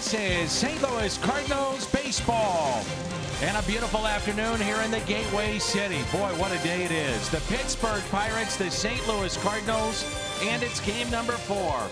This is St. Louis Cardinals baseball. And a beautiful afternoon here in the Gateway City. Boy, what a day it is. The Pittsburgh Pirates, the St. Louis Cardinals, and it's game number 4.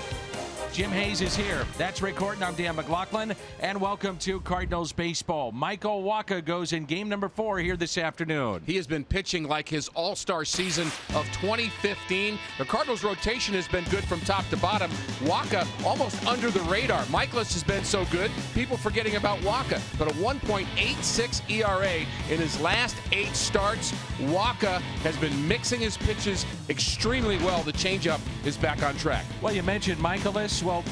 Jim Hayes is here. That's Rick Horton. I'm Dan McLaughlin, and welcome to Cardinals baseball. Michael Wacha goes in game number 4 here this afternoon. He has been pitching like his all-star season of 2015. The Cardinals' rotation has been good from top to bottom. Wacha almost under the radar. Michaelis has been so good, people forgetting about Wacha. But a 1.86 ERA in his last 8 starts. Wacha has been mixing his pitches extremely well. The changeup is back on track. Well, you mentioned Michaelis. Well,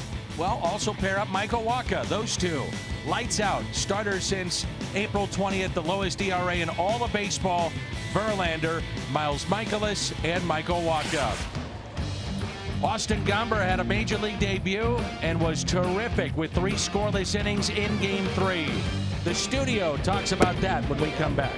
also pair up Michael Wacha. Those two, lights out. Starter since April 20th, the lowest ERA in all of baseball. Verlander, Miles Michaelis, and Michael Wacha. Austin Gomber had a major league debut and was terrific with 3 scoreless innings in game 3. The studio talks about that when we come back.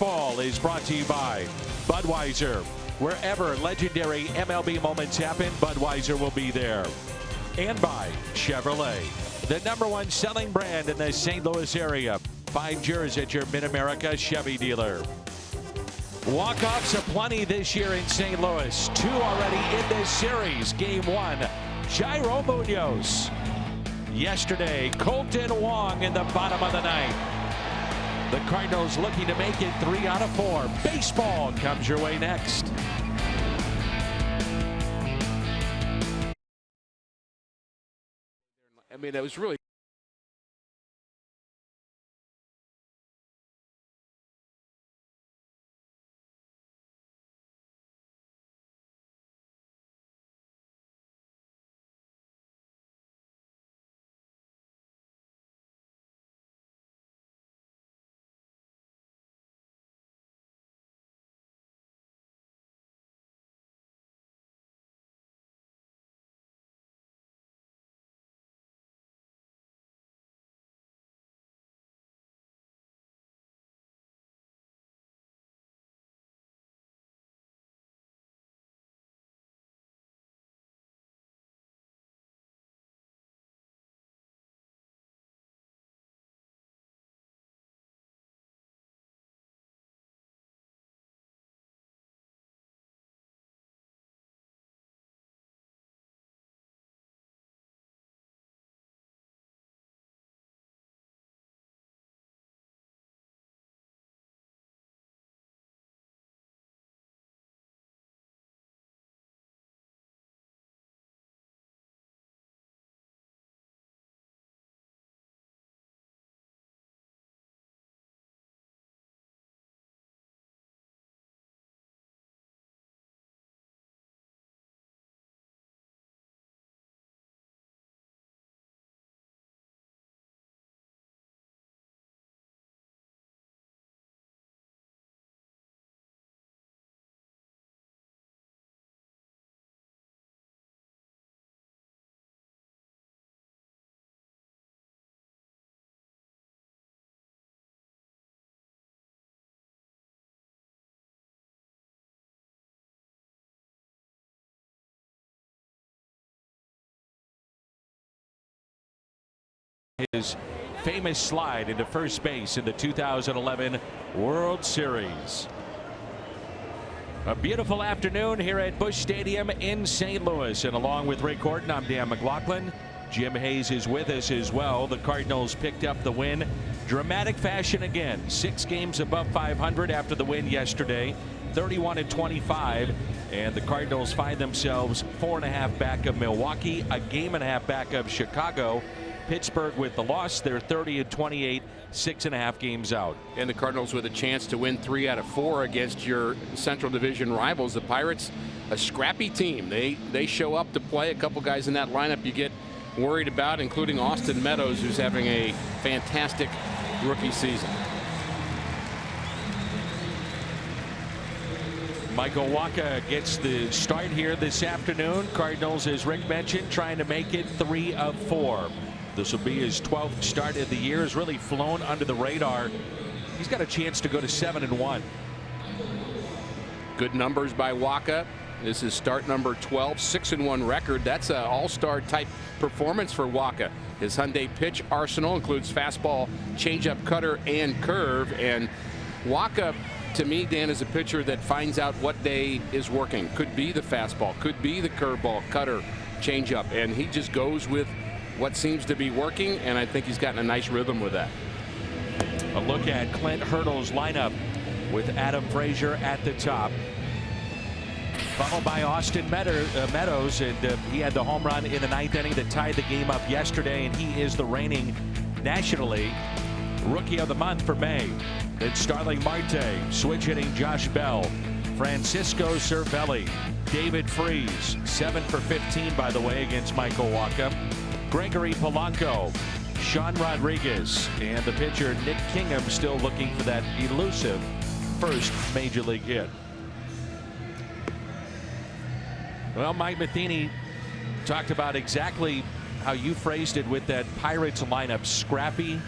Baseball is brought to you by Budweiser. Wherever legendary MLB moments happen, Budweiser will be there. And by Chevrolet, the #1 selling brand in the St. Louis area. Find yours at your Mid-America Chevy dealer. Walk-offs aplenty this year in St. Louis. 2 already in this series. Game 1, Jairo Munoz. Yesterday, Colton Wong in the bottom of the 9th. The Cardinals looking to make it 3 out of 4. Baseball comes your way next. I mean, it was really his famous slide into first base in the 2011 World Series. A beautiful afternoon here at Busch Stadium in St. Louis, and along with Rick Horton, I'm Dan McLaughlin. Jim Hayes is with us as well. The Cardinals picked up the win. Dramatic fashion again. 6 games above 500 after the win yesterday. 31-25, and the Cardinals find themselves 4.5 back of Milwaukee, a game and a half back of Chicago. Pittsburgh with the loss. They're 30-28, 6.5 games out. And the Cardinals with a chance to win 3 out of 4 against your Central Division rivals. The Pirates, a scrappy team. They show up to play. A couple guys in that lineup you get worried about, including Austin Meadows, who's having a fantastic rookie season. Michael Wacha gets the start here this afternoon. Cardinals, as Rick mentioned, trying to make it 3 of 4. This will be his 12th start of the year. Has really flown under the radar. He's got a chance to go to 7-1. Good numbers by Wacha. This is start number 12, 6-1 record. That's an all-star type performance for Wacha. His Hyundai pitch arsenal includes fastball, changeup, cutter, and curve. And Wacha, to me, Dan, is a pitcher that finds out what day is working. Could be the fastball, could be the curveball, cutter, changeup, and he just goes with what seems to be working, and I think he's gotten a nice rhythm with that. A look at Clint Hurdle's lineup with Adam Frazier at the top, followed by Austin Meadows, and he had the home run in the 9th inning that tied the game up yesterday, and he is the reigning nationally Rookie of the Month for May. Then Starling Marte, switch hitting Josh Bell, Francisco Cervelli, David Freese, 7 for 15 by the way against Michael Wacha, Gregory Polanco, Sean Rodriguez, and the pitcher Nick Kingham still looking for that elusive first major league hit. Well, Mike Matheny talked about exactly how you phrased it with that Pirates lineup: scrappy,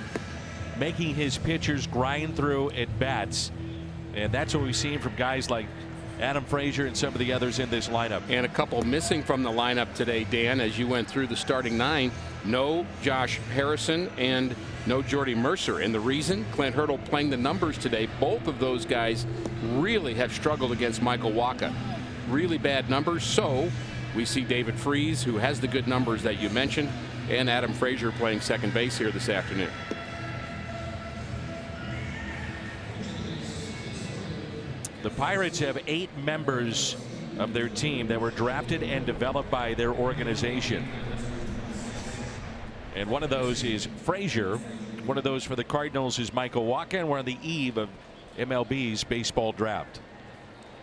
making his pitchers grind through at bats. And that's what we've seen from guys like Adam Frazier and some of the others in this lineup. And a couple missing from the lineup today, Dan, as you went through the starting 9. No Josh Harrison and no Jordy Mercer. And the reason, Clint Hurdle playing the numbers today. Both of those guys really have struggled against Michael Wacha. Really bad numbers. So we see David Freese, who has the good numbers that you mentioned, and Adam Frazier playing second base here this afternoon. The Pirates have 8 members of their team that were drafted and developed by their organization. And one of those is Frazier. One of those for the Cardinals is Michael Wacha, and we're on the eve of MLB's baseball draft.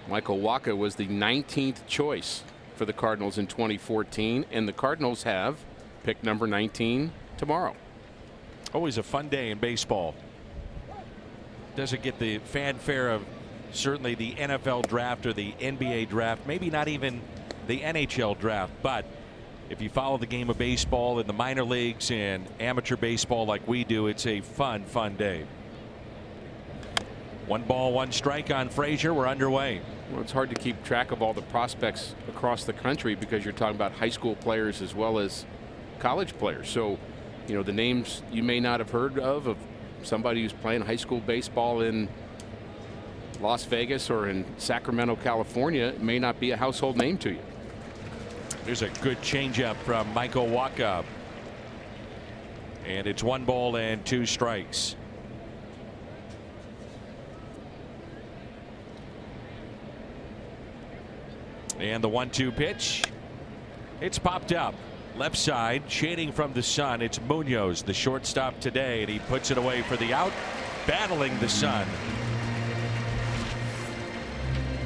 Michael Wacha was the 19th choice for the Cardinals in 2014, and the Cardinals have pick number 19 tomorrow. Always a fun day in baseball. Doesn't get the fanfare of certainly the NFL draft or the NBA draft, maybe not even the NHL draft, but if you follow the game of baseball in the minor leagues and amateur baseball like we do, it's a fun day. 1 ball, 1 strike on Frazier. We're underway. Well, it's hard to keep track of all the prospects across the country because you're talking about high school players as well as college players. So, you know, the names you may not have heard of somebody who's playing high school baseball in Las Vegas or in Sacramento, California, may not be a household name to you. There's a good changeup from Michael Wacha. And it's 1 ball and 2 strikes. And the 1-2 pitch. It's popped up. Left side, shading from the sun. It's Munoz, the shortstop today, and he puts it away for the out, battling the sun.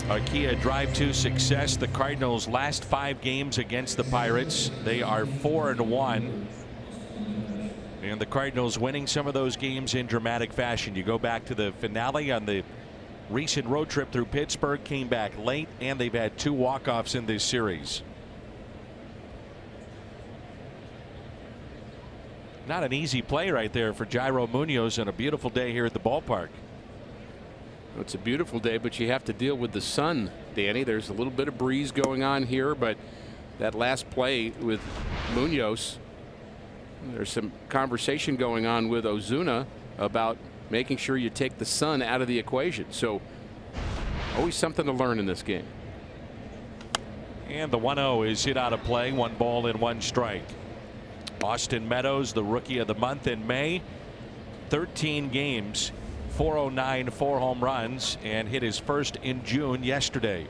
A Kia drive to success. The Cardinals' last 5 games against the Pirates, they are 4-1. And the Cardinals winning some of those games in dramatic fashion. You go back to the finale on the recent road trip through Pittsburgh, came back late, and they've had 2 walk-offs in this series. Not an easy play right there for Jairo Munoz, and a beautiful day here at the ballpark. It's a beautiful day, but you have to deal with the sun, Danny. There's a little bit of breeze going on here, but that last play with Munoz, there's some conversation going on with Ozuna about making sure you take the sun out of the equation. So always something to learn in this game. And the 1-0 is hit out of play. 1 ball and 1 strike. Austin Meadows, the rookie of the month in May, 13 games, 409, 4 home runs, and hit his first in June yesterday.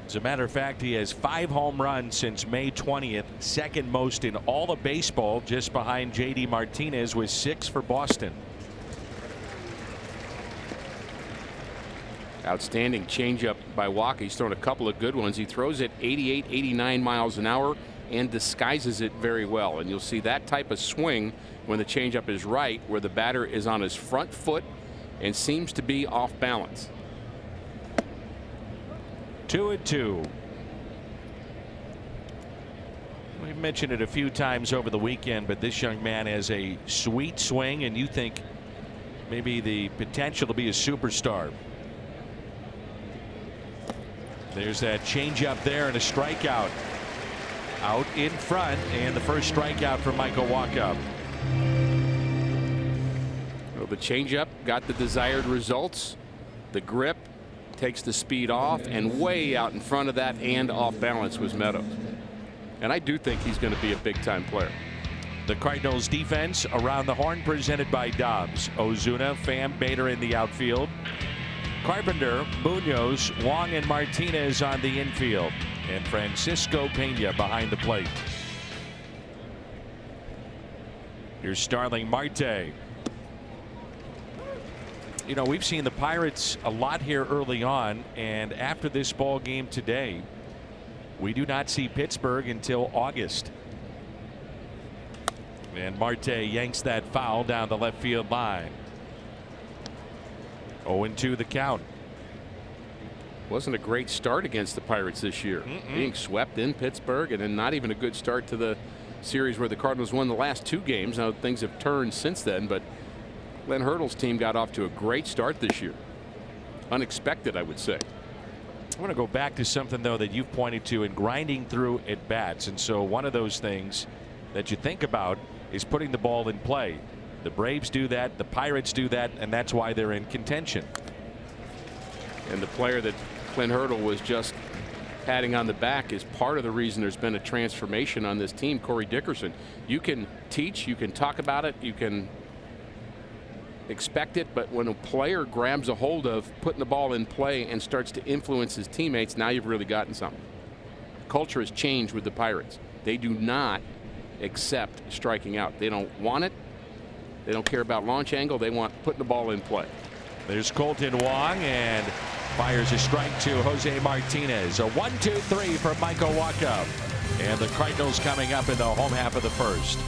As a matter of fact, he has 5 home runs since May 20th, second most in all of baseball, just behind J.D. Martinez with 6 for Boston. Outstanding changeup by Wacha. He's thrown a couple of good ones. He throws it 88, 89 miles an hour and disguises it very well. And you'll see that type of swing when the changeup is right, where the batter is on his front foot and seems to be off balance. 2-2. We've mentioned it a few times over the weekend, but this young man has a sweet swing, and you think maybe the potential to be a superstar. There's that changeup there and a strikeout out in front, and the first strikeout for Michael Wacha. Well, the changeup got the desired results. The grip takes the speed off, and way out in front of that and off balance was Meadows. And I do think he's going to be a big time player. The Cardinals defense around the horn presented by Dobbs. Ozuna, Pham, Bader in the outfield. Carpenter, Munoz, Wong, and Martinez on the infield, and Francisco Pena behind the plate. Here's Starling Marte. You know, we've seen the Pirates a lot here early on, and after this ball game today, we do not see Pittsburgh until August. And Marte yanks that foul down the left field line. 0-2 the count. Wasn't a great start against the Pirates this year. Being swept in Pittsburgh, and then not even a good start to the series where the Cardinals won the last 2 games. Now things have turned since then, but Glenn Hurdle's team got off to a great start this year. Unexpected, I would say. I want to go back to something, though, that you've pointed to in grinding through at bats. And so one of those things that you think about is putting the ball in play. The Braves do that. The Pirates do that. And that's why they're in contention. And the player that Glenn Hurdle was just patting on the back is part of the reason there's been a transformation on this team. Corey Dickerson. You can teach, you can talk about it, you can expect it, but when a player grabs a hold of putting the ball in play and starts to influence his teammates, now you've really gotten something. Culture has changed with the Pirates. They do not accept striking out. They don't want it. They don't care about launch angle. They want putting the ball in play. There's Colton Wong, and fires a strike to Jose Martinez. A 1-2-3 for Michael Wacha. And the Cardinals coming up in the home half of the first.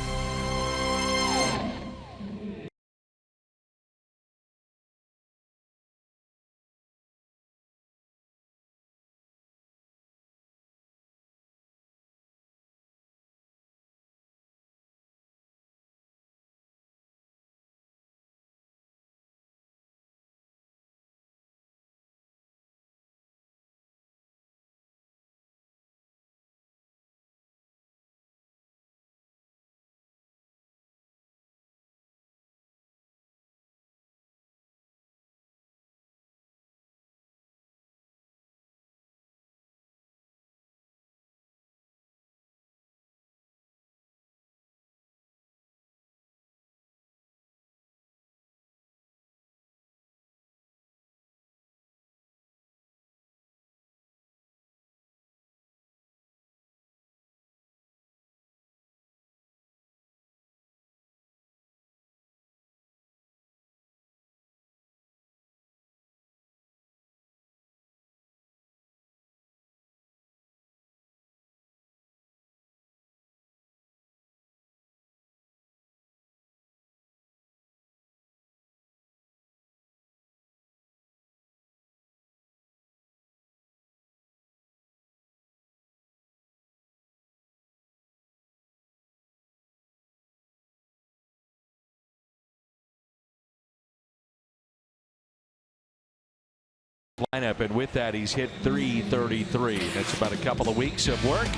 Lineup, and with that he's hit .333. That's about a couple of weeks of work.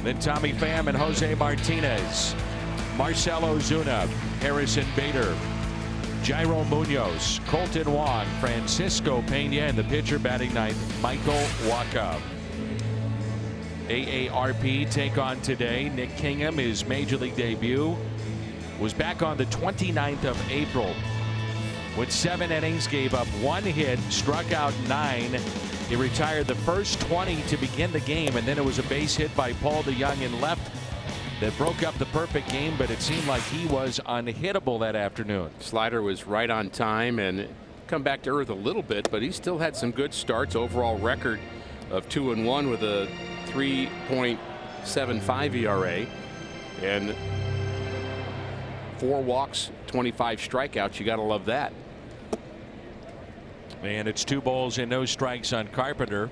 Then Tommy Pham and Jose Martinez, Marcell Ozuna, Harrison Bader, Jairo Munoz, Colton Wong, Francisco Pena, and the pitcher batting ninth, Michael Wacha. AARP take on today. Nick Kingham, his major league debut was back on the 29th of April. With 7 innings, gave up 1 hit, struck out 9. He retired the first 20 to begin the game, and then it was a base hit by Paul DeJong in left that broke up the perfect game, but it seemed like he was unhittable that afternoon. Slider was right on time and come back to earth a little bit, but he still had some good starts. Overall record of 2-1 with a 3.75 ERA and 4 walks, 25 strikeouts. You got to love that. And it's 2 balls and no strikes on Carpenter.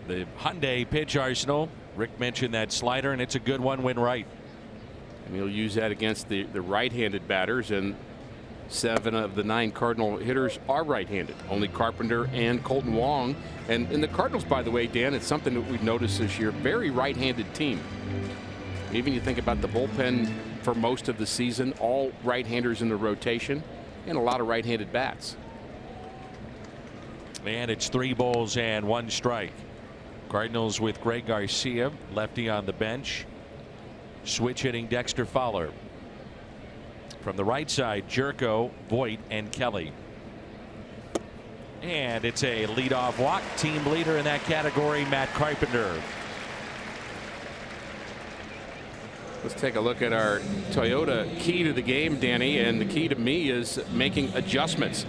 The Hyundai pitch arsenal. Rick mentioned that slider, and it's a good one when right. And he'll use that against the right-handed batters, and 7 of the 9 Cardinal hitters are right-handed. Only Carpenter and Colton Wong. And in the Cardinals, by the way, Dan, it's something that we've noticed this year. Very right-handed team. Even you think about the bullpen for most of the season, all right-handers in the rotation, and a lot of right-handed bats. And it's 3 balls and 1 strike. Cardinals with Greg Garcia, lefty on the bench. Switch hitting Dexter Fowler. From the right side, Jerko, Voit, and Kelly. And it's a leadoff walk. Team leader in that category, Matt Carpenter. Let's take a look at our Toyota key to the game, Danny, and the key to me is making adjustments.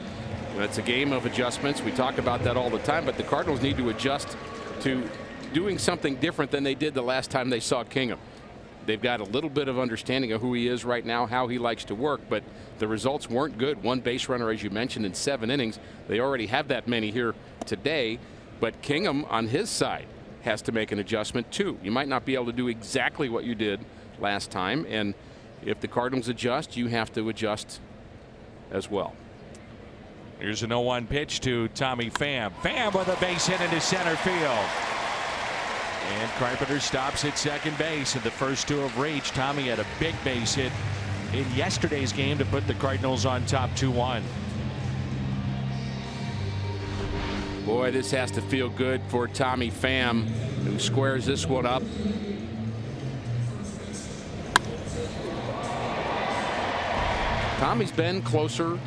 That's a game of adjustments. We talk about that all the time, but the Cardinals need to adjust to doing something different than they did the last time they saw Kingham. They've got a little bit of understanding of who he is right now, how he likes to work, but the results weren't good. 1 base runner, as you mentioned, in 7 innings. They already have that many here today, but Kingham on his side has to make an adjustment too. You might not be able to do exactly what you did last time, and if the Cardinals adjust, you have to adjust as well. Here's an 0-1 pitch to Tommy Pham. Pham with a base hit into center field. And Carpenter stops at second base, and the first two have reached. Tommy had a big base hit in yesterday's game to put the Cardinals on top 2-1. Boy, this has to feel good for Tommy Pham, who squares this one up. Tommy's been closer.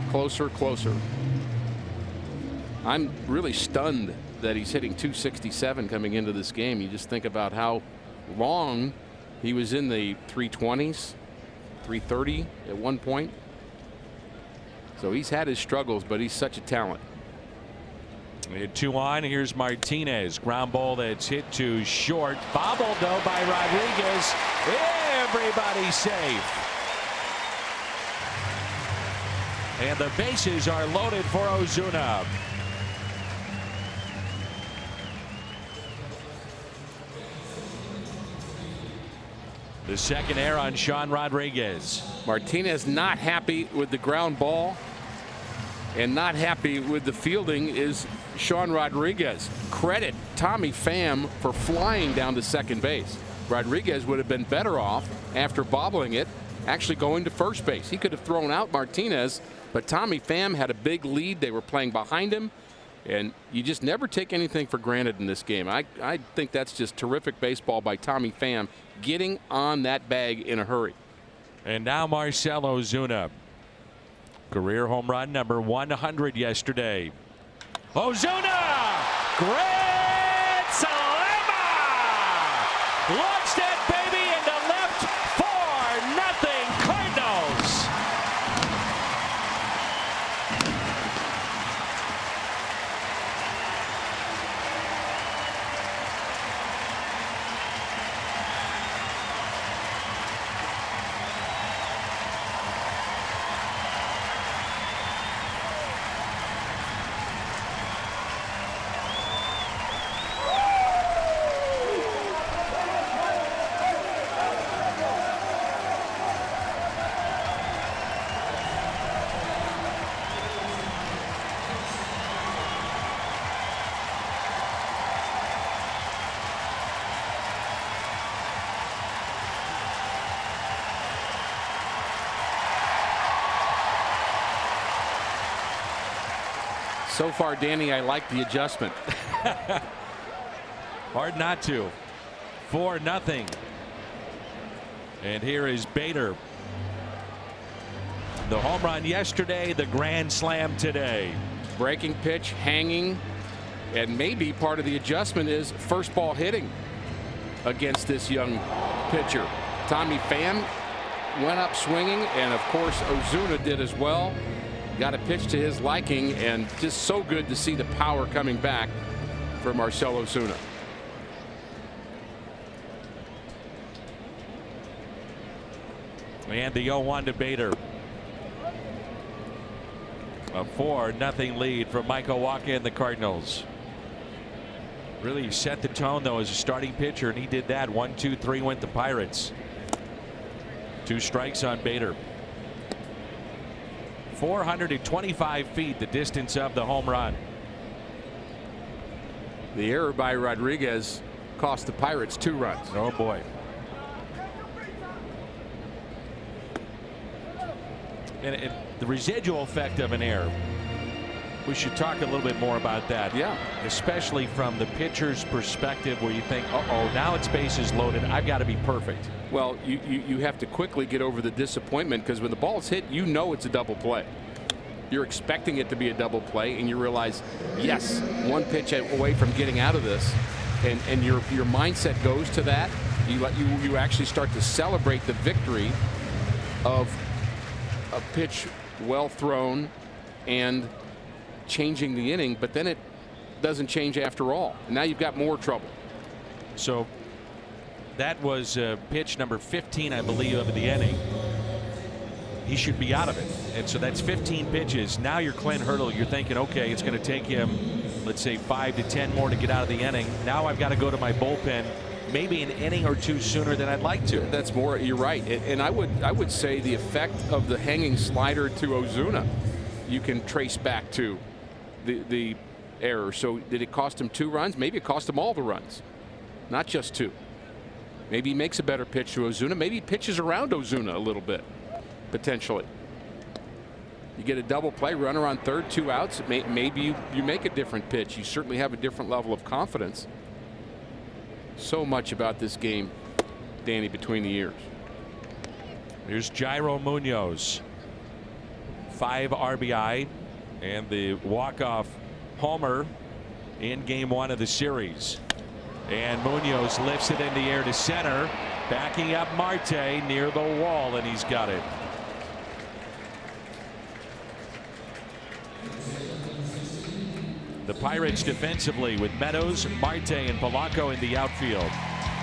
I'm really stunned that he's hitting 267 coming into this game. You just think about how long he was in the 320s, 330 at one point. So he's had his struggles, but he's such a talent. We had 2 on. Here's Martinez. Ground ball that's hit to short. Bobbled though by Rodriguez. Everybody safe. And the bases are loaded for Ozuna. The second error on Sean Rodriguez. Martinez not happy with the ground ball and not happy with the fielding is Sean Rodriguez. Credit Tommy Pham for flying down to second base. Rodriguez would have been better off after bobbling it, actually going to first base. He could have thrown out Martinez, but Tommy Pham had a big lead. They were playing behind him, and you just never take anything for granted in this game. I think that's just terrific baseball by Tommy Pham, getting on that bag in a hurry. And now Marcell Ozuna. Career home run number 100 yesterday. Ozuna! Grand slam! Launched that baby into left. 4-0 Cardinals. So far, Danny, I like the adjustment. Hard not to. 4-0. And here is Bader. The home run yesterday, the grand slam today. Breaking pitch, hanging, and maybe part of the adjustment is first ball hitting against this young pitcher. Tommy Pham went up swinging, and of course Ozuna did as well. Got a pitch to his liking, and just so good to see the power coming back for Marcell Ozuna. And the 0-1 to Bader. A 4-0 lead for Michael Wacha and the Cardinals. Really set the tone though as a starting pitcher, and he did that. 1-2-3 went the Pirates. 2 strikes on Bader. 425 feet the distance of the home run. The error by Rodriguez cost the Pirates 2 runs. Oh boy. And the residual effect of an error, we should talk a little bit more about that. Yeah. Especially from the pitcher's perspective, where you think, uh-oh, now it's bases loaded, I've got to be perfect. Well, you have to quickly get over the disappointment, because when the ball's hit, you know it's a double play. You're expecting it to be a double play, and you realize, yes, 1 pitch away from getting out of this, and your mindset goes to that. You actually start to celebrate the victory of a pitch well thrown and changing the inning, but then it doesn't change after all. And now you've got more trouble. So that was pitch number 15, I believe, of the inning. He should be out of it. And so that's 15 pitches. Now you're Clint Hurdle. You're thinking, okay, it's going to take him, let's say, 5 to 10 more to get out of the inning. Now I've got to go to my bullpen maybe an inning or two sooner than I'd like to. That's more. You're right, and I would say the effect of the hanging slider to Ozuna, you can trace back to the error. So did it cost him 2 runs? Maybe it cost him all the runs, not just 2. Maybe he makes a better pitch to Ozuna. Maybe he pitches around Ozuna a little bit, potentially. You get a double play, runner on third, 2 outs. Maybe you make a different pitch. You certainly have a different level of confidence. So much about this game, Danny, between the ears. Here's Jairo Munoz, 5 RBI and the walk-off homer in game 1 of the series. And Munoz lifts it in the air to center, backing up Marte near the wall, and he's got it. The Pirates defensively with Meadows, Marte, and Polanco in the outfield.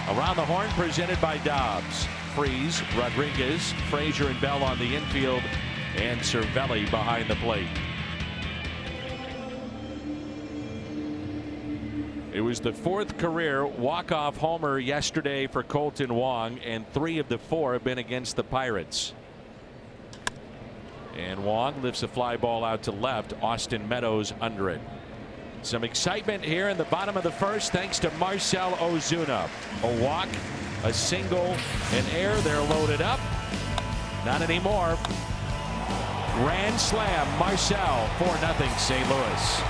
Around the horn presented by Dobbs. Freeze, Rodriguez, Frazier, and Bell on the infield, and Cervelli behind the plate. It was the 4th career walk-off homer yesterday for Colton Wong, and 3 of the 4 have been against the Pirates. And Wong lifts a fly ball out to left. Austin Meadows under it. Some excitement here in the bottom of the 1st thanks to Marcell Ozuna. A walk, a single, an error. They're loaded up. Not anymore. Grand slam, Marcell, 4-0 St. Louis.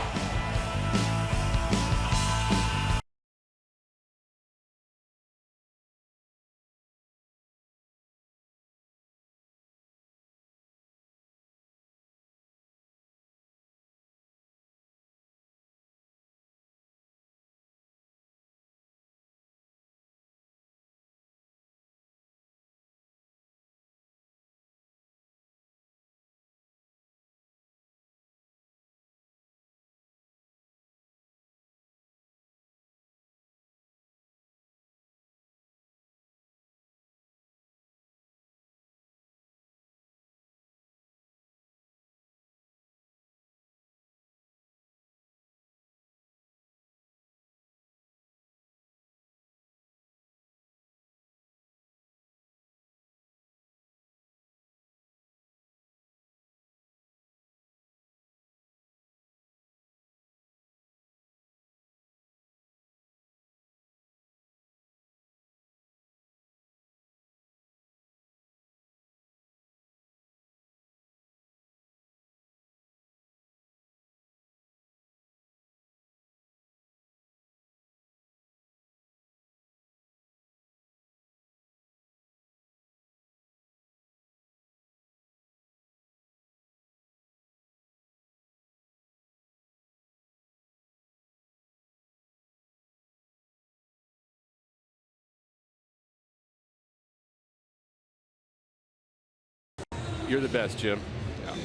You're the best, Jim. Yeah.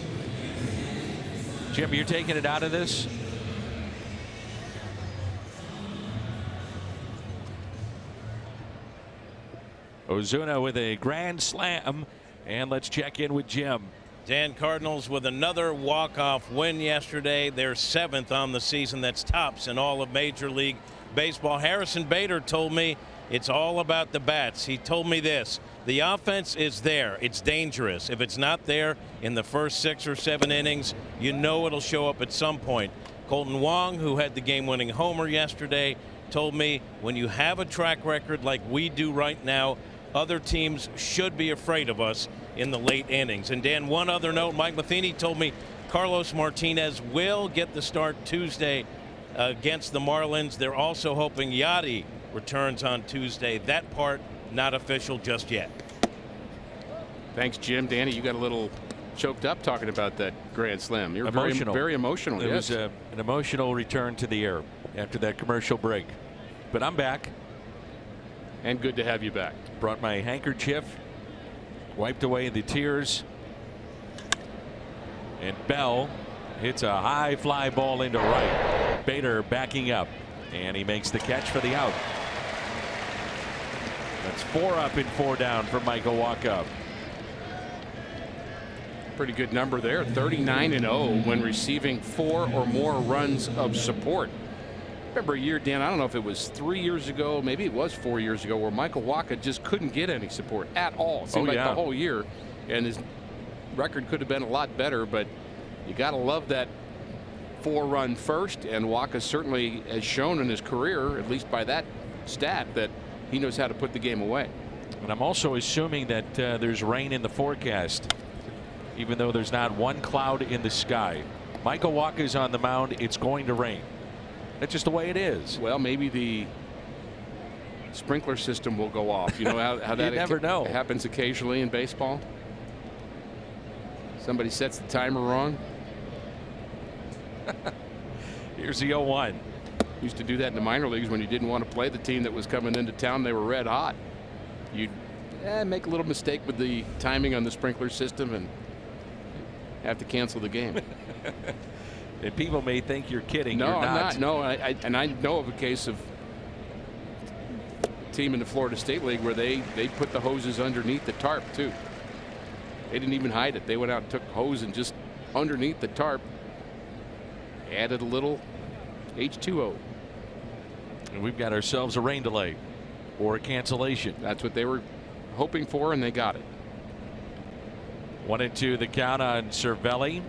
Jim, you're taking it out of this? Ozuna with a grand slam, and let's check in with Jim. Dan, Cardinals with another walk-off win yesterday. They're 7th on the season. That's tops in all of Major League Baseball. Harrison Bader told me it's all about the bats. He told me this: the offense is there. It's dangerous. If it's not there in the first 6 or 7 innings, you know it'll show up at some point. Colton Wong, who had the game-winning homer yesterday, told me when you have a track record like we do right now, other teams should be afraid of us in the late innings. And Dan, one other note, Mike Matheny told me Carlos Martinez will get the start Tuesday against the Marlins. They're also hoping Yadi returns on Tuesday. That part not official just yet. Thanks, Jim. Danny, you got a little choked up talking about that grand slam. You're emotional. Very emotional. It yes. was an emotional return to the air after that commercial break. But I'm back. And good to have you back. Brought my handkerchief, wiped away the tears, and Bell hits a high fly ball into right. Bader backing up, and he makes the catch for the out. That's 4 up and 4 down for Michael Wacha. Pretty good number there. 39-0 when receiving 4 or more runs of support. remember a year, Dan, I don't know if it was 3 years ago, maybe it was 4 years ago, where Michael Wacha just couldn't get any support at all. It seemed like the whole year, and his record could have been a lot better, but you got to love that 4-run first, and Wacha certainly has shown in his career, at least by that stat, that he knows how to put the game away. And I'm also assuming that there's rain in the forecast, even though there's not one cloud in the sky. Michael Wacha is on the mound. It's going to rain. That's just the way it is. Well, maybe the sprinkler system will go off. You know how that you never know. Happens occasionally in baseball. Somebody sets the timer wrong. Here's the 0-1. Used to do that in the minor leagues when you didn't want to play the team that was coming into town. They were red hot. You'd make a little mistake with the timing on the sprinkler system and have to cancel the game. And people may think you're kidding. No, you're I'm not. No, and I know of a case of a team in the Florida State League where they put the hoses underneath the tarp too. They didn't even hide it. They went out and took hose and just underneath the tarp added a little H2O. And we've got ourselves a rain delay or a cancellation. That's what they were hoping for, and they got it. 1-2 the count on Cervelli.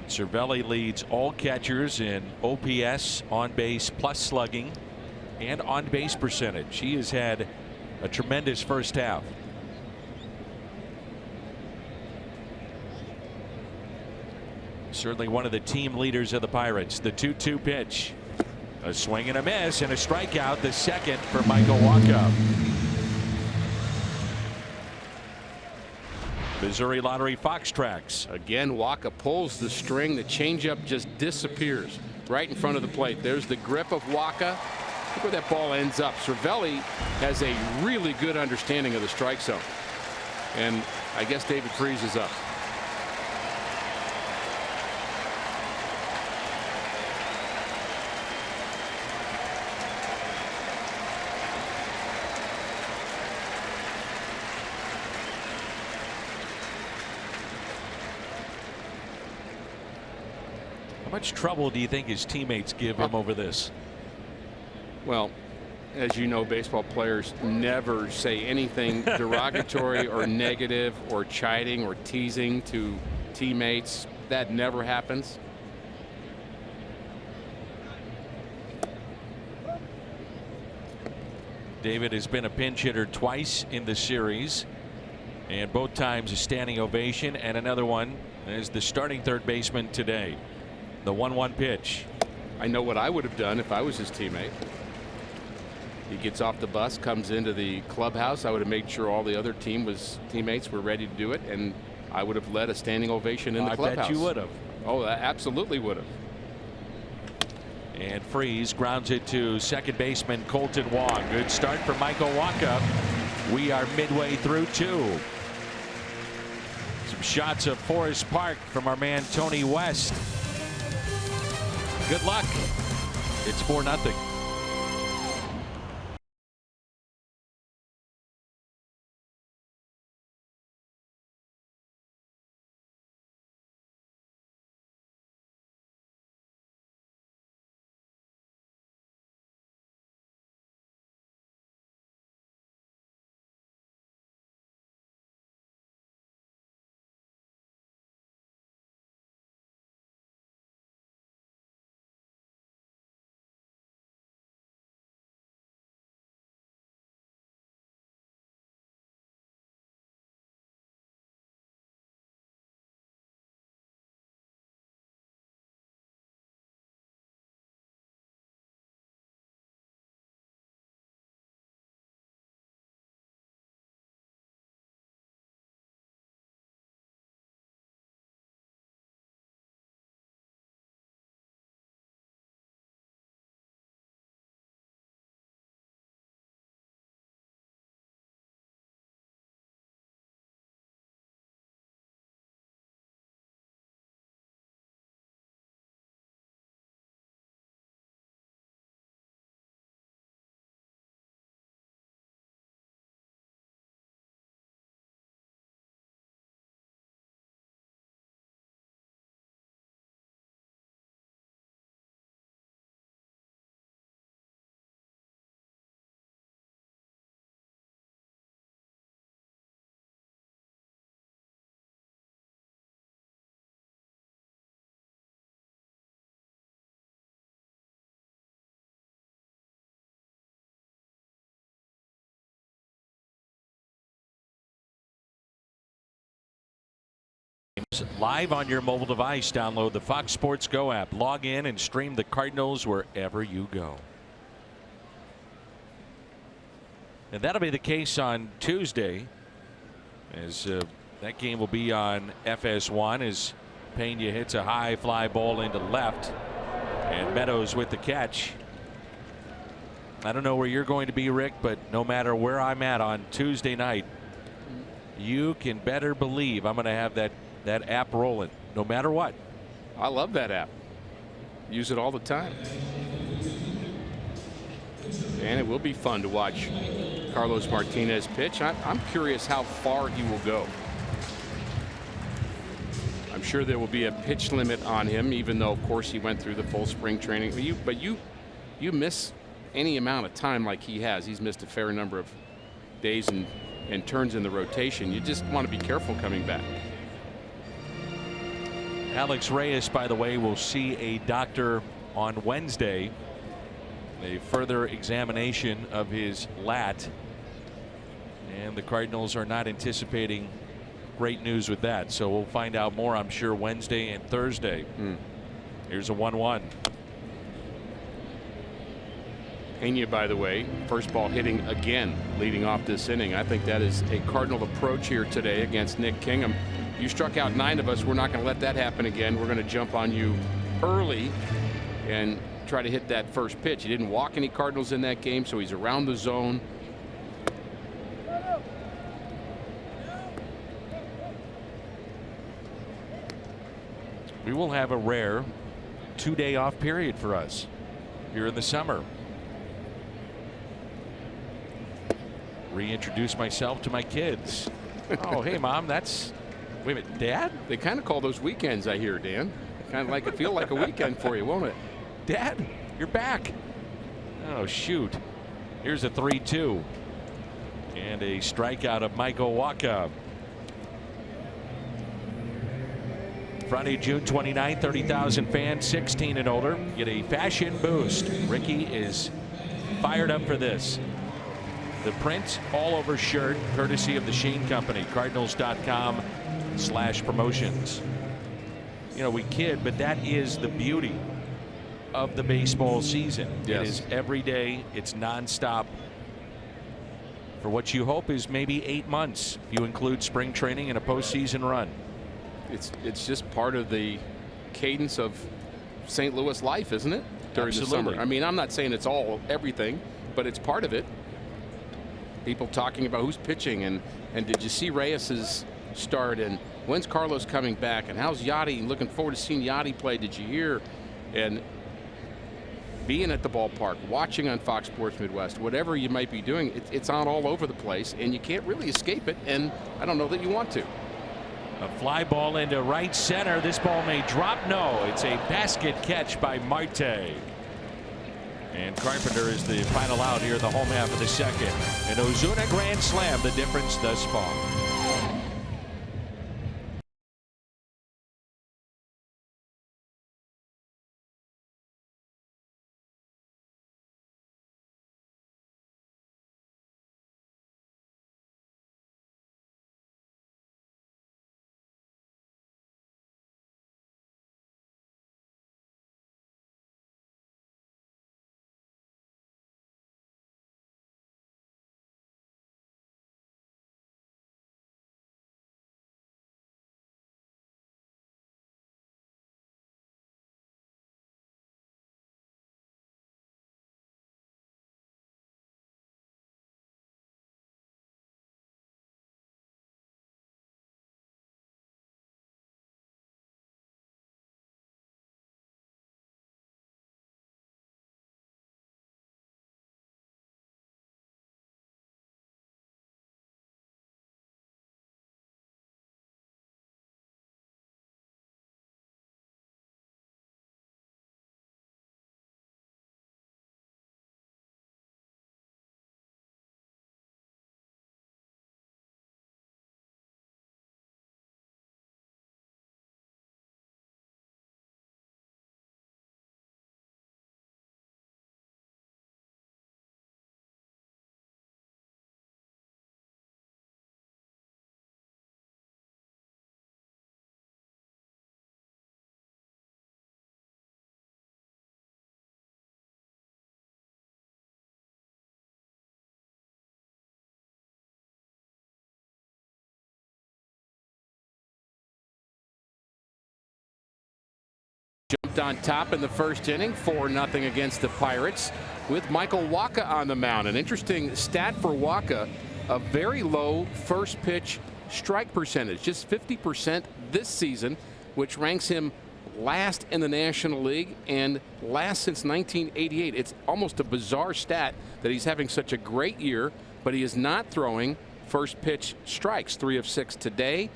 Cervelli leads all catchers in OPS, on base plus slugging, and on base percentage. He has had a tremendous first half. Certainly one of the team leaders of the Pirates. The 2-2 pitch. A swing and a miss and a strikeout, the second for Michael Wacha. Missouri Lottery Fox Tracks. Again, Wacha pulls the string. The changeup just disappears right in front of the plate. There's the grip of Wacha. Look where that ball ends up. Cervelli has a really good understanding of the strike zone. And I guess David Freese is up. How much trouble do you think his teammates give him over this? Well, as you know, baseball players never say anything derogatory or negative or chiding or teasing to teammates. That never happens. David has been a pinch hitter twice in the series, and both times a standing ovation, and another one as the starting third baseman today. The 1-1 pitch. I know what I would have done if I was his teammate. He gets off the bus, comes into the clubhouse. I would have made sure all the other teammates were ready to do it, and I would have led a standing ovation in the clubhouse. I bet you would have. Oh, I absolutely would have. And Freese grounds it to second baseman Colton Wong. Good start for Michael Wacha. We are midway through 2. Some shots of Forest Park from our man Tony West. Good luck. It's 4-0. Live on your mobile device. Download the Fox Sports Go app. Log in and stream the Cardinals wherever you go. And that'll be the case on Tuesday, as that game will be on FS1 as Pena hits a high fly ball into left, and Meadows with the catch. I don't know where you're going to be, Rick, but no matter where I'm at on Tuesday night, you can better believe I'm going to have that app rolling, no matter what. I love that app. Use it all the time. And it will be fun to watch Carlos Martinez pitch. I'm curious how far he will go. I'm sure there will be a pitch limit on him, even though, of course, he went through the full spring training. But you miss any amount of time like he has. He's missed a fair number of days and turns in the rotation. You just want to be careful coming back. Alex Reyes, by the way, will see a doctor on Wednesday. A further examination of his lat. And the Cardinals are not anticipating great news with that. So we'll find out more, I'm sure, Wednesday and Thursday. Here's a 1-1. Pena, by the way, first ball hitting again, leading off this inning. I think that is a Cardinal approach here today against Nick Kingham. You struck out 9 of us. We're not going to let that happen again. We're going to jump on you early and try to hit that first pitch. He didn't walk any Cardinals in that game, so he's around the zone. We will have a rare 2-day off period for us here in the summer. Reintroduce myself to my kids. Oh, hey, Mom, that's... Wait a minute, Dad? They kind of call those weekends, I hear, Dan. Kind of like it feel like a weekend for you, won't it? Dad, you're back. Oh, shoot. Here's a 3-2. And a strikeout of Michael Wacha. Friday, June 29th, 30,000 fans, 16 and older, get a fashion boost. Ricky is fired up for this. The print all over shirt, courtesy of the Sheen Company, cardinals.com/promotions. You know, we kid, but that is the beauty of the baseball season. Yes. It is every day. It's nonstop for what you hope is maybe 8 months if you include spring training and a postseason run. It's just part of the cadence of St. Louis life, isn't it? During the summer. I mean, I'm not saying it's all everything, but it's part of it. People talking about who's pitching and did you see Reyes's start and when's Carlos coming back and how's Yachty? Looking forward to seeing Yachty play. Did you hear? And being at the ballpark, watching on Fox Sports Midwest, whatever you might be doing, it's on all over the place and you can't really escape it, and I don't know that you want to. A fly ball into right center. This ball may drop. No, it's a basket catch by Marte. And Carpenter is the final out here in the home half of the second. An Ozuna grand slam, the difference thus far. jumped on top in the first inning, 4-0 against the Pirates, with Michael Wacha on the mound. An interesting stat for Wacha, a very low first pitch strike percentage, just 50% this season, which ranks him last in the National League and last since 1988. It's almost a bizarre stat that he's having such a great year, but he is not throwing first pitch strikes. 3 of 6 today.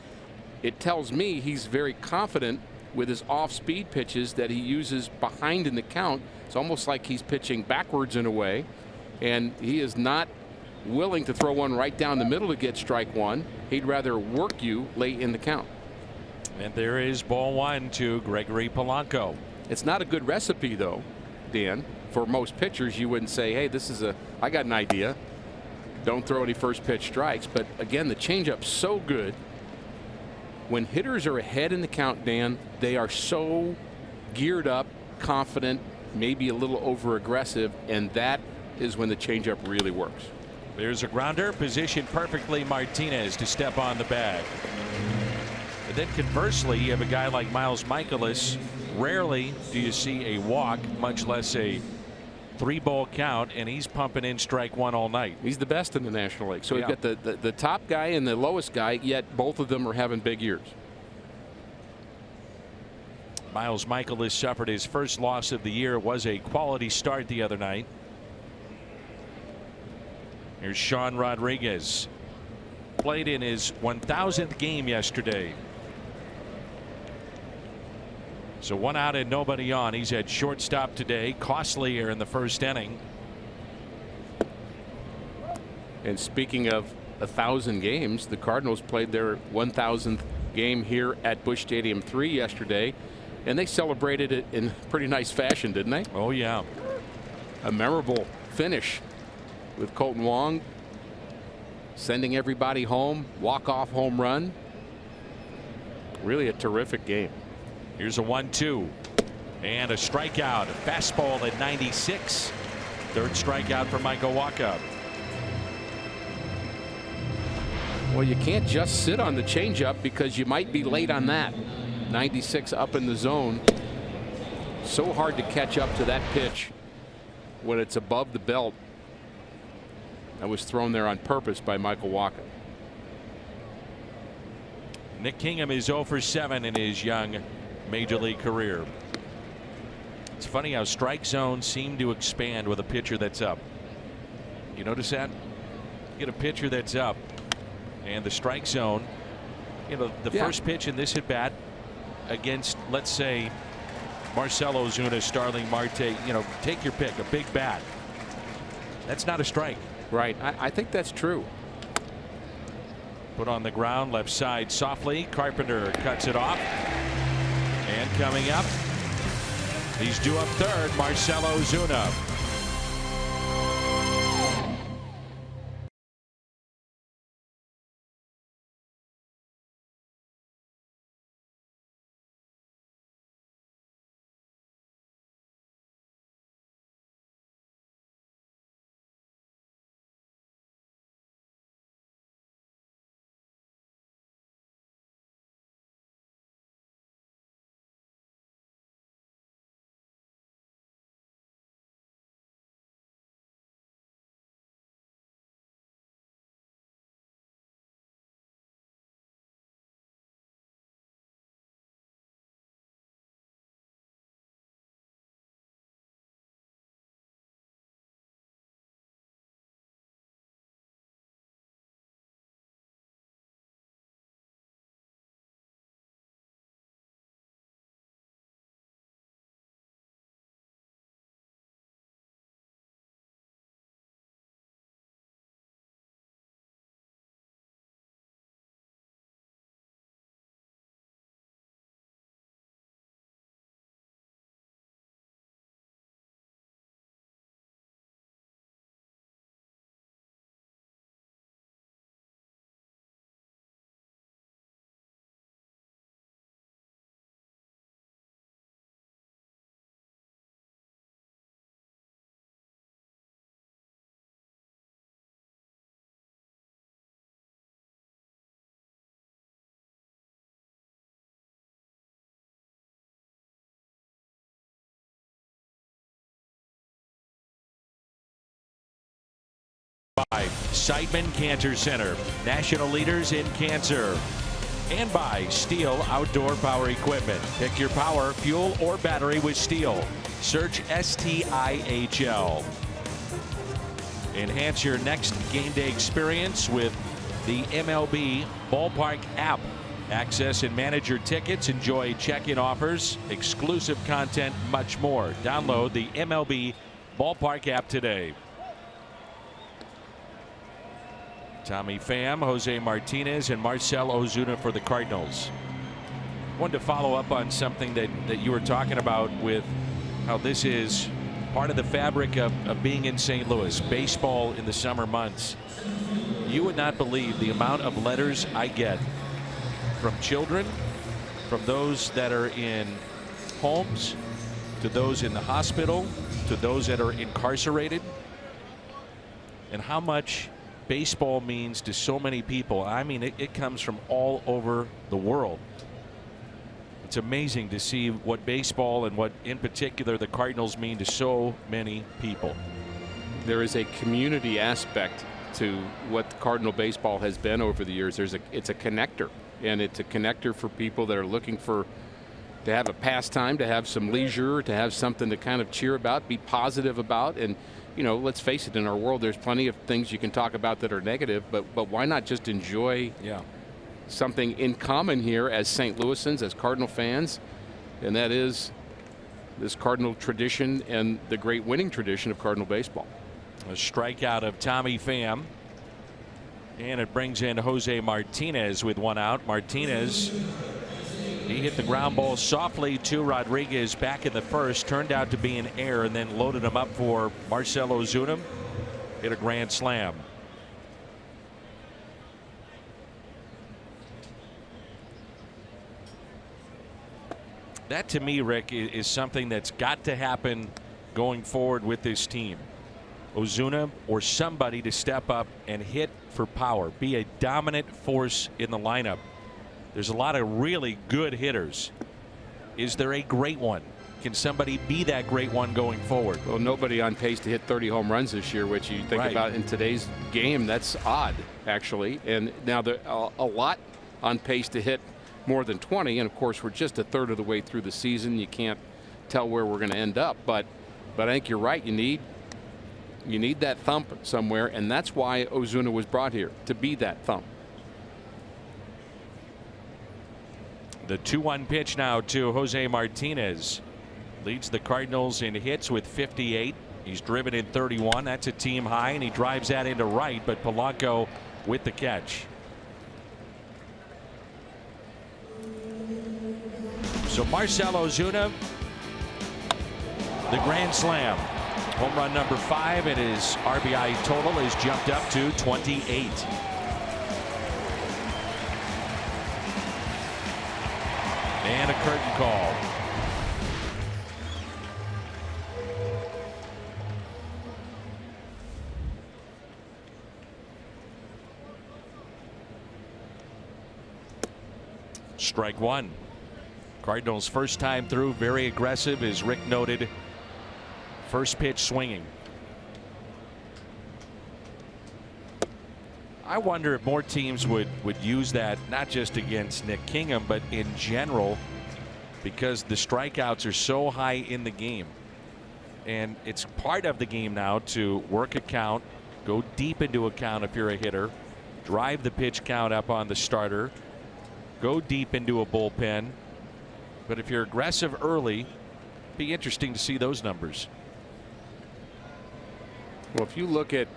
It tells me he's very confident with his off-speed pitches that he uses behind in the count. It's almost like he's pitching backwards in a way, and he is not willing to throw one right down the middle to get strike one. He'd rather work you late in the count. And there is ball 1 to Gregory Polanco. It's not a good recipe, though, Dan. For most pitchers, you wouldn't say, hey, I got an idea. Don't throw any first pitch strikes. But again, the changeup's so good. When hitters are ahead in the count, Dan, they are so geared up, confident, maybe a little over aggressive, and that is when the changeup really works. There's a grounder, positioned perfectly. Martinez to step on the bag. And then conversely, you have a guy like Miles Michaelis. Rarely do you see a walk, much less a 3-ball count, and he's pumping in strike 1 all night. He's the best in the National League. So we've got the top guy and the lowest guy, yet both of them are having big years. Miles Michaelis suffered his first loss of the year. It was a quality start the other night. Here's Sean Rodriguez. Played in his 1,000th game yesterday. So 1 out and nobody on. He's at shortstop today. Costly here in the first inning. And speaking of 1,000 games, the Cardinals played their 1,000th game here at Busch Stadium 3 yesterday, and they celebrated it in pretty nice fashion, didn't they? Oh yeah. A memorable finish with Colton Wong sending everybody home, walk-off home run. Really a terrific game. Here's a 1-2 and a strikeout. A fastball at 96. Third strikeout for Michael Wacha. Well, you can't just sit on the changeup because you might be late on that. 96 up in the zone. So hard to catch up to that pitch when it's above the belt. That was thrown there on purpose by Michael Wacha. Nick Kingham is 0 for 7 in his young major league career. It's funny how strike zones seem to expand with a pitcher that's up. You notice that? You get a pitcher that's up, and the strike zone, you know, the first pitch in this at bat against, let's say, Marcell Ozuna, Starling Marte, you know, take your pick, a big bat. That's not a strike. Right. I think that's true. Put on the ground, left side softly. Carpenter cuts it off. And coming up, he's due up third, Marcell Ozuna. by Seidman Cancer Center, national leaders in cancer. And by Steel Outdoor Power Equipment. Pick your power, fuel, or battery with Steel. Search STIHL. Enhance your next game day experience with the MLB Ballpark app. Access and manage your tickets, enjoy check-in offers, exclusive content, much more. Download the MLB Ballpark app today. Tommy Pham, Jose Martinez, and Marcell Ozuna for the Cardinals. Wanted to follow up on something that you were talking about with how this is part of the fabric of being in St. Louis, baseball in the summer months. You would not believe the amount of letters I get from children, from those that are in homes, to those in the hospital, to those that are incarcerated, and how much baseball means to so many people. I mean, it comes from all over the world. It's amazing to see what baseball and what in particular the Cardinals mean to so many people. There is a community aspect to what Cardinal baseball has been over the years. It's a connector, and it's a connector for people that are looking to have a pastime, to have some leisure, to have something to kind of cheer about, be positive about. And you know, let's face it, in our world there's plenty of things you can talk about that are negative, but why not just enjoy something in common here as St. Louisans, as Cardinal fans, and that is this Cardinal tradition and the great winning tradition of Cardinal baseball. A strikeout of Tommy Pham, and it brings in Jose Martinez with one out. Martinez, he hit the ground ball softly to Rodriguez back in the first, turned out to be an error, and then loaded him up for Marcell Ozuna. Hit a grand slam. That to me, Rick, is something that's got to happen going forward with this team. Ozuna or somebody to step up and hit for power, be a dominant force in the lineup. There's a lot of really good hitters. Is there a great one? Can somebody be that great one going forward? Well, nobody on pace to hit 30 home runs this year, which you think about in today's game. That's odd, actually. And now there are a lot on pace to hit more than 20. And of course, we're just a third of the way through the season. You can't tell where we're going to end up. But I think you're right. You need that thump somewhere, and that's why Ozuna was brought here, to be that thump. The 2-1 pitch now to Jose Martinez. Leads the Cardinals in hits with 58. He's driven in 31. That's a team high, and he drives that into right, but Polanco with the catch. So Marcell Ozuna, the grand slam. Home run number 5, and his RBI total has jumped up to 28. And a curtain call. Strike one. Cardinals first time through, very aggressive, as Rick noted. First pitch swinging. I wonder if more teams would use that, not just against Nick Kingham, but in general, because the strikeouts are so high in the game. And it's part of the game now to work a count, go deep into a count if you're a hitter, drive the pitch count up on the starter, go deep into a bullpen. But if you're aggressive early, it'd be interesting to see those numbers. Well, if you look at,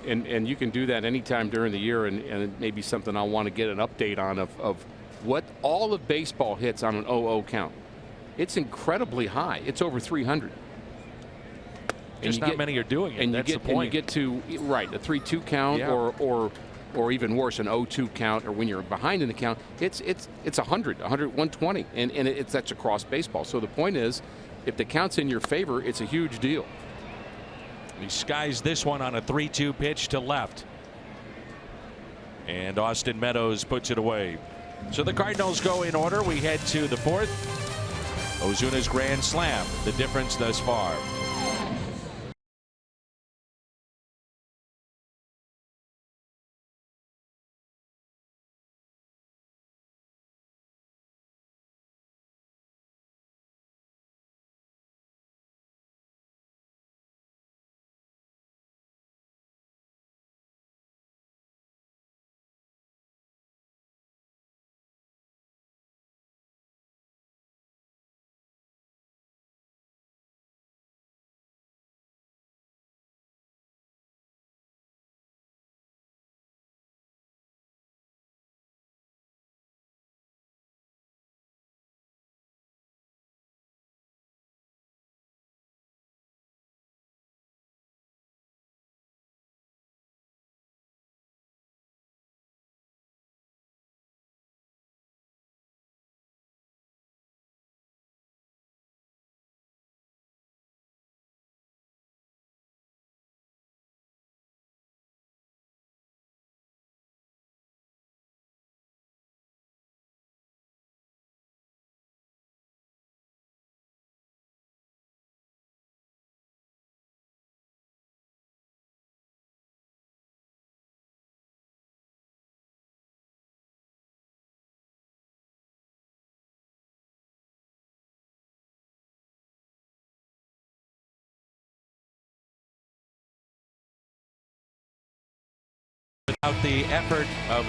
and you can do that anytime during the year, and it may be something I want to get an update on of what all of baseball hits on an 0-0 count. It's incredibly high. It's over 300. Just not many are doing it. And that's you get, the point. And you get to a 3-2 count, or even worse, an 0-2 count, or when you're behind in the count, it's 100, 120, and that's across baseball. So the point is, if the count's in your favor, it's a huge deal. He skies this one on a 3-2 pitch to left. And Austin Meadows puts it away. So the Cardinals go in order. We head to the 4th. Ozuna's grand slam, the difference thus far. Out the effort of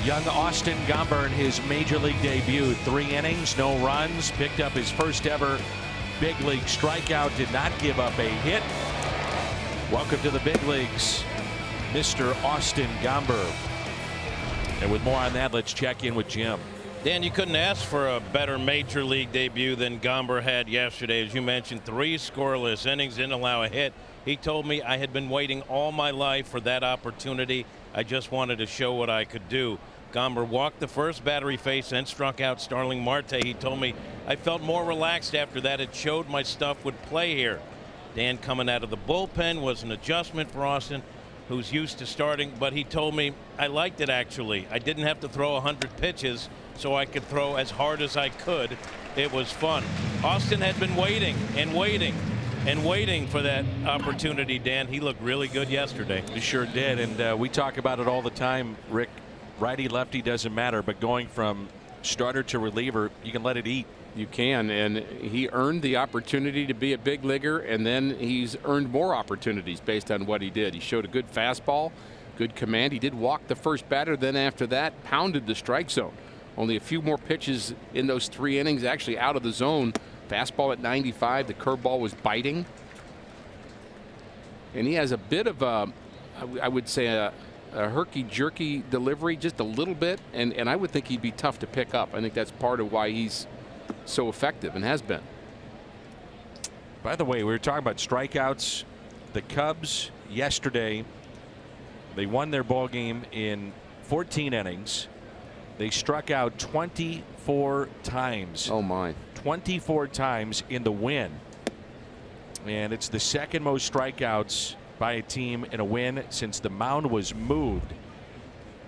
young Austin Gomber in his major league debut. 3 innings, no runs, picked up his first ever big league strikeout, did not give up a hit. Welcome to the big leagues, Mr. Austin Gomber. And with more on that, let's check in with Jim. Dan, you couldn't ask for a better major league debut than Gomber had yesterday. As you mentioned, 3 scoreless innings, didn't allow a hit. He told me, I had been waiting all my life for that opportunity. I just wanted to show what I could do. Gomber walked the first battery face and struck out Starling Marte. He told me, I felt more relaxed after that. It showed my stuff would play here. Dan coming out of the bullpen was an adjustment for Austin, who's used to starting, but he told me, I liked it actually. I didn't have to throw 100 pitches, so I could throw as hard as I could. It was fun. Austin had been waiting and waiting and waiting for that opportunity, Dan. He looked really good yesterday. He sure did, and we talk about it all the time, Rick. Righty, lefty doesn't matter, but going from starter to reliever, you can let it eat. You can, and he earned the opportunity to be a big leaguer, and then he's earned more opportunities based on what he did. He showed a good fastball, good command. He did walk the first batter, then after that pounded the strike zone. Only a few more pitches in those 3 innings actually out of the zone. Fastball at 95, the curveball was biting. And he has a bit of a, I would say a herky-jerky delivery, just a little bit, and I would think he'd be tough to pick up. I think that's part of why he's so effective and has been. By the way, we were talking about strikeouts. The Cubs yesterday, they won their ball game in 14 innings. They struck out 24 times. Oh my. 24 times in the win. And it's the second most strikeouts by a team in a win since the mound was moved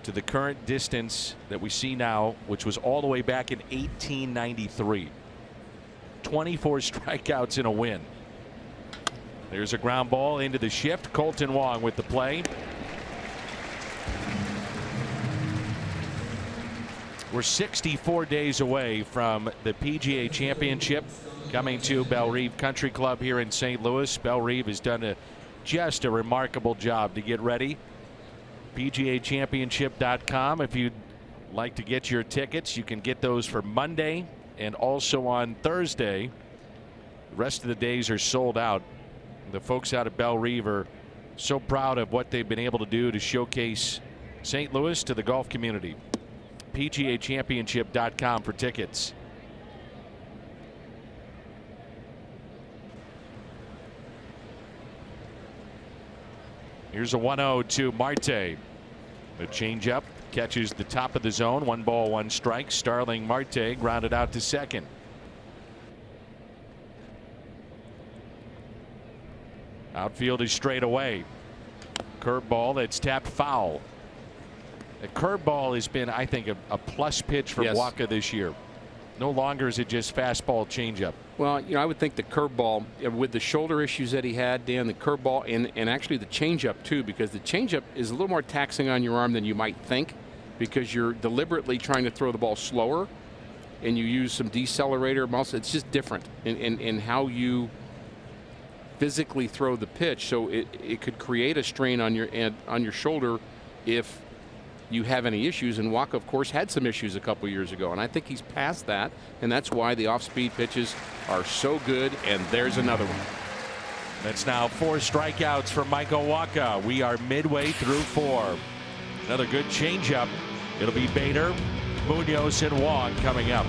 to the current distance that we see now, which was all the way back in 1893. 24 strikeouts in a win. There's a ground ball into the shift. Colton Wong with the play. We're 64 days away from the PGA Championship coming to Bellerive Country Club here in St. Louis. Bellerive has done just a remarkable job to get ready. PGAchampionship.com. If you'd like to get your tickets, you can get those for Monday and also on Thursday. The rest of the days are sold out. The folks out at Bellerive are so proud of what they've been able to do to showcase St. Louis to the golf community. PGAchampionship.com for tickets. Here's a 1-0 to Marte. The changeup catches the top of the zone. 1 ball, 1 strike. Starling Marte grounded out to second. Outfield is straight away. Curveball that's tapped foul. The curveball has been, I think, a plus pitch for Waka this year. No longer is it just fastball changeup. Well, you know, I would think the curveball, with the shoulder issues that he had, Dan, the curveball and actually the changeup too, because the changeup is a little more taxing on your arm than you might think, because you're deliberately trying to throw the ball slower, and you use some decelerator muscle. It's just different in how you physically throw the pitch, so it could create a strain on your shoulder if you have any issues. And Waka, of course, had some issues a couple years ago, and I think he's past that, and that's why the off-speed pitches are so good. And there's another one. That's now 4 strikeouts for Michael Waka. We are midway through 4. Another good changeup. It'll be Bader, Munoz, and Wong coming up.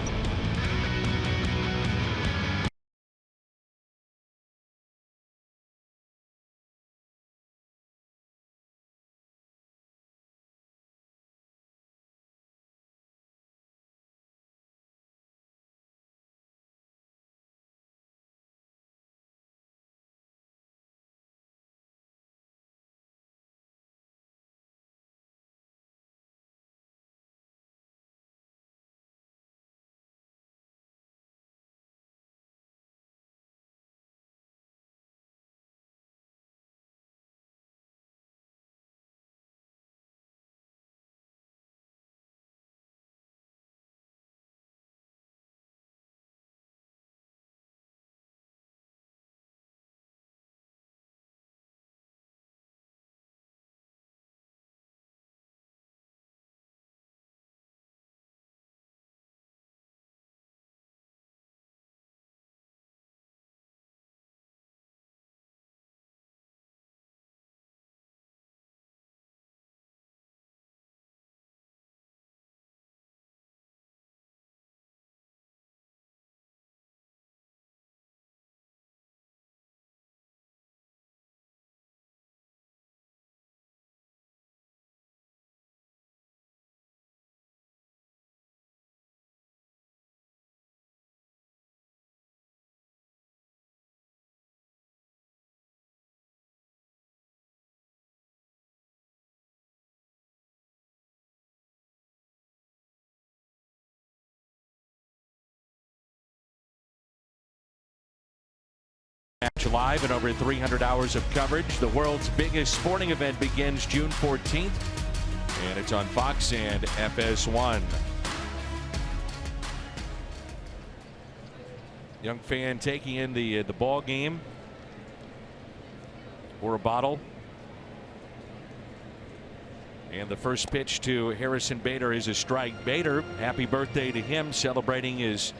Watch live and over 300 hours of coverage. The world's biggest sporting event begins June 14th, and it's on Fox and FS1. Young fan taking in the ball game for a bottle. And the first pitch to Harrison Bader is a strike. Bader, happy birthday to him, celebrating his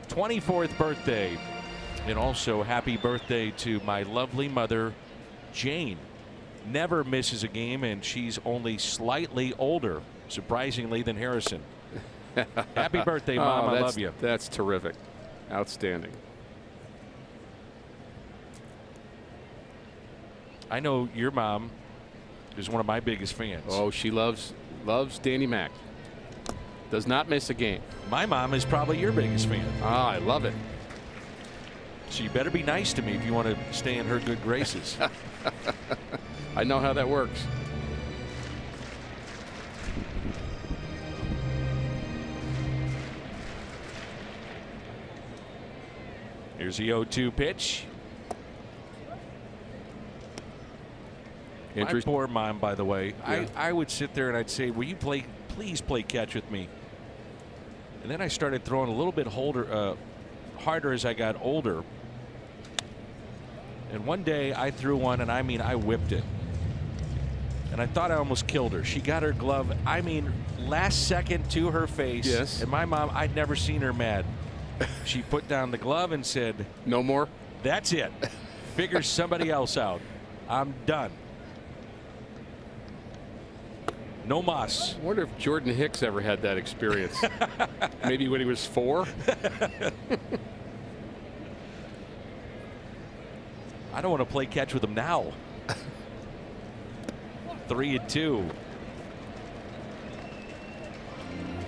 24th birthday. And also happy birthday to my lovely mother, Jane. Never misses a game, and she's only slightly older, surprisingly, than Harrison. Happy birthday, Mom. I love you. That's terrific. Outstanding. I know your mom is one of my biggest fans. Oh, she loves Danny Mac. Does not miss a game. My mom is probably your biggest fan. Ah, I love it. So you better be nice to me if you want to stay in her good graces. I know how that works. Here's the 0-2 pitch. My poor mom, by the way. Yeah. I would sit there and I'd say, will you please play catch with me? And then I started throwing a little bit harder as I got older. And one day I threw one, and I mean, I whipped it. And I thought I almost killed her. She got her glove, I mean, last second to her face. Yes. And my mom, I'd never seen her mad. She put down the glove and said, no more? That's it. Figure somebody else out. I'm done. No mas. I wonder if Jordan Hicks ever had that experience. Maybe when he was 4. I don't want to play catch with him now. 3-2.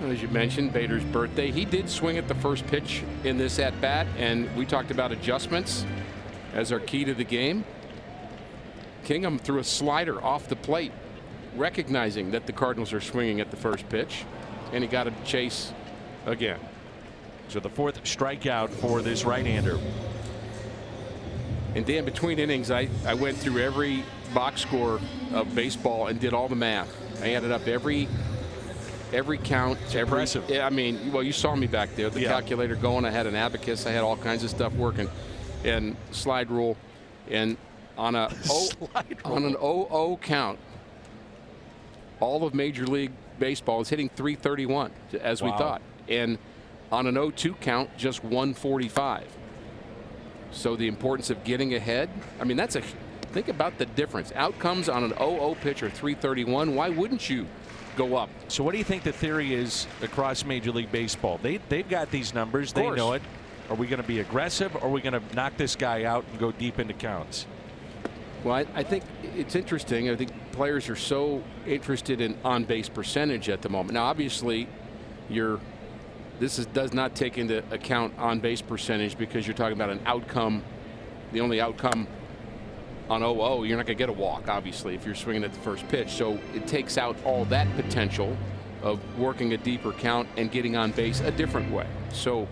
As you mentioned, Bader's birthday. He did swing at the first pitch in this at bat, and we talked about adjustments as our key to the game. Kingham threw a slider off the plate, recognizing that the Cardinals are swinging at the first pitch, and he got him to chase again. So the 4th strikeout for this right-hander. And Dan, between innings, I went through every box score of baseball and did all the math. I added up every count. Impressive. I mean, well, you saw me back there. The calculator going. I had an abacus. I had all kinds of stuff working, and slide rule. And on an 0-0 count, all of Major League Baseball is hitting 331, as we thought. And on an 0-2 count, just 145. So the importance of getting ahead. I mean, think about the difference. Outcomes on an 0-0 pitcher, 331. Why wouldn't you go up? So what do you think the theory is across Major League Baseball? They've got these numbers. They know it. Are we going to be aggressive, or are we going to knock this guy out and go deep into counts? Well, I think it's interesting. I think players are so interested in on-base percentage at the moment. Now, obviously, this does not take into account on-base percentage, because you're talking about an outcome. The only outcome on 0-0, you're not going to get a walk, obviously, if you're swinging at the first pitch. So it takes out all that potential of working a deeper count and getting on base a different way. So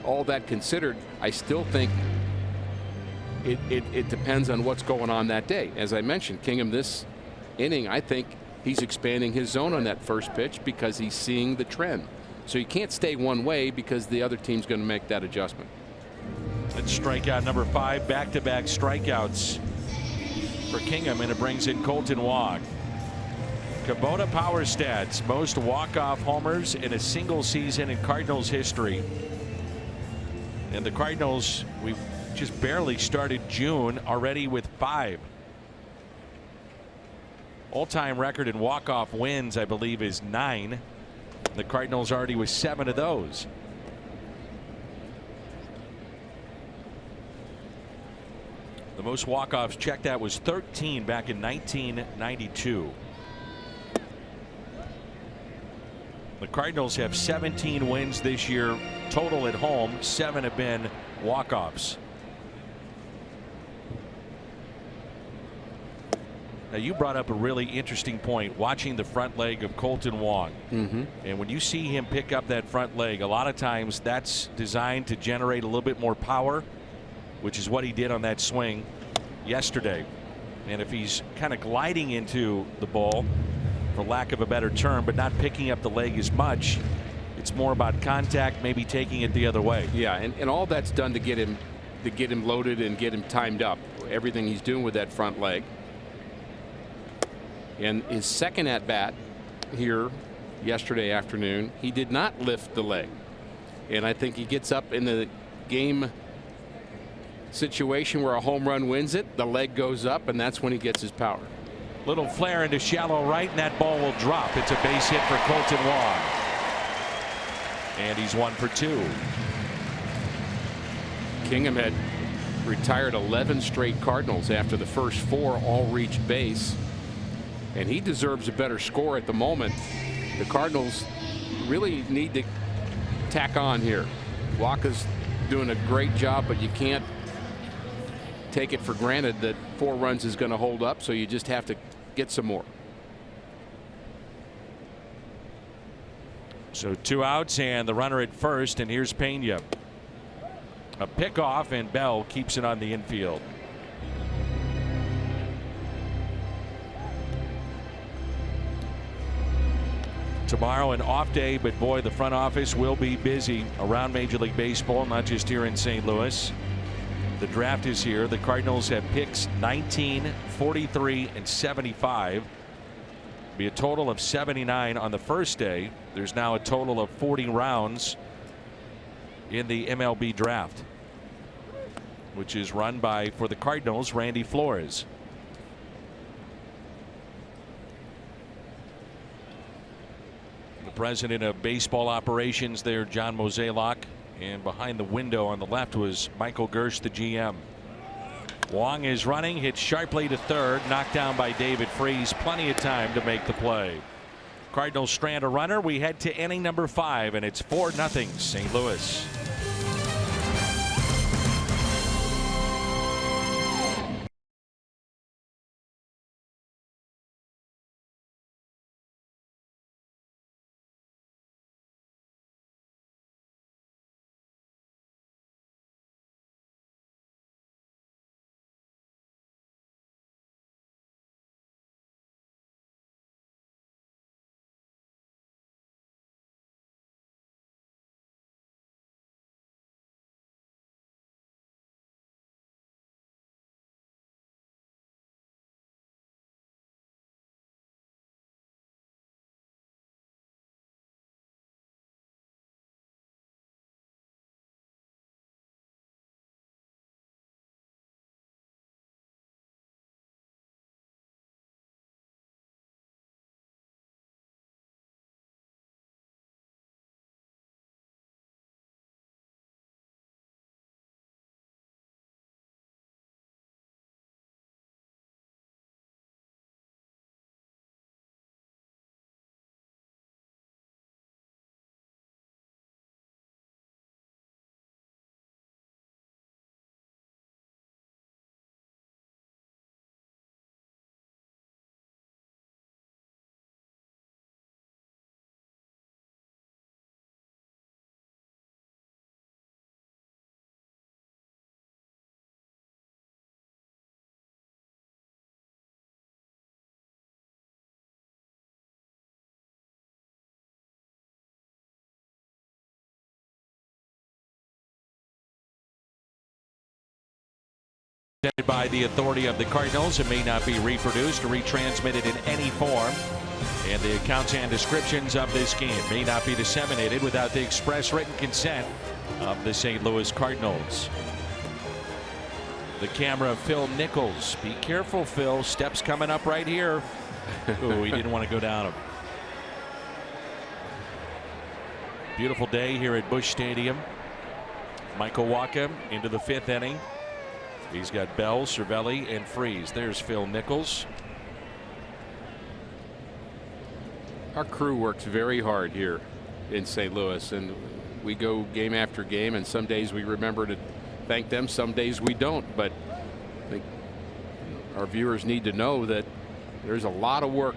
all that considered, I still think it depends on what's going on that day. As I mentioned, Kingham this inning, I think he's expanding his zone on that first pitch because he's seeing the trend. So you can't stay one way, because the other team's going to make that adjustment. That's strikeout number 5, back-to-back strikeouts for Kingham, and it brings in Colton Wong. Kubota power stats: most walk-off homers in a single season in Cardinals history. And the Cardinals, we've just barely started June, already with 5. All-time record in walk-off wins, I believe, is 9. The Cardinals already with 7 of those. The most walk-offs checked out was 13 back in 1992. The Cardinals have 17 wins this year total at home. 7 have been walk-offs. Now, you brought up a really interesting point, watching the front leg of Colton Wong. And when you see him pick up that front leg, a lot of times that's designed to generate a little bit more power. which is what he did on that swing yesterday. And if he's kind of gliding into the ball, for lack of a better term, but not picking up the leg as much, it's more about contact, maybe taking it the other way. Yeah, and all that's done to get him loaded and get him timed up. Everything he's doing with that front leg. And his second at bat here yesterday afternoon, he did not lift the leg. And I think he gets up in the game situation where a home run wins it, the leg goes up, and that's when he gets his power. Little flare into shallow right, and that ball will drop. It's a base hit for Colton Wong. And he's 1 for 2. Kingham had retired 11 straight Cardinals after the first 4 all reached base, and he deserves a better score at the moment. The Cardinals really need to tack on here. Waka's doing a great job, but you can't take it for granted that 4 runs is going to hold up, so you just have to get some more. So 2 outs and the runner at first, and here's Pena. A pickoff, and Bell keeps it on the infield. Tomorrow an off day, but boy, the front office will be busy around Major League Baseball, not just here in St. Louis. The draft is here. The Cardinals have picks 19, 43, and 75. Be a total of 79 on the first day. There's now a total of 40 rounds in the MLB draft, which is run by, for the Cardinals, Randy Flores. The president of baseball operations there, John Mozeliak, and behind the window on the left was Michael Gersh, the GM. Wong is running, hit sharply to third, knocked down by David Freese. Plenty of time to make the play. Cardinals strand a runner. We head to inning number 5, and it's 4-0 St. Louis. By the authority of the Cardinals, it may not be reproduced or retransmitted in any form, and the accounts and descriptions of this game may not be disseminated without the express written consent of the St. Louis Cardinals. The camera, Phil Nichols. Be careful, Phil. Steps coming up right here. Ooh, he didn't want to go down him. Beautiful day here at Busch Stadium. Michael Wacha into the 5th inning. He's got Bell, Cervelli, and Freese. There's Phil Nichols. Our crew works very hard here in St. Louis, and we go game after game, and some days we remember to thank them, some days we don't. But I think our viewers need to know that there's a lot of work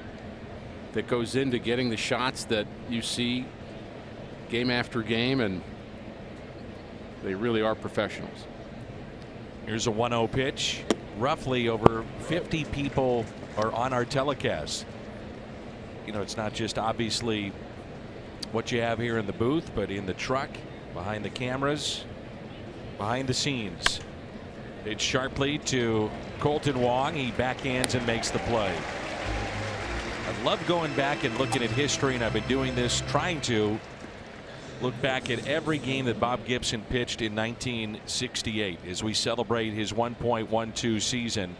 that goes into getting the shots that you see game after game, and they really are professionals. Here's a 1-0 pitch. Roughly over 50 people are on our telecast. You know, it's not just obviously what you have here in the booth, but in the truck, behind the cameras, behind the scenes. It's sharply to Colton Wong. He backhands and makes the play. I love going back and looking at history, and I've been doing this, trying to look back at every game that Bob Gibson pitched in 1968 as we celebrate his 1.12 season.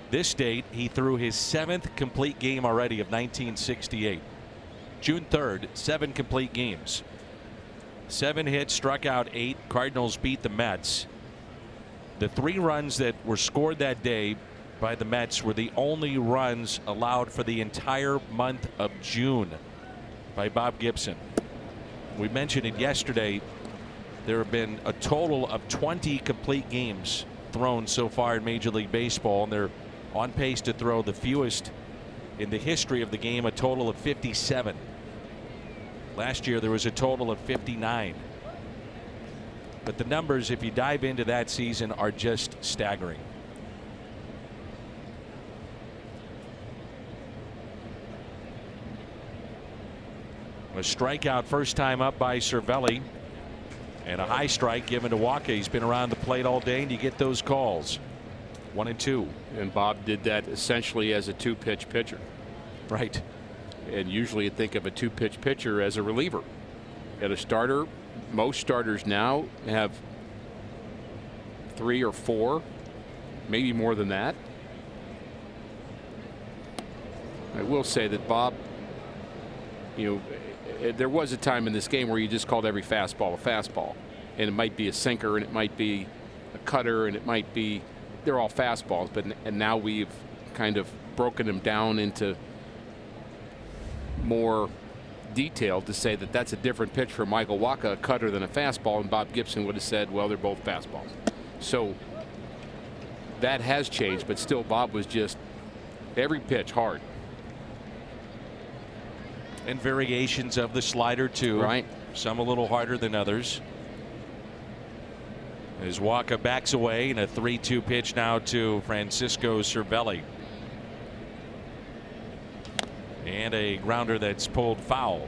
This date, he threw his 7th complete game already of 1968. June 3rd, 7 complete games. 7 hits, struck out 8. Cardinals beat the Mets. The 3 runs that were scored that day by the Mets were the only runs allowed for the entire month of June by Bob Gibson. We mentioned it yesterday. There have been a total of 20 complete games thrown so far in Major League Baseball, and they're on pace to throw the fewest in the history of the game, a total of 57. Last year there was a total of 59. But the numbers, if you dive into that season, are just staggering. A strikeout first time up by Cervelli, and a high strike given to Wacha. He's been around the plate all day, and you get those calls. 1-2. And Bob did that essentially as a 2-pitch pitcher. Right. And usually you think of a 2-pitch pitcher as a reliever. At a starter, most starters now have 3 or 4, maybe more than that. I will say that Bob, you know, there was a time in this game where you just called every fastball a fastball, and it might be a sinker, and it might be a cutter, and it might be, they're all fastballs, but and now we've kind of broken them down into more detail to say that that's a different pitch for Michael Wacha, a cutter than a fastball, and Bob Gibson would have said, well, they're both fastballs. So that has changed, but still Bob was just every pitch hard. And variations of the slider too. Right. Some a little harder than others. As Wacha backs away, and a 3-2 pitch now to Francisco Cervelli. And a grounder that's pulled foul.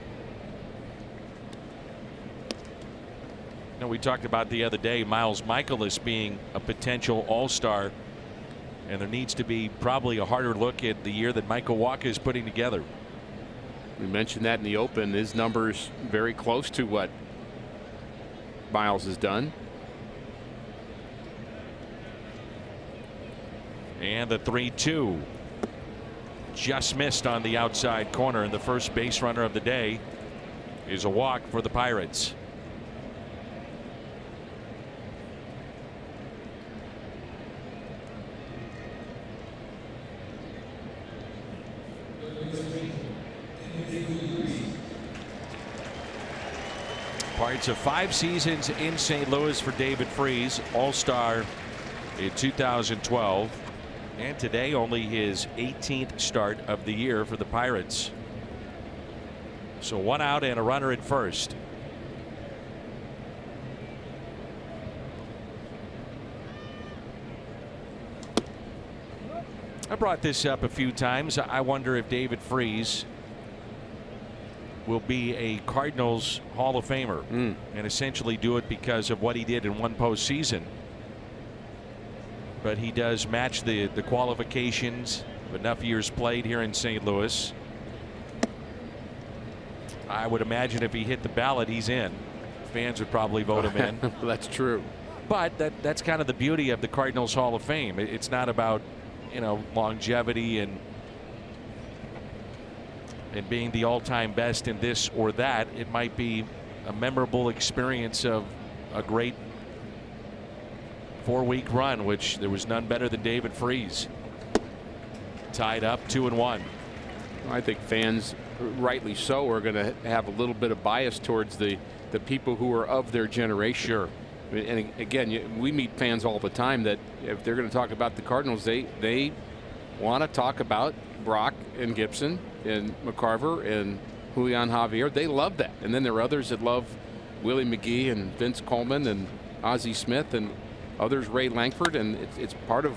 Now, we talked about the other day Miles Michaelis being a potential all-star, and there needs to be probably a harder look at the year that Michael Wacha is putting together. We mentioned that in the open. His numbers very close to what Miles has done. And the 3-2 just missed on the outside corner, and the first base runner of the day is a walk for the Pirates. Parts of 5 seasons in St. Louis for David Freese, All-Star in 2012, and today only his 18th start of the year for the Pirates. So 1 out and a runner at first. I brought this up a few times. I wonder if David Freese will be a Cardinals Hall of Famer and essentially do it because of what he did in one postseason. But he does match the qualifications of enough years played here in St. Louis. I would imagine if he hit the ballot, he's in. Fans would probably vote him in. That's true. But that's kind of the beauty of the Cardinals Hall of Fame. It's not about, you know, longevity and being the all-time best in this or that. It might be a memorable experience of a great 4-week run, which there was none better than David Freese. Tied up 2-1. I think fans, rightly so, are going to have a little bit of bias towards the people who are of their generation. Sure. And again, we meet fans all the time that if they're going to talk about the Cardinals, they want to talk about Brock and Gibson and McCarver and Julian Javier. They love that. And then there are others that love Willie McGee and Vince Coleman and Ozzie Smith. And others Ray Langford, and it's part of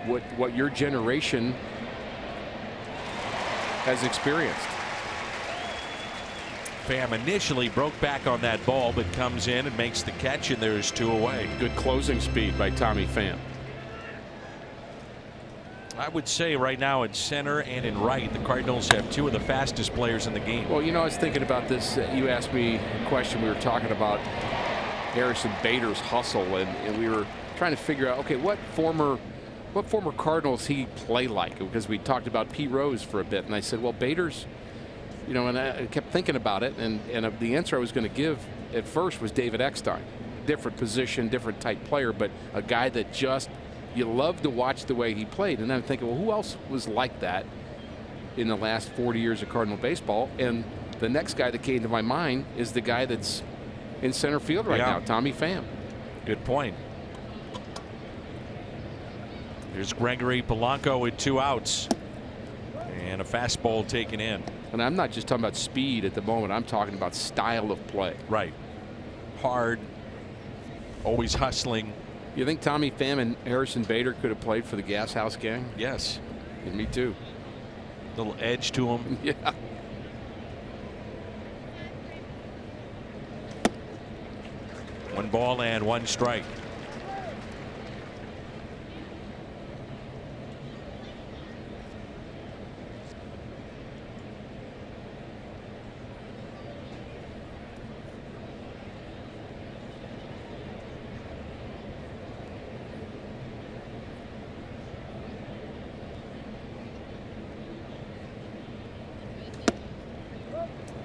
what your generation has experienced. Pham initially broke back on that ball, but comes in and makes the catch, and there's 2 away. Good closing speed by Tommy Pham. I would say right now in center and in right, the Cardinals have 2 of the fastest players in the game. Well, you know, I was thinking about this. You asked me a question. We were talking about Harrison Bader's hustle, and we were trying to figure out, okay, what former Cardinals he play like? Because we talked about P. Rose for a bit, and I said, well, Bader's, you know, and I kept thinking about it, and the answer I was going to give at first was David Eckstein. Different position, different type player, but a guy that just you love to watch the way he played. And I'm thinking, well, who else was like that in the last 40 years of Cardinal baseball? And the next guy that came to my mind is the guy that's in center field right now, Tommy Pham. Good point. Here's Gregory Polanco with 2 outs. And a fastball taken in. And I'm not just talking about speed at the moment. I'm talking about style of play. Right. Hard. Always hustling. You think Tommy Pham and Harrison Bader could have played for the Gas House Gang? Yes. And me too. Little edge to him. Yeah. One ball and 1 strike.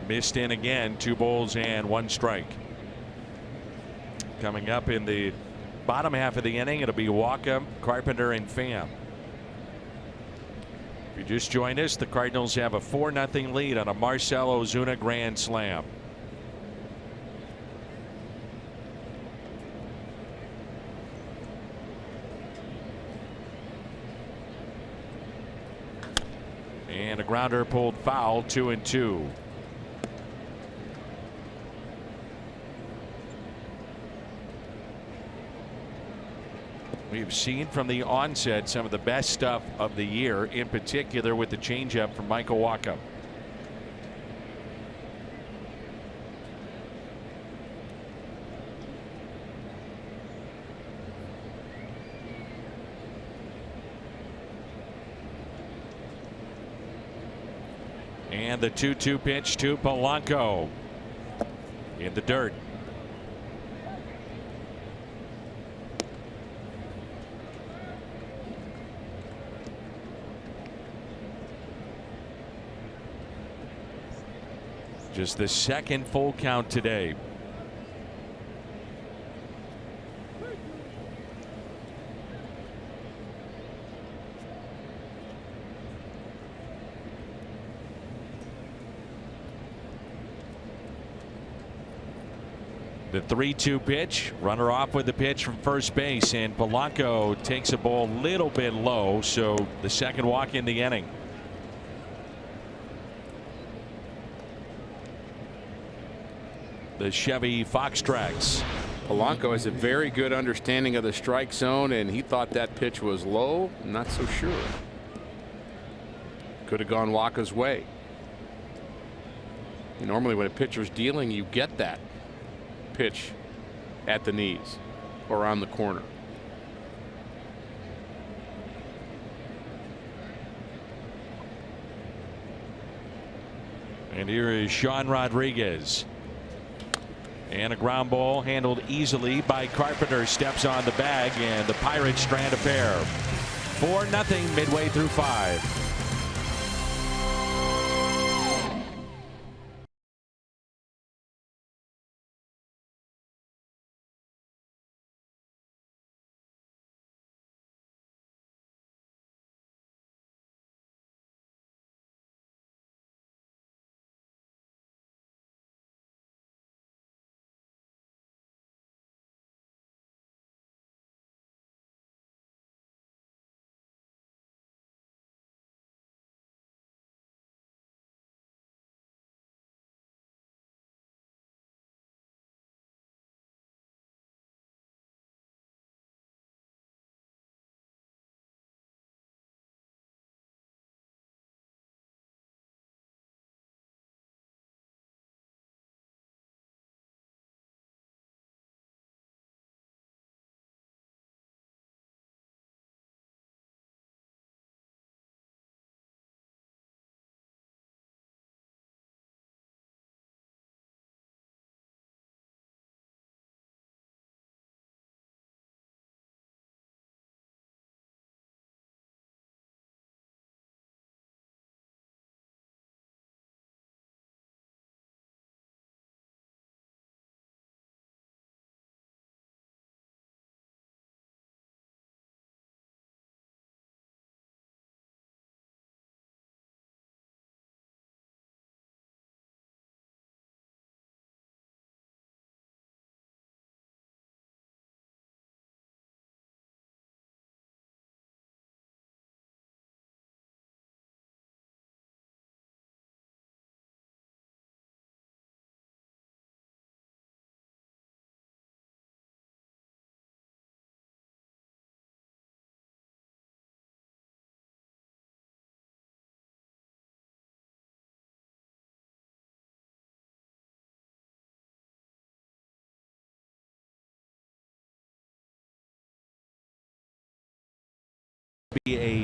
Missed in again. 2 balls and 1 strike. Coming up in the bottom half of the inning, it'll be Wacha, Carpenter, and Pham. If you just joined us, the Cardinals have a 4-0 lead on a Marcell Ozuna grand slam. And a grounder pulled foul, 2-2. We've seen from the onset some of the best stuff of the year, in particular with the changeup from Michael Wacha. And the 2-2 pitch to Polanco in the dirt. Just the 2nd full count today. The 3-2 pitch, runner off with the pitch from first base, and Polanco takes a ball a little bit low, so the 2nd walk in the inning. The Chevy Fox tracks. Polanco has a very good understanding of the strike zone, and he thought that pitch was low. Not so sure. Could have gone Wacha's way. Normally when a pitcher's dealing, you get that pitch at the knees or on the corner. And here is Sean Rodriguez. And a ground ball handled easily by Carpenter. Steps on the bag, and the Pirates strand a pair. 4-0 midway through 5.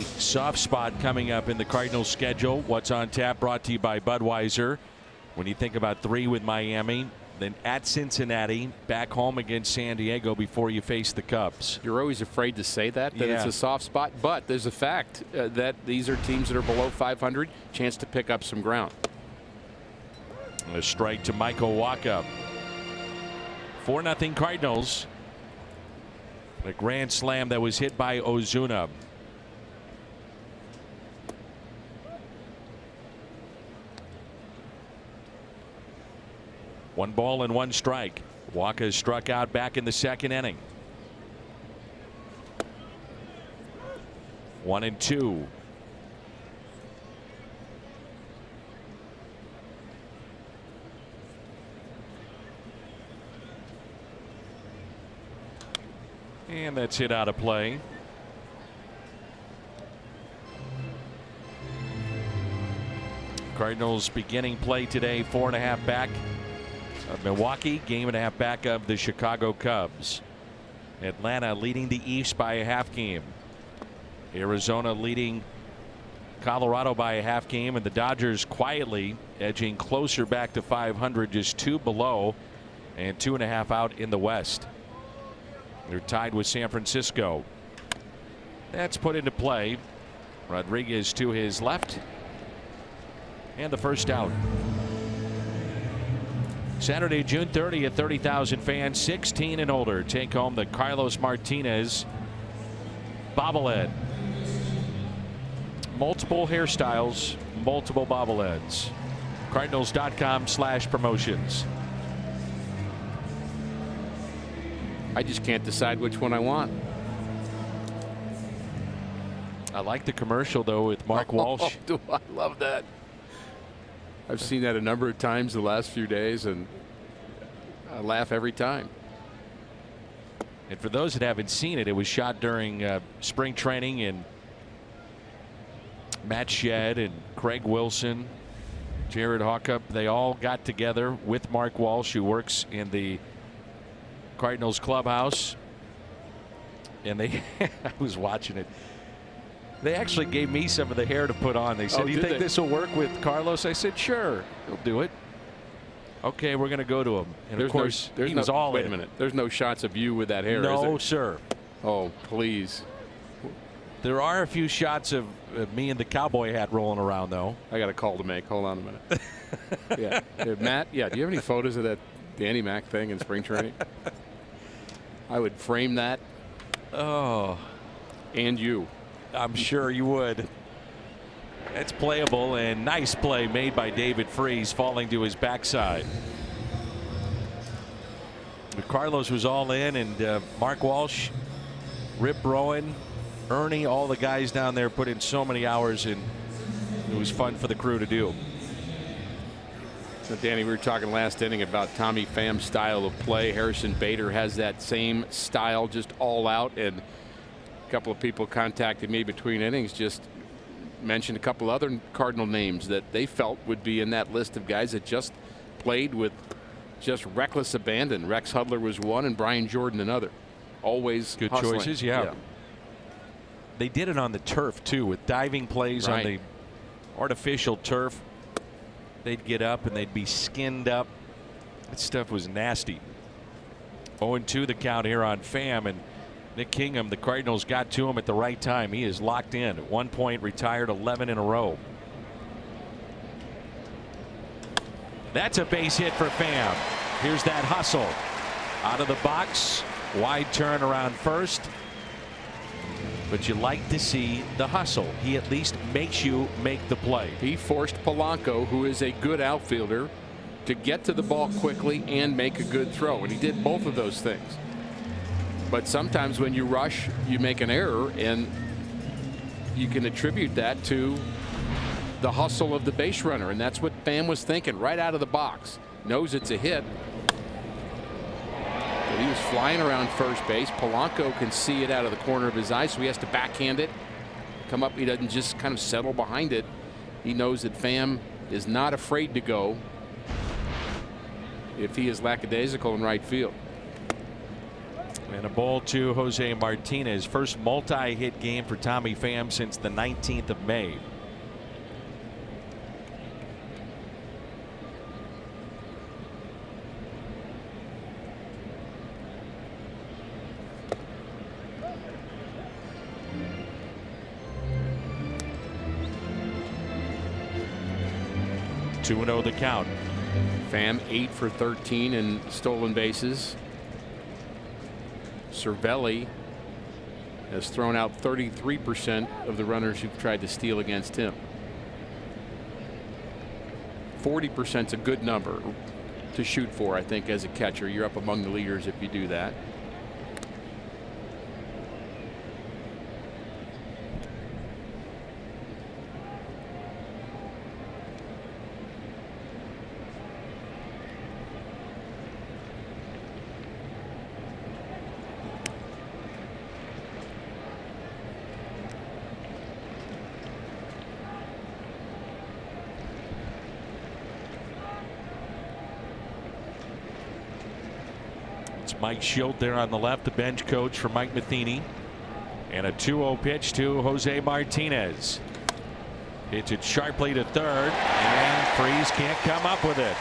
soft spot coming up in the Cardinals schedule. What's on tap brought to you by Budweiser. When you think about 3 with Miami, then at Cincinnati, back home against San Diego before you face the Cubs. You're always afraid to say that it's a soft spot, but there's a fact that these are teams that are below 500, chance to pick up some ground. A strike to Michael Wacha. 4-0 Cardinals. A grand slam that was hit by Ozuna. One ball and one strike. Wacha struck out back in the second inning. 1-2. And that's hit out of play. Cardinals beginning play today, 4.5 back of Milwaukee, game and a half back of the Chicago Cubs. Atlanta leading the East by a half game. Arizona leading Colorado by a half game, and the Dodgers quietly edging closer back to 500, just 2 below and 2.5 out in the West. They're tied with San Francisco. That's put into play. Rodriguez to his left. And the first out. Saturday, June 30th, 30,000 fans, 16 and older, take home the Carlos Martinez bobblehead. Multiple hairstyles, multiple bobbleheads. Cardinals.com/promotions. I just can't decide which one I want. I like the commercial though with Mark Walsh. Do I love that. I've seen that a number of times the last few days, and I laugh every time. And for those that haven't seen it, it was shot during spring training, and Matt Shedd and Craig Wilson, Jared Hawkup, they all got together with Mark Walsh, who works in the Cardinals clubhouse, and they I was watching it. They actually gave me some of the hair to put on. They said, "Do you think this will work with Carlos?" I said, "Sure, he'll do it." Okay, we're going to go to him. And of course, he was all in. Wait a minute. There's no shots of you with that hair, no, is there? sir. Oh, please. There are a few shots of me in the cowboy hat rolling around, though. I got a call to make. Hold on a minute. Yeah, Matt. Yeah, do you have any photos of that Danny Mac thing in spring training? I would frame that. Oh, and you. I'm sure you would. That's playable, and nice play made by David Freese, falling to his backside. Carlos was all in, and Mark Walsh, Rip Rowan, Ernie, all the guys down there put in so many hours, and it was fun for the crew to do. So Danny, we were talking last inning about Tommy Pham's style of play. Harrison Bader has that same style, just all out, and a couple of people contacted me between innings, just mentioned a couple other Cardinal names that they felt would be in that list of guys that just played with just reckless abandon. Rex Hudler was one, and Brian Jordan another. Always good hustling. choices. Yeah. They did it on the turf too, with diving plays on the artificial turf. They'd get up and they'd be skinned up. That stuff was nasty. 0-2 the count here on Pham, and Nick Kingham, the Cardinals got to him at the right time. He is locked in. At one point, retired 11 in a row. That's a base hit for Pham. Here's that hustle. Out of the box. Wide turn around first. But you like to see the hustle. He at least makes you make the play. He forced Polanco, who is a good outfielder, to get to the ball quickly and make a good throw. And he did both of those things. But sometimes when you rush, you make an error, and you can attribute that to the hustle of the base runner. And that's what Pham was thinking right out of the box. Knows it's a hit. But he was flying around first base. Polanco can see it out of the corner of his eye, so he has to backhand it. Come up. He doesn't just kind of settle behind it. He knows that Pham is not afraid to go if he is lackadaisical in right field. And a ball to Jose Martinez. First multi-hit game for Tommy Pham since the 19th of May. Two 2-0 the count. Pham 8 for 13 in stolen bases. Cervelli has thrown out 33% of the runners who've tried to steal against him. 40% is a good number to shoot for, I think, as a catcher. You're up among the leaders if you do that. Mike Schilt there on the left, the bench coach for Mike Matheny. And a 2-0 pitch to Jose Martinez. Hits it sharply to third, and Freese can't come up with it.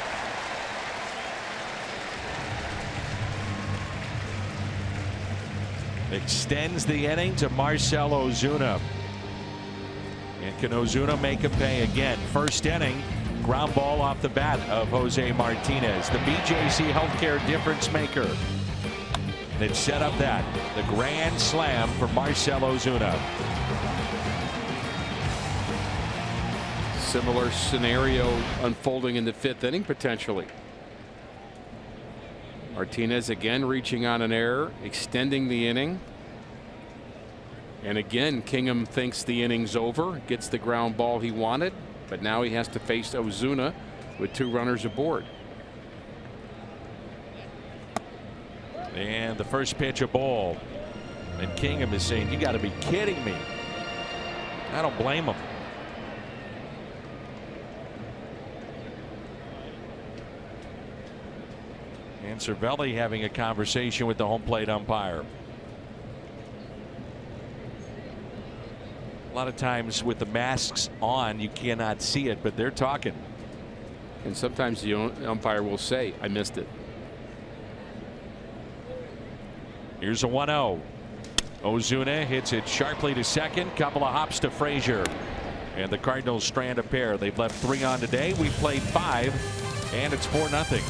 Extends the inning to Marcell Ozuna. And can Ozuna make a pay again? First inning, ground ball off the bat of Jose Martinez, the BJC Healthcare difference maker. That set up the grand slam for Marcell Ozuna. Similar scenario unfolding in the 5th inning potentially. Martinez again reaching on an error, extending the inning. And again, Kingham thinks the inning's over, gets the ground ball he wanted, but now he has to face Ozuna with 2 runners aboard. And the first pitch, a ball. And Kingham is saying, you got to be kidding me. I don't blame him. And Cervelli having a conversation with the home plate umpire. A lot of times with the masks on, you cannot see it, but they're talking. And sometimes the umpire will say, I missed it. Here's a 1-0. Ozuna hits it sharply to second. Couple of hops to Frazier. And the Cardinals strand a pair. They've left 3 on today. We've played 5, and it's 4-0.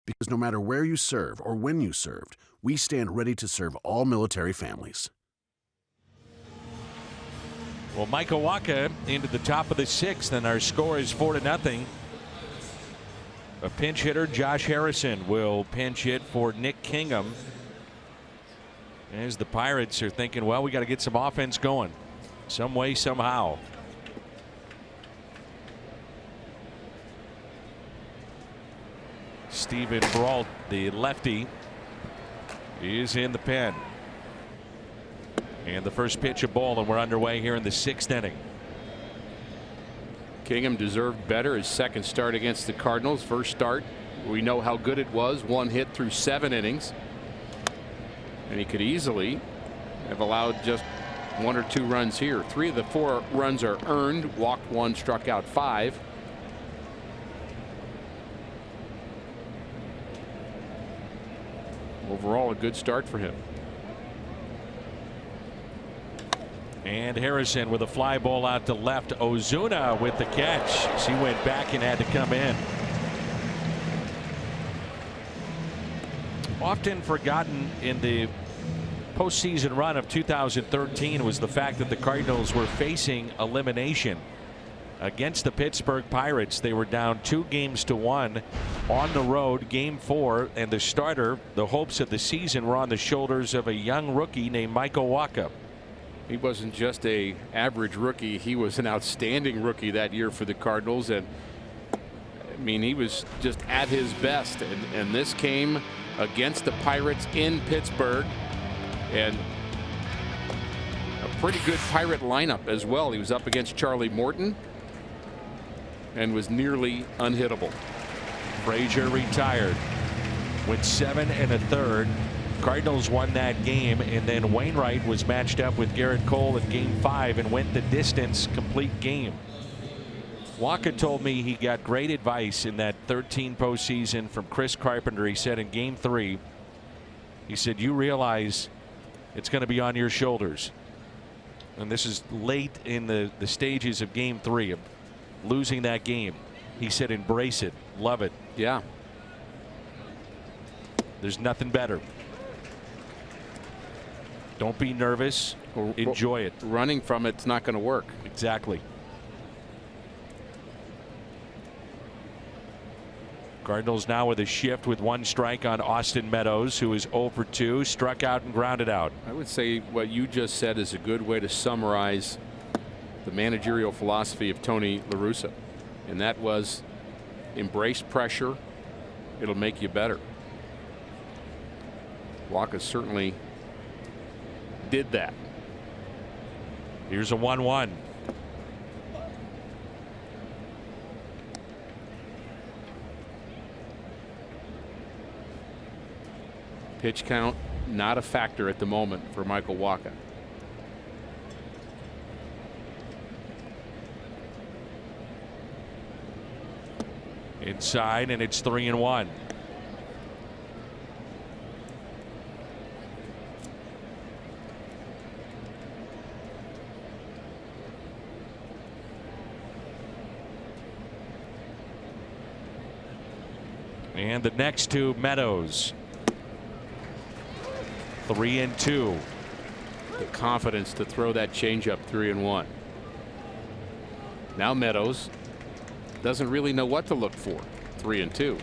Because no matter where you serve or when you served, we stand ready to serve all military families. Well, Michael Wacha into the top of the 6th, and our score is 4-0. A pinch hitter, Josh Harrison, will pinch hit for Nick Kingham. As the Pirates are thinking, well, we got to get some offense going some way, somehow. Steven Brault, the lefty, is in the pen. And the first pitch, a ball, and we're underway here in the 6th inning. Kingham deserved better. His second start against the Cardinals. First start, we know how good it was. 1 hit through 7 innings. And he could easily have allowed just 1 or 2 runs here. 3 of the 4 runs are earned. Walked 1, struck out 5. Overall, a good start for him. And Harrison with a fly ball out to left. Ozuna with the catch. She went back and had to come in. Often forgotten in the postseason run of 2013 was the fact that the Cardinals were facing elimination against the Pittsburgh Pirates. They were down 2-1 on the road, game 4, and the starter, the hopes of the season were on the shoulders of a young rookie named Michael Wacha. He wasn't just a average rookie, he was an outstanding rookie that year for the Cardinals. And I mean, he was just at his best, and this came against the Pirates in Pittsburgh, and a pretty good Pirate lineup as well. He was up against Charlie Morton and was nearly unhittable. Frazier retired with 7 1/3. Cardinals won that game, and then Wainwright was matched up with Garrett Cole in game 5 and went the distance, complete game. Wacha told me he got great advice in that 13 postseason from Chris Carpenter. He said in game 3, he said, you realize it's going to be on your shoulders. And this is late in the stages of game 3 of losing that game. He said, embrace it, love it. Yeah. There's nothing better. Don't be nervous. Enjoy it. Running from it's not going to work. Exactly. Cardinals now with a shift with 1 strike on Austin Meadows, who is 0 for 2, struck out and grounded out. I would say what you just said is a good way to summarize the managerial philosophy of Tony La Russa, and that was embrace pressure. It'll make you better. Wacha certainly did that. Here's a 1-1. Pitch count not a factor at the moment for Michael Wacha. Inside, and it's 3-1. And the next 2, Meadows. 3-2. The confidence to throw that changeup 3-1. Now Meadows doesn't really know what to look for. 3-2.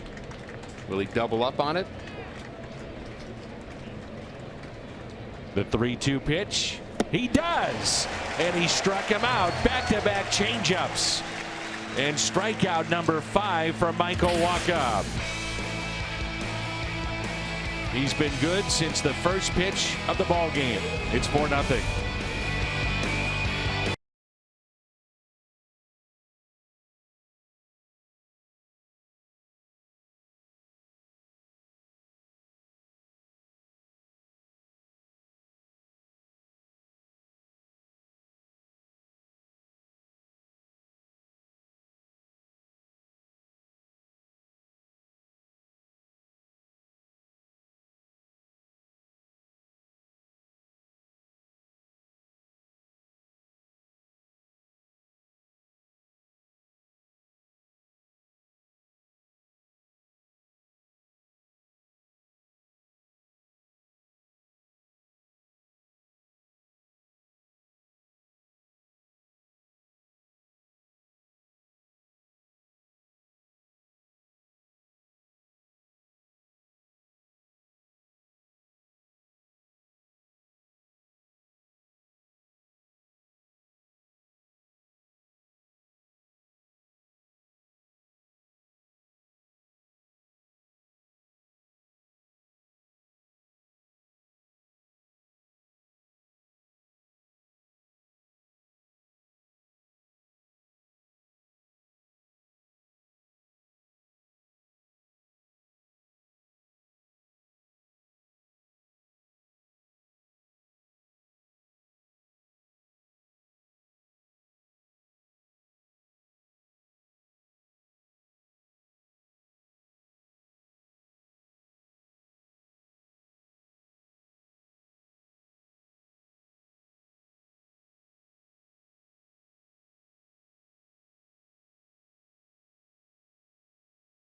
Will he double up on it? The 3-2 pitch. He does. And he struck him out. Back-to-back changeups. And strikeout number 5 for Michael Wacha. He's been good since the first pitch of the ball game. It's 4-0.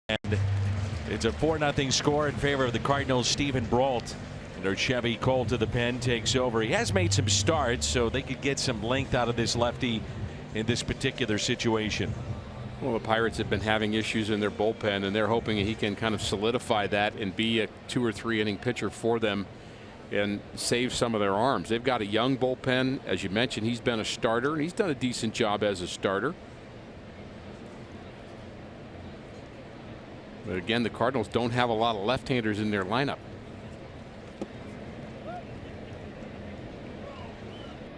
And it's a 4-0 score in favor of the Cardinals. Stephen Brault, their Chevy Cole to the pen, takes over. He has made some starts, so they could get some length out of this lefty in this particular situation. Well, the Pirates have been having issues in their bullpen, and they're hoping he can kind of solidify that and be a 2 or 3 inning pitcher for them and save some of their arms. They've got a young bullpen. As you mentioned, he's been a starter, and he's done a decent job as a starter. But again, the Cardinals don't have a lot of left-handers in their lineup.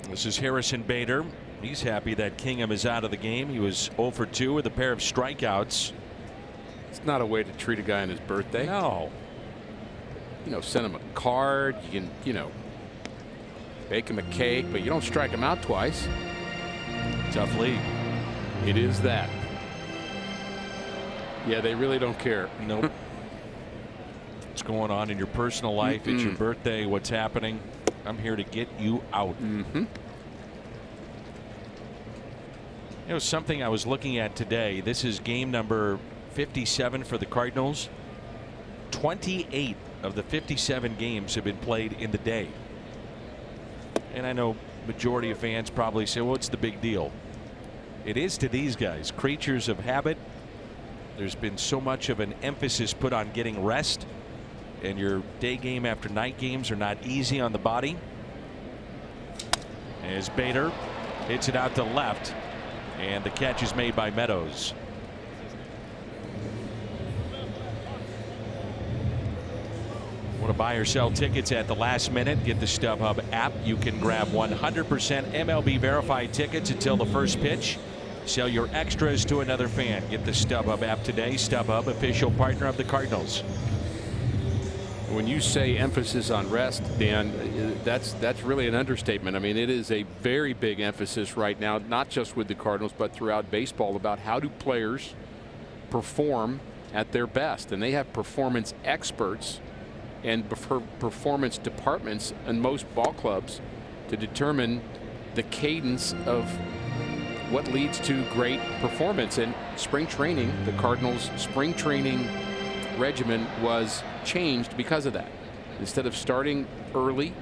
This is Harrison Bader. He's happy that Kingham is out of the game. He was 0 for 2 with a pair of strikeouts. It's not a way to treat a guy on his birthday. No. You know, send him a card. You can, you know, bake him a cake, but you don't strike him out twice. Tough league. It is that. Yeah, they really don't care. Nope. What's going on in your personal life? It's your birthday. What's happening? I'm here to get you out. You know, something I was looking at today. This is game number 57 for the Cardinals. 28 of the 57 games have been played in the day. And I know majority of fans probably say, well, what's the big deal? It is to these guys, creatures of habit. There's been so much of an emphasis put on getting rest, and your day game after night games are not easy on the body. As Bader hits it out to left, and the catch is made by Meadows. Want to buy or sell tickets at the last minute? Get the StubHub app. You can grab 100% MLB verified tickets until the first pitch. Sell your extras to another fan. Get the StubHub app today. StubHub, official partner of the Cardinals. When you say emphasis on rest, Dan, that's really an understatement. I mean, it is a very big emphasis right now, not just with the Cardinals, but throughout baseball, about how do players perform at their best. And they have performance experts and performance departments in most ball clubs to determine the cadence of what leads to great performance. And spring training, the Cardinals' spring training regimen was changed because of that. Instead of starting early,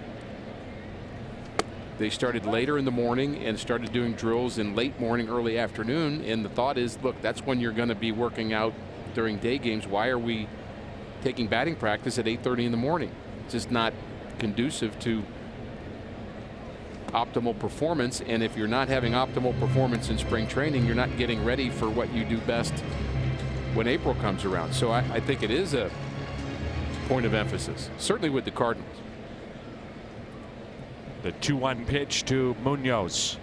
they started later in the morning and started doing drills in late morning, early afternoon. And the thought is, look, that's when you're going to be working out during day games. Why are we taking batting practice at 8:30 in the morning? It's just not conducive to optimal performance. And if you're not having optimal performance in spring training, you're not getting ready for what you do best when April comes around. So I think it is a point of emphasis, certainly with the Cardinals. The 2-1 pitch to Munoz.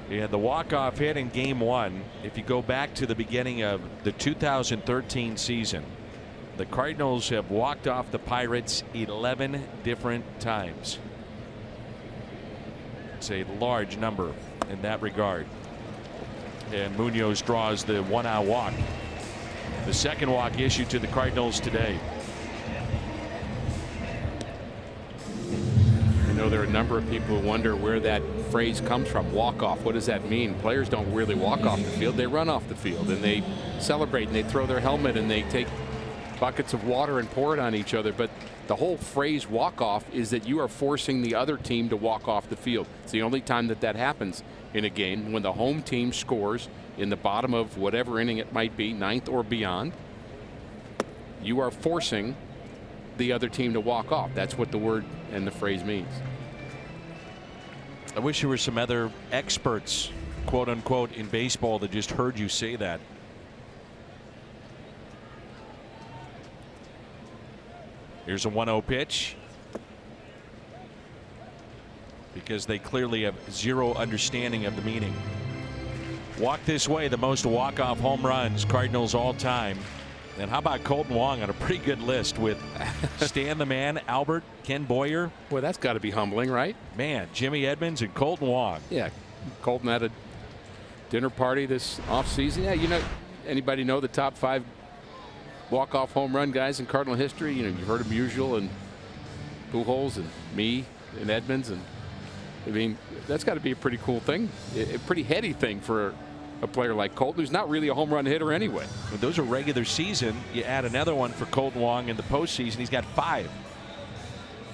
And the walk-off hit in game 1. If you go back to the beginning of the 2013 season, the Cardinals have walked off the Pirates 11 different times. It's a large number in that regard. And Munoz draws the 1-out walk. The second walk issued to the Cardinals today. I know there are a number of people who wonder where that phrase comes from. Walk off. What does that mean? Players don't really walk off the field. They run off the field and they celebrate and they throw their helmet and they take buckets of water and pour it on each other. But the whole phrase walk off is that you are forcing the other team to walk off the field. It's the only time that that happens in a game, when the home team scores in the bottom of whatever inning it might be, ninth or beyond. You are forcing the other team to walk off. That's what the word and the phrase means. I wish there were some other experts, quote unquote, in baseball that just heard you say that. Here's a 1-0 pitch. Because they clearly have zero understanding of the meaning. Walk this way, the most walk-off home runs, Cardinals all time. And how about Colton Wong on a pretty good list with Stan the Man, Albert, Ken Boyer. Well, that's got to be humbling, right? Man, Jimmy Edmonds and Colton Wong. Yeah, Colton had a dinner party this offseason. Yeah, you know, anybody know the top 5 walk-off home run guys in Cardinal history? You know, you've heard of Musial and Pujols and me and Edmonds, and I mean, that's got to be a pretty cool thing, a pretty heady thing for a player like Colton, who's not really a home run hitter anyway. But those are regular season. You add another one for Colton Wong in the postseason. He's got 5.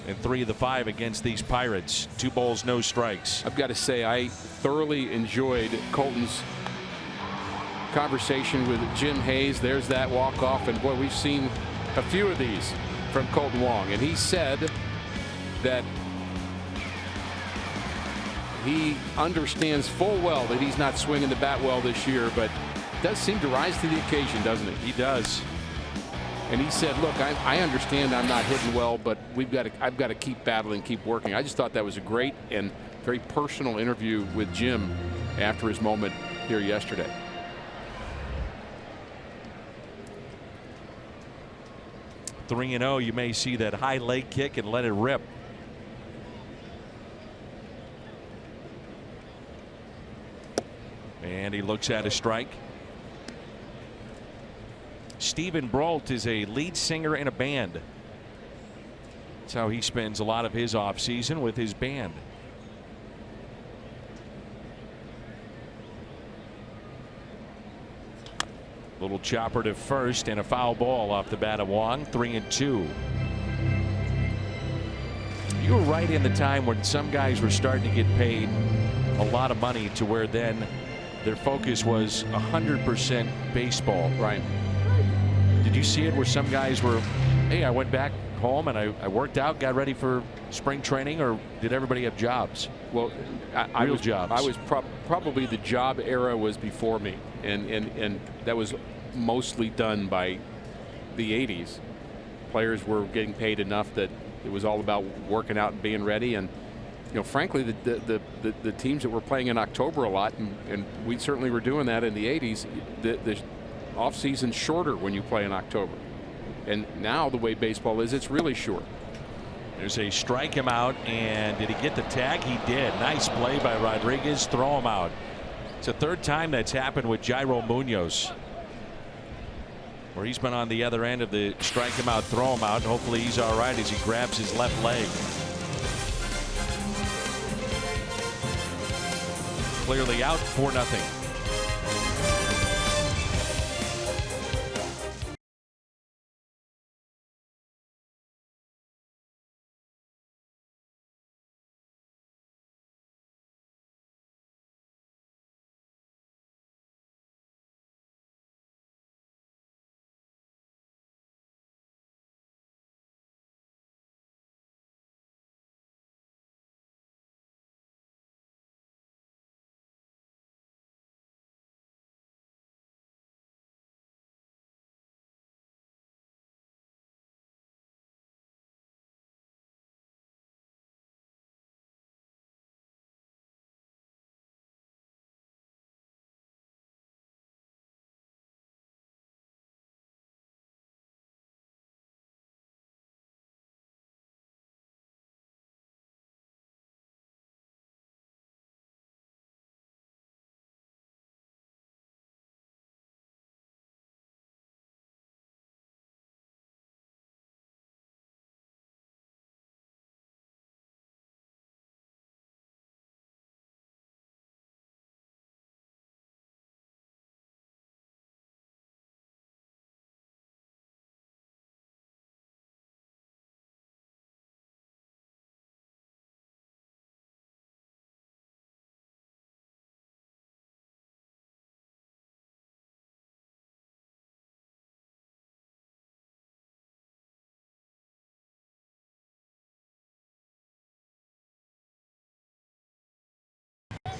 And 3 of the 5 against these Pirates. 2 balls, no strikes. I've got to say, I thoroughly enjoyed Colton's conversation with Jim Hayes. There's that walk-off, and boy, we've seen a few of these from Colton Wong. And he said that he understands full well that he's not swinging the bat well this year, but does seem to rise to the occasion, doesn't he? He does. And he said, look, I understand I'm not hitting well, but I've got to keep battling, keep working. I just thought that was a great and very personal interview with Jim after his moment here yesterday. (3-0). You may see that high leg kick and let it rip. And he looks at a strike. Stephen Brault is a lead singer in a band. That's how he spends a lot of his off season, with his band. Little chopper to first and a foul ball off the bat of Wong. 3-2. You were right in the time when some guys were starting to get paid a lot of money, to where then their focus was 100% baseball. Right. Did you see it where some guys were, hey, I went back home and I worked out, got ready for spring training, or did everybody have jobs? Well, I was probably the job era was before me, and that was mostly done by the 80s. Players were getting paid enough that it was all about working out and being ready. And you know, frankly, the teams that were playing in October a lot, and we certainly were doing that in the 80s. The off season's shorter when you play in October, and now the way baseball is, it's really short. There's a strike him out, and did he get the tag? He did. Nice play by Rodriguez. Throw him out. It's the 3rd time that's happened with Jairo Munoz, where he's been on the other end of the strike him out, throw him out. Hopefully he's all right as he grabs his left leg. Clearly out, 4-0.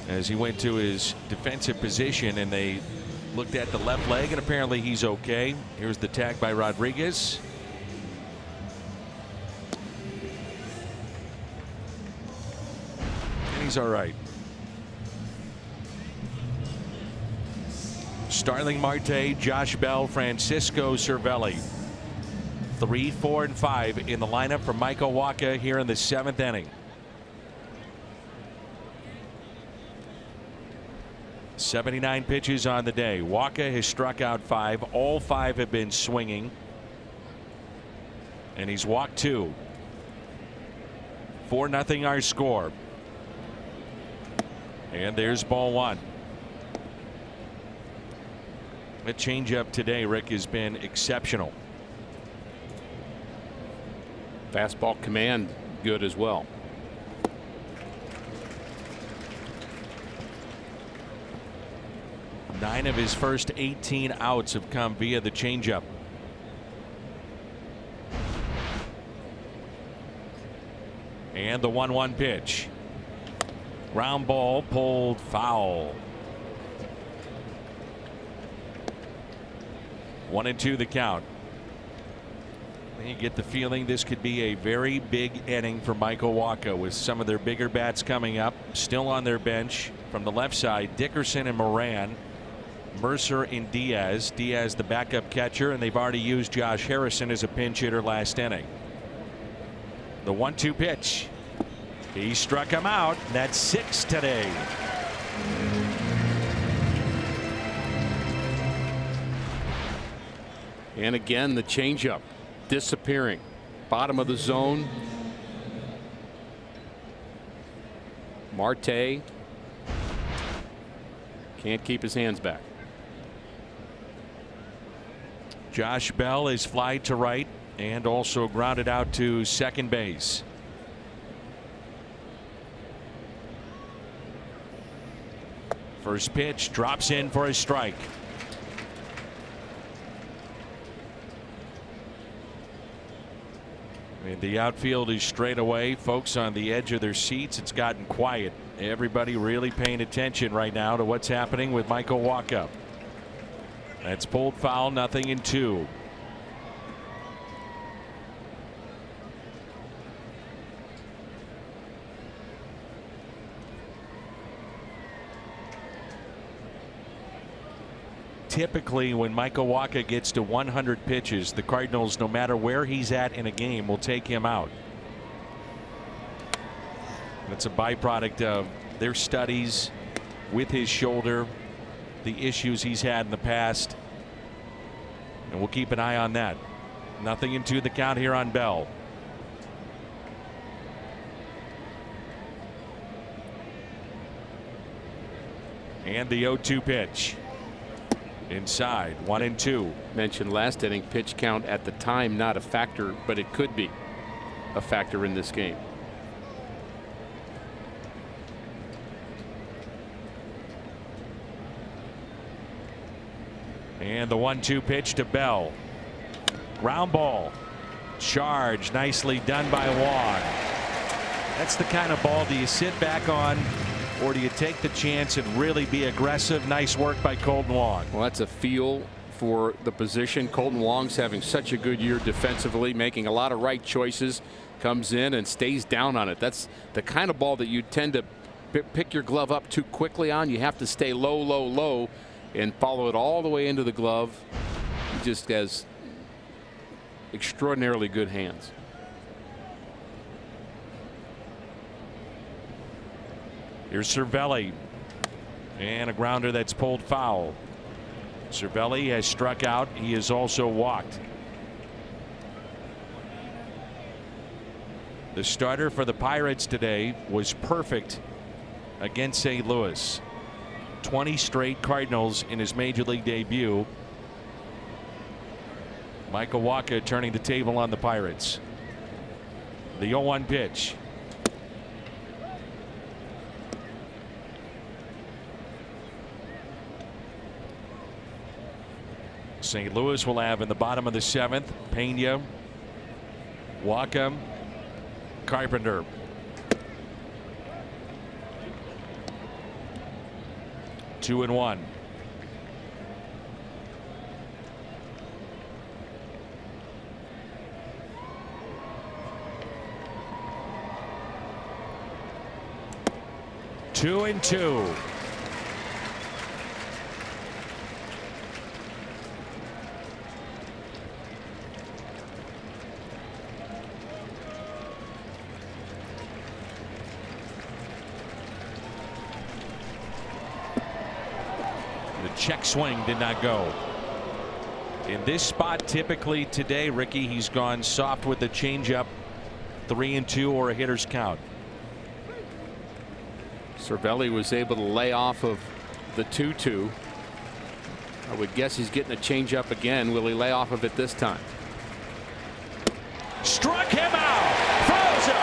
As he went to his defensive position and they looked at the left leg, and apparently he's okay. Here's the tag by Rodriguez. And he's all right. Starling Marte, Josh Bell, Francisco Cervelli. 3, 4, and 5 in the lineup for Michael Wacha here in the 7th inning. 79 pitches on the day. Wacha has struck out 5. All 5 have been swinging. And he's walked 2. 4-0 our score. And there's ball 1. The changeup today, Rick, has been exceptional. Fastball command good as well. Nine of his first 18 outs have come via the changeup. And the 1-1 pitch. Ground ball pulled foul. 1-2 the count. You get the feeling this could be a very big inning for Michael Wacha with some of their bigger bats coming up. Still on their bench from the left side, Dickerson and Moran, Mercer and Diaz. Diaz the backup catcher, and they've already used Josh Harrison as a pinch hitter last inning. The 1-2 pitch. He struck him out. That's 6 today. And again, the changeup disappearing. Bottom of the zone. Marte can't keep his hands back. Josh Bell is fly to right and also grounded out to second base. First pitch drops in for a strike. And the outfield is straight away. Folks on the edge of their seats. It's gotten quiet. Everybody really paying attention right now to what's happening with Michael Wacha. That's pulled foul, 0-2. Typically, when Michael Wacha gets to 100 pitches, the Cardinals, no matter where he's at in a game, will take him out. That's a byproduct of their studies with his shoulder, the issues he's had in the past, and we'll keep an eye on that. 0-2 the count here on Bell. And the 0-2 pitch. Inside, 1-2. Mentioned last inning, pitch count at the time not a factor, but it could be a factor in this game. And the 1-2 pitch to Bell. Ground ball. Charge, nicely done by Wong. That's the kind of ball, do you sit back on, or do you take the chance and really be aggressive? Nice work by Colton Wong. Well, that's a feel for the position. Colton Wong's having such a good year defensively, making a lot of right choices, comes in and stays down on it. That's the kind of ball that you tend to pick your glove up too quickly on. You have to stay low, low, low and follow it all the way into the glove. He just has extraordinarily good hands. Here's Cervelli, and a grounder that's pulled foul. Cervelli has struck out. He has also walked. The starter for the Pirates today was perfect against St. Louis. 20 straight Cardinals in his major league debut. Michael Wacha turning the table on the Pirates. The 0-1 pitch. St. Louis will have in the bottom of the 7th Pena, Wacha, Carpenter. Two and one. Two and two. Check swing did not go. In this spot, typically today, Ricky, he's gone soft with the changeup. 3-2 or a hitter's count. Cervelli was able to lay off of the 2-2. I would guess he's getting a changeup again. Will he lay off of it this time? Struck him out. Throws him.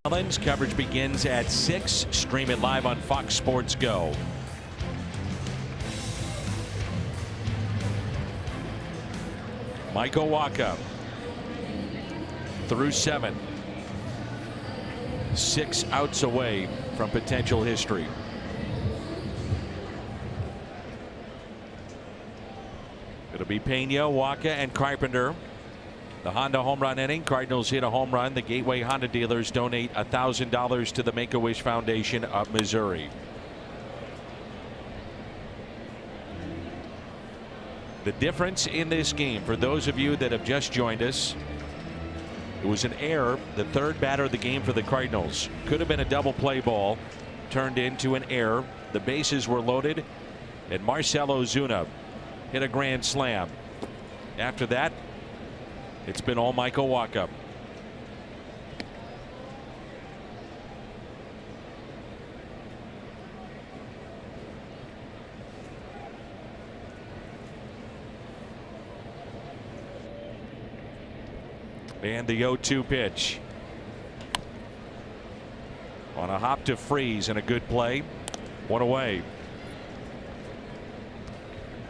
Marlins coverage begins at 6. Stream it live on Fox Sports Go. Michael Wacha through 7. 6 outs away from potential history. It'll be Pena, Wacha, and Carpenter. The Honda home run inning. Cardinals hit a home run. The Gateway Honda dealers donate $1,000 to the Make-A-Wish Foundation of Missouri. The difference in this game, for those of you that have just joined us, it was an error. The third batter of the game for the Cardinals. Could have been a double play ball. Turned into an error. The bases were loaded. And Marcell Ozuna hit a grand slam. After that, it's been all Michael Wacha. And the 0-2 pitch. On a hop to Freeze and a good play. One away.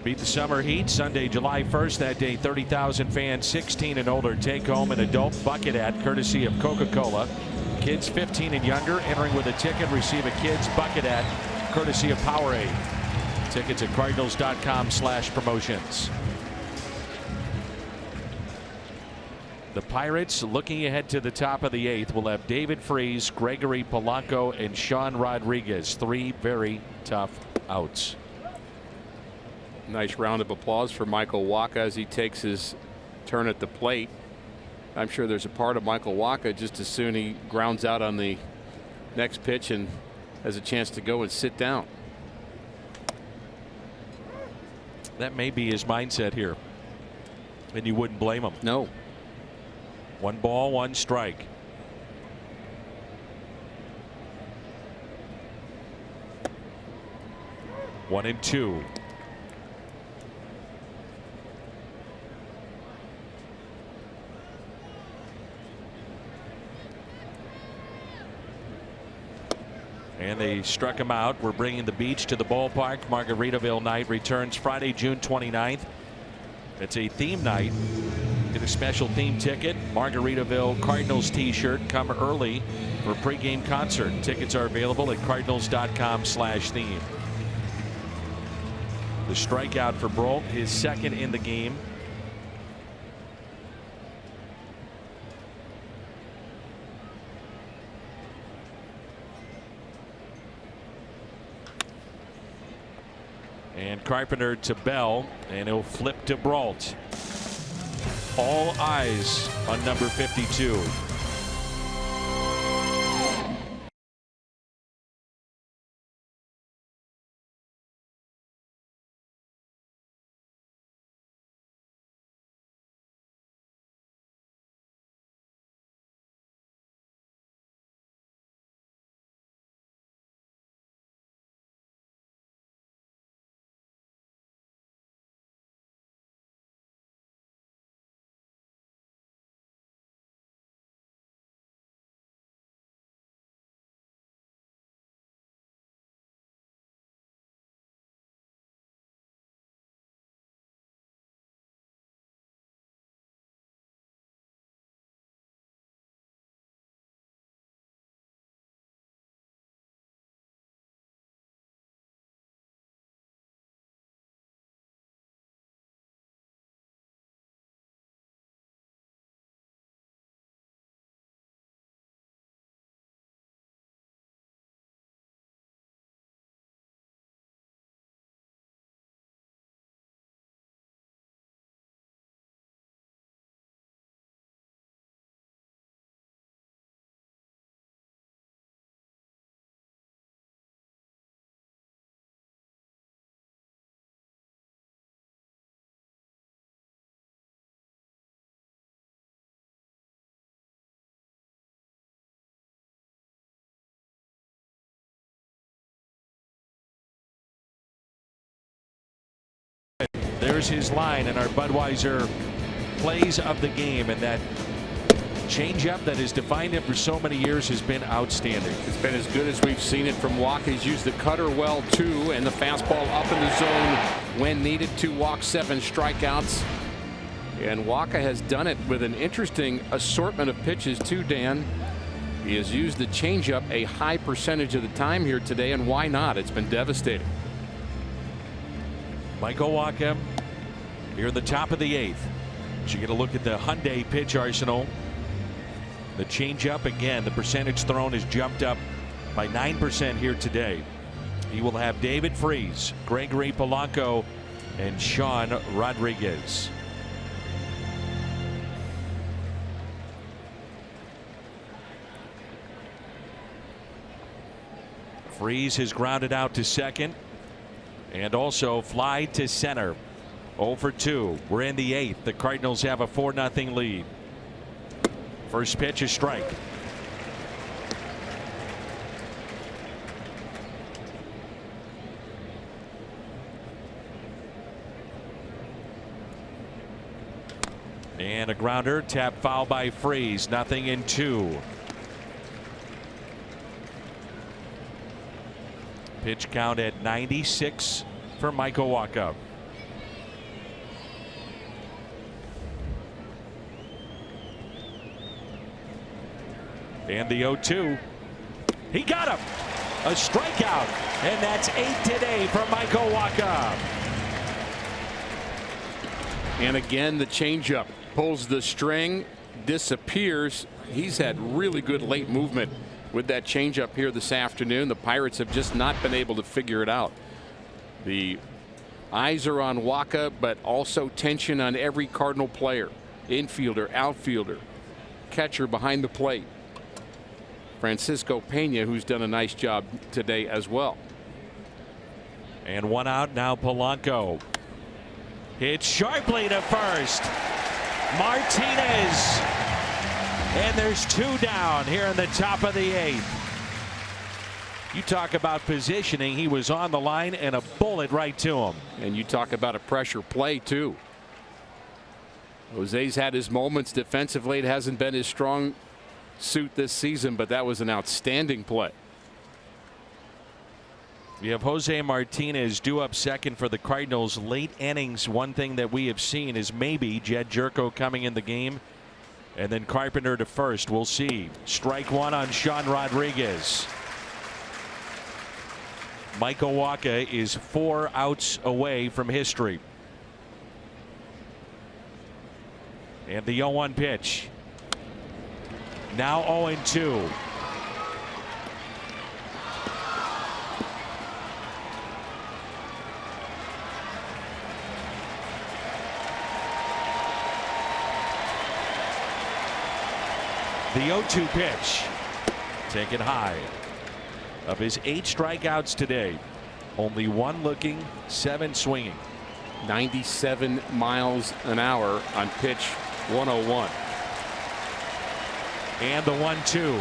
Beat the summer heat Sunday, July 1st. That day, 30,000 fans 16 and older take home an adult bucket hat courtesy of Coca-Cola. Kids 15 and younger entering with a ticket receive a kids bucket hat courtesy of Powerade. Tickets at cardinals.com/promotions. The Pirates, looking ahead to the top of the 8th, will have David Freese, Gregory Polanco, and Sean Rodriguez. 3 very tough outs. Nice round of applause for Michael Wacha as he takes his turn at the plate. I'm sure there's a part of Michael Wacha just as soon he grounds out on the next pitch and has a chance to go and sit down. That may be his mindset here, and you wouldn't blame him. No. 1 ball, 1 strike. One and 2. And they struck him out. We're bringing the beach to the ballpark. Margaritaville night returns Friday, June 29th. It's a theme night. Get a special theme ticket. Margaritaville Cardinals t-shirt. Come early for a pregame concert. Tickets are available at cardinals.com/theme. The strikeout for Brault, his second in the game. And Carpenter to Bell, and he'll flip to Brault. All eyes on number 52. There's his line in our Budweiser plays of the game, and that changeup that has defined him for so many years has been outstanding. It's been as good as we've seen it from Wacha. He's used the cutter well too, and the fastball up in the zone when needed to walk 7 strikeouts. And Wacha has done it with an interesting assortment of pitches too, Dan. He has used the changeup a high percentage of the time here today, and why not? It's been devastating. Michael Wacha here in the top of the 8th. As you get a look at the Hyundai pitch arsenal. The changeup again, the percentage thrown has jumped up by 9% here today. He will have David Freese, Gregory Polanco, and Sean Rodriguez. Freese has grounded out to second and also fly to center. 0 for 2. We're in the 8th. The Cardinals have a 4-0 lead. First pitch, a strike. And a grounder, tap foul by Freese. 0-2. Pitch count at 96 for Michael Wacha. And the 0-2. He got him. A strikeout. And that's 8 today for Michael Wacha. And again, the changeup pulls the string, disappears. He's had really good late movement with that changeup here this afternoon. The Pirates have just not been able to figure it out. The eyes are on Wacha, but also tension on every Cardinal player. Infielder, outfielder, catcher behind the plate. Francisco Pena, who's done a nice job today as well. And 1 out now. Polanco hits sharply to first. Martinez. And there's 2 down here in the top of the 8th. You talk about positioning. He was on the line and a bullet right to him. And you talk about a pressure play too. Jose's had his moments defensively. It hasn't been his strong suit this season, but that was an outstanding play. You have Jose Martinez due up second for the Cardinals. Late innings, one thing that we have seen is maybe Jed Jerko coming in the game, and then Carpenter to first. We'll see. Strike 1 on Sean Rodriguez. Michael Wacha is 4 outs away from history. And the 0-1 pitch. Now 0-2. The 0-2 pitch. Taken high. Of his 8 strikeouts today, only 1 looking, 7 swinging. 97 miles an hour on pitch 101. And the 1-2.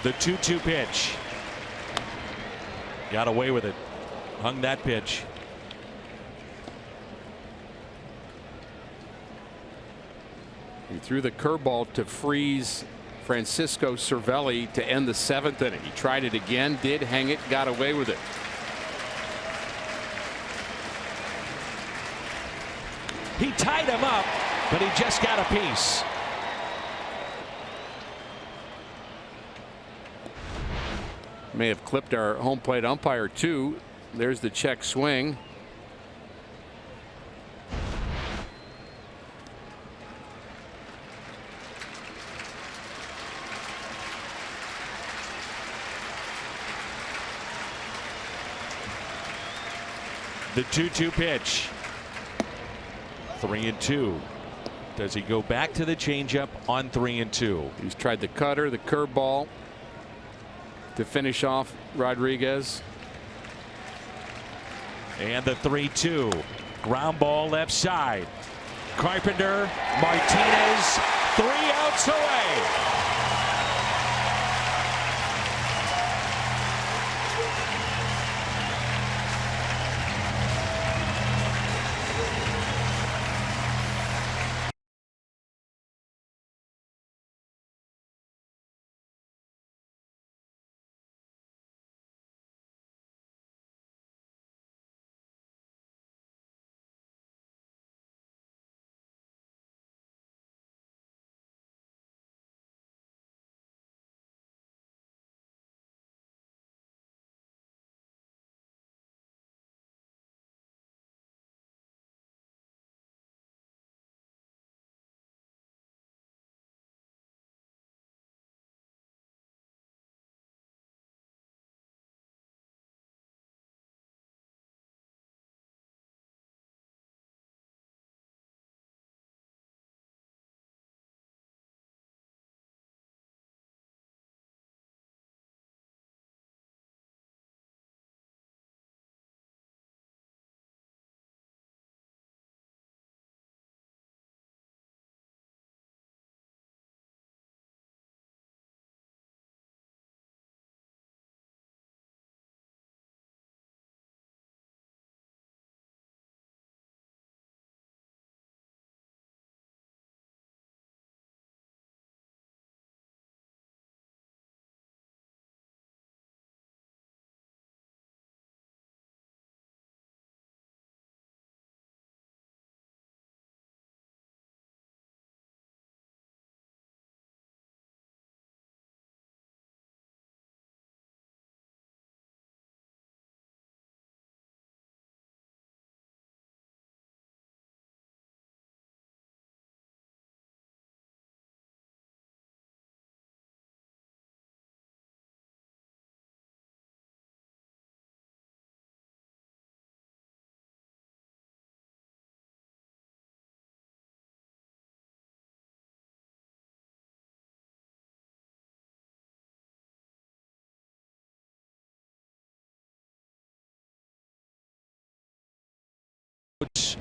The 2-2 pitch. Got away with it. Hung that pitch. He threw the curveball to freeze Francisco Cervelli to end the 7th inning. He tried it again, did hang it, got away with it. He tied him up, but he just got a piece. May have clipped our home plate umpire too. There's the check swing. The 2-2 pitch. 3-2. Does he go back to the changeup on 3-2? He's tried the cutter, the curveball to finish off Rodriguez. And the 3-2. Ground ball left side. Carpenter, Martinez, 3 outs away.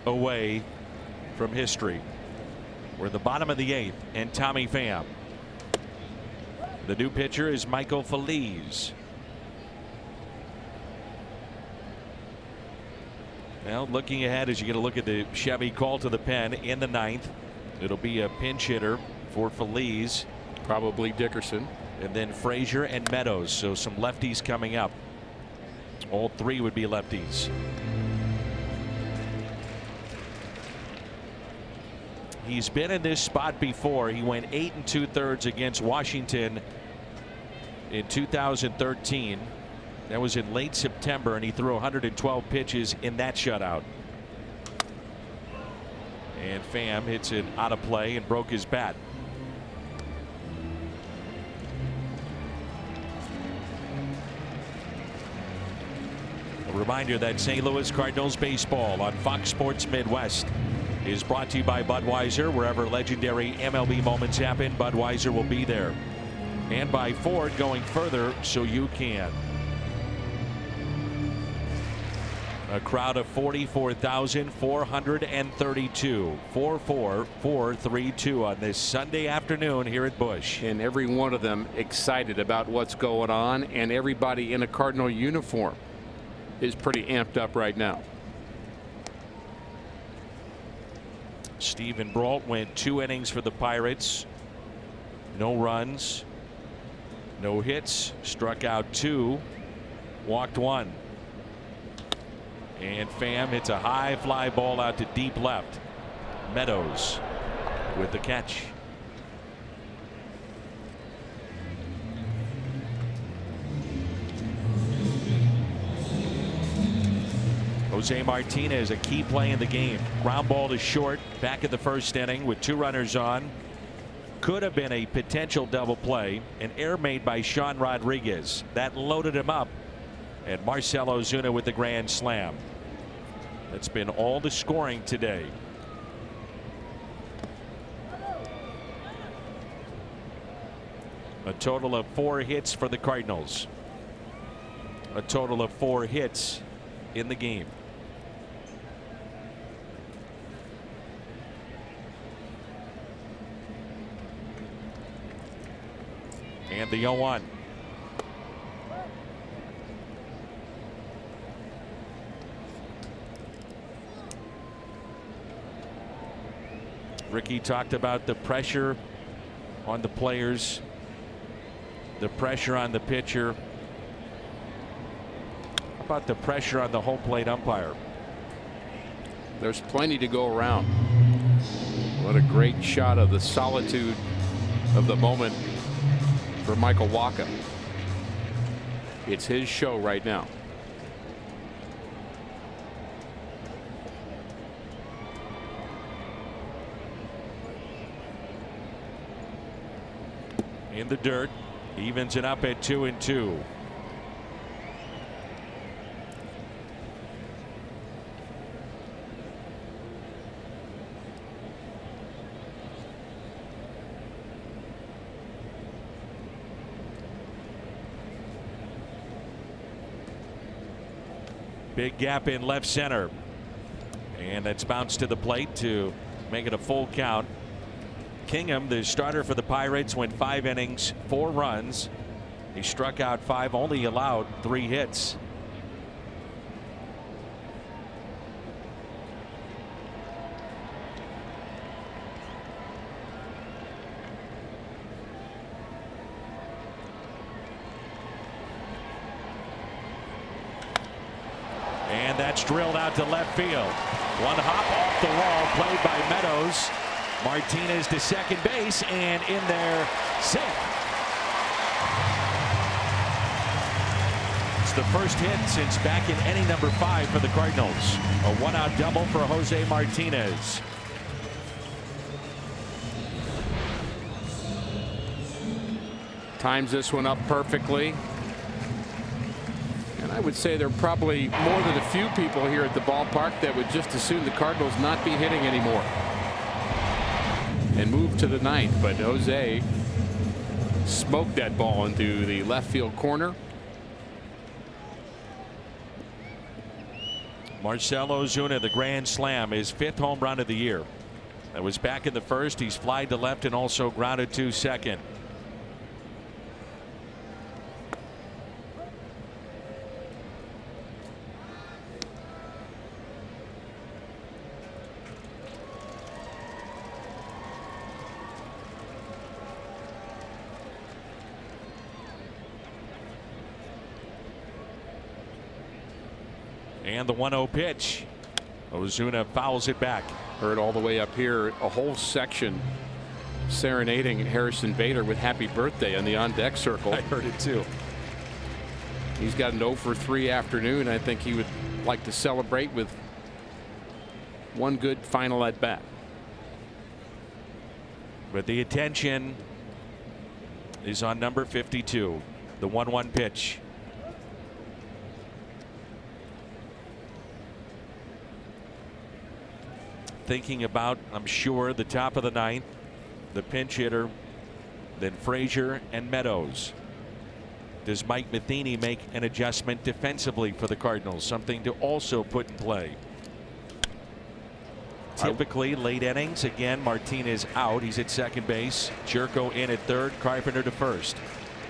Away from history. We're at the bottom of the 8th, and Tommy Pham. The new pitcher is Michael Feliz. Well, looking ahead as you get a look at the Chevy call to the pen in the 9th. It'll be a pinch hitter for Feliz. Probably Dickerson. And then Frazier and Meadows. So some lefties coming up. All 3 would be lefties. He's been in this spot before. He went 8 2/3 against Washington in 2013. That was in late September, and he threw 112 pitches in that shutout. And Pham hits it out of play and broke his bat. A reminder that St. Louis Cardinals baseball on Fox Sports Midwest is brought to you by Budweiser. Wherever legendary MLB moments happen, Budweiser will be there. And by Ford, going further so you can. A crowd of 44,432. 44432 on this Sunday afternoon here at Busch. And every one of them excited about what's going on, and everybody in a Cardinal uniform is pretty amped up right now. Steven Brault went 2 innings for the Pirates. No runs, no hits, struck out 2, walked 1. And Pham hits a high fly ball out to deep left. Meadows with the catch. Jose Martinez, a key play in the game. Ground ball to short back in the first inning with 2 runners on. Could have been a potential double play. An error made by Sean Rodriguez that loaded him up. And Marcell Ozuna with the grand slam. That's been all the scoring today. A total of 4 hits for the Cardinals. A total of 4 hits in the game. And the 0-1. Ricky talked about the pressure on the players, the pressure on the pitcher. How about the pressure on the home plate umpire? There's plenty to go around. What a great shot of the solitude of the moment for Michael Wacha. It's his show right now. In the dirt, evens it up at 2-2. Big gap in left center, and that's bounced to the plate to make it a full count. Kingham, the starter for the Pirates, went 5 innings, 4 runs. He struck out 5, only allowed 3 hits. And that's drilled out to left field. One hop off the wall, played by Meadows. Martinez to second base, and in there, safe. It's the first hit since back in inning number 5 for the Cardinals. A 1-out double for Jose Martinez. Times this one up perfectly. And I would say there are probably more than a few people here at the ballpark that would just assume the Cardinals not be hitting anymore and move to the ninth. But Jose smoked that ball into the left field corner. Marcell Ozuna, the grand slam, his 5th home run of the year. That was back in the first. He's flied to left and also grounded to second. And the 1-0 pitch. Ozuna fouls it back. Heard all the way up here a whole section serenading Harrison Bader with happy birthday on the on deck circle. I heard it too. He's got an 0 for 3 afternoon. I think he would like to celebrate with one good final at bat. But the attention is on number 52, the 1-1 pitch. Thinking about, I'm sure, the top of the ninth, the pinch hitter, then Frazier and Meadows. Does Mike Matheny make an adjustment defensively for the Cardinals? Something to also put in play. Typically late innings. Again, Martinez out. He's at second base. Jerko in at third. Carpenter to first.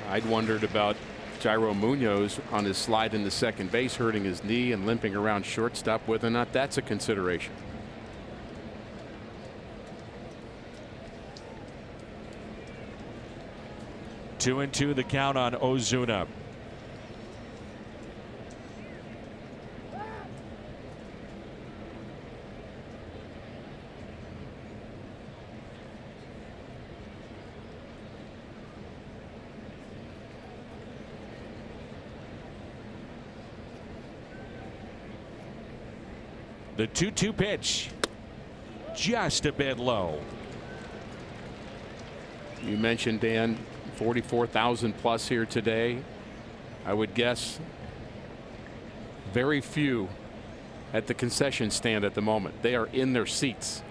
I'd wondered about Jairo Munoz on his slide into second base, hurting his knee and limping around shortstop. Whether or not that's a consideration. 2-2 the count on Ozuna. The 2-2 pitch, just a bit low. You mentioned, Dan, 44,000 plus here today. I would guess very few at the concession stand at the moment. They are in their seats.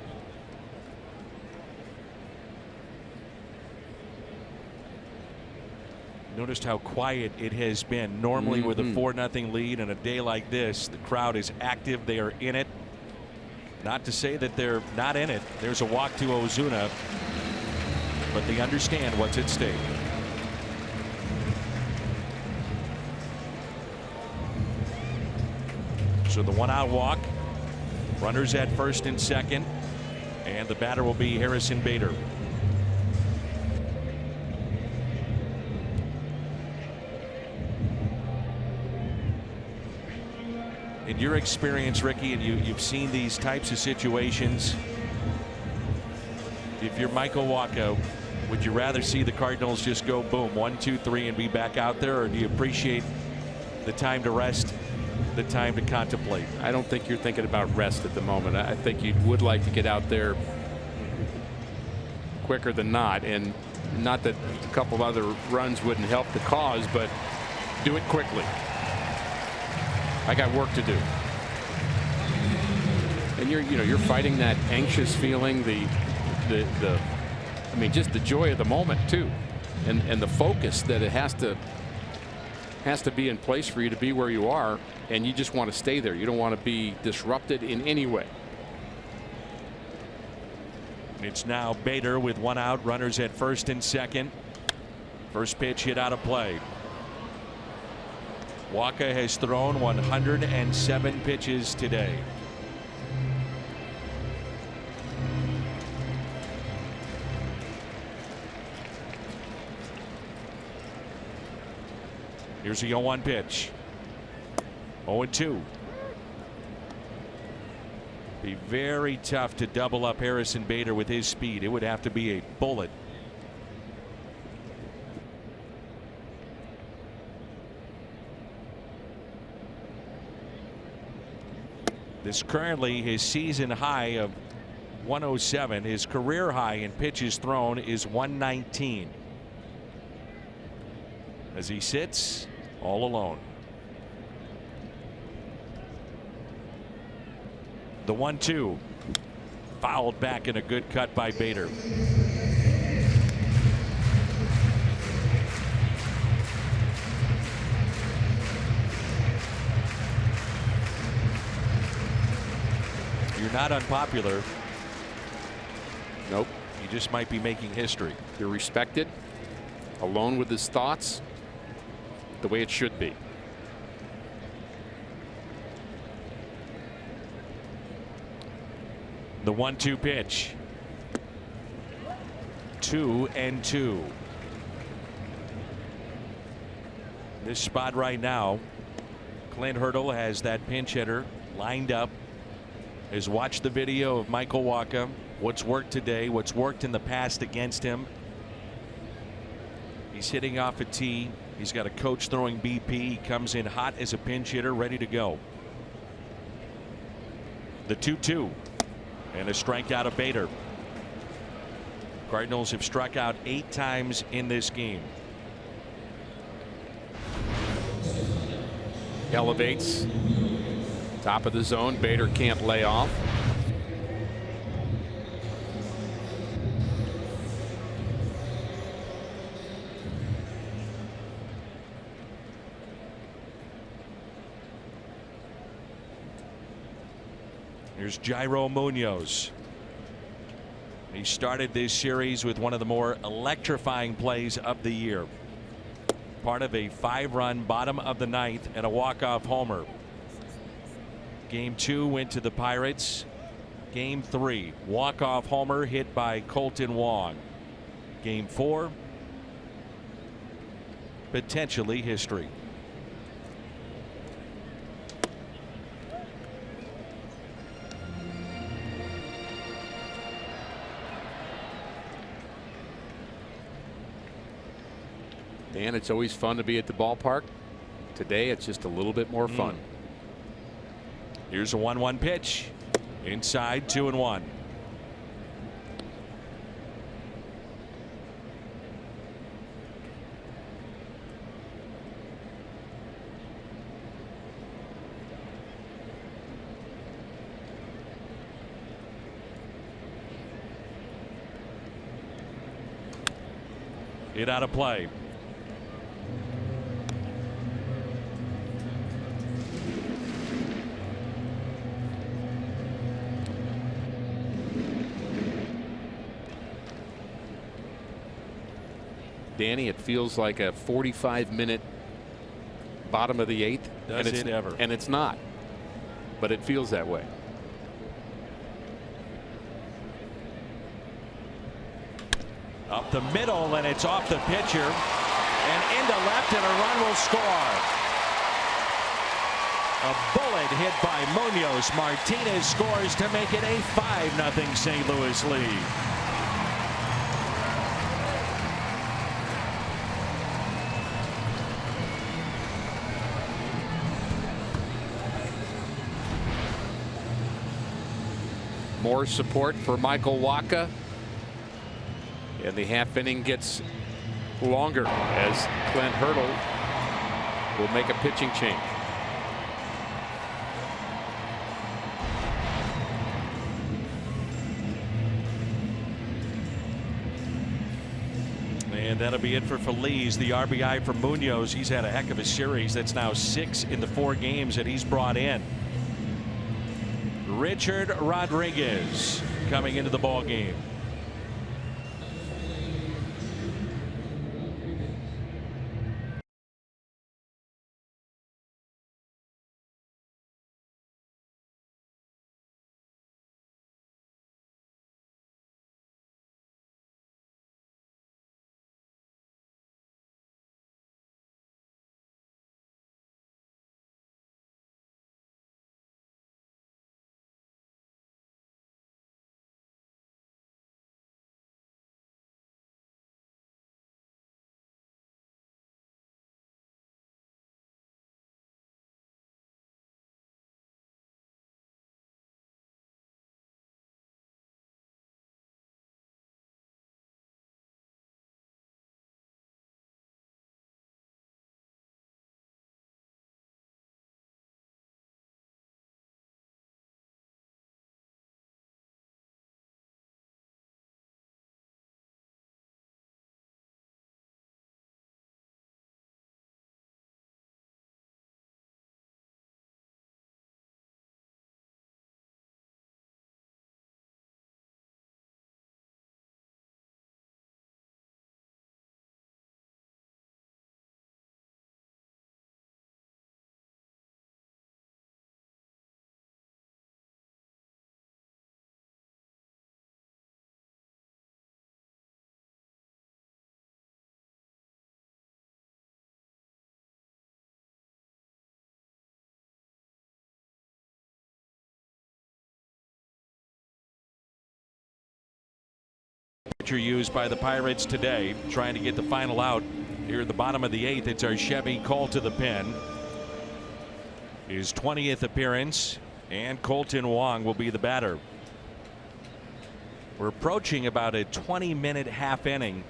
Noticed how quiet it has been. Normally with a 4-0 lead and a day like this, the crowd is active. They are in it. Not to say that they're not in it. There's a walk to Ozuna, but they understand what's at stake. So the 1-out walk, runners at first and second, and the batter will be Harrison Bader. In your experience, Ricky, and you've seen these types of situations, if you're Michael Wacha, would you rather see the Cardinals just go boom 1, 2, 3 and be back out there, or do you appreciate the time to rest, the time to contemplate? I don't think you're thinking about rest at the moment. I think you would like to get out there quicker than not, and not that a couple of other runs wouldn't help the cause, but do it quickly. I got work to do. And you're fighting that anxious feeling, I mean, just the joy of the moment too, and the focus that it has to be in place for you to be where you are, and you just want to stay there. You don't want to be disrupted in any way. It's now Bader with 1 out, runners at first and second. First pitch hit out of play. Wacha has thrown 107 pitches today. Here's a 0-1 pitch. 0-2. Be very tough to double up Harrison Bader with his speed. It would have to be a bullet. This currently his season high of 107. His career high in pitches thrown is 119. As he sits all alone. The 1-2 fouled back in a good cut by Bader. You're not unpopular. Nope. You just might be making history. You're respected, alone with his thoughts, the way it should be. The 1-2 pitch. 2-2. This spot right now, Clint Hurdle has that pinch hitter lined up is watch the video of Michael Wacha. What's worked today, what's worked in the past against him. He's hitting off a tee. He's got a coach throwing BP. He comes in hot as a pinch hitter, ready to go. The 2-2 and a strikeout of Bader. Cardinals have struck out 8 times in this game. Elevates. Top of the zone. Bader can't lay off. Here's Jairo Munoz. He started this series with one of the more electrifying plays of the year. Part of a 5-run bottom of the 9th and a walk-off homer. Game 2 went to the Pirates. Game 3, walk-off homer hit by Colton Wong. Game 4, potentially history. Dan, it's always fun to be at the ballpark. Today, it's just a little bit more fun. Here's a 1-1 pitch. Inside, 2-1. Hit out of play. Danny, it feels like a 45-minute bottom of the 8th. Does it ever? And it's not. But it feels that way. Up the middle, and it's off the pitcher. And into left, and a run will score. A bullet hit by Munoz. Martinez scores to make it a 5-0 St. Louis lead. More support for Michael Wacha. And the half inning gets longer as Clint Hurdle will make a pitching change. And that'll be it for Feliz. The RBI for Munoz. He's had a heck of a series. That's now 6 in the 4 games that he's brought in. Richard Rodriguez coming into the ball game. pitcher used by the Pirates today, trying to get the final out here at the bottom of the 8th. It's our Chevy call to the pin. His 20th appearance, and Colton Wong will be the batter. We're approaching about a 20-minute half inning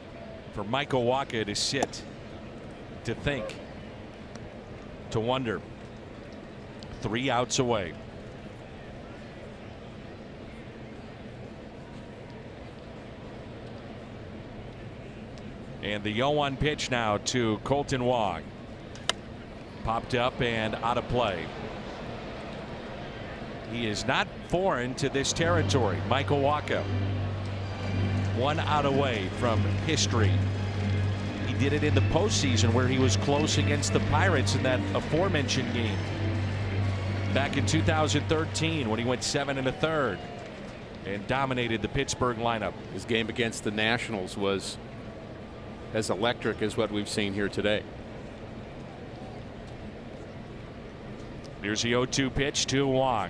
for Michael Wacha to sit, to think, to wonder. 3 outs away. And the 0-1 pitch now to Colton Wong. Popped up and out of play. He is not foreign to this territory. Michael Wacha, 1 out away from history. He did it in the postseason where he was close against the Pirates in that aforementioned game back in 2013 when he went 7 1/3 and dominated the Pittsburgh lineup. His game against the Nationals was as electric as what we've seen here today. Here's the 0-2 pitch to Wong.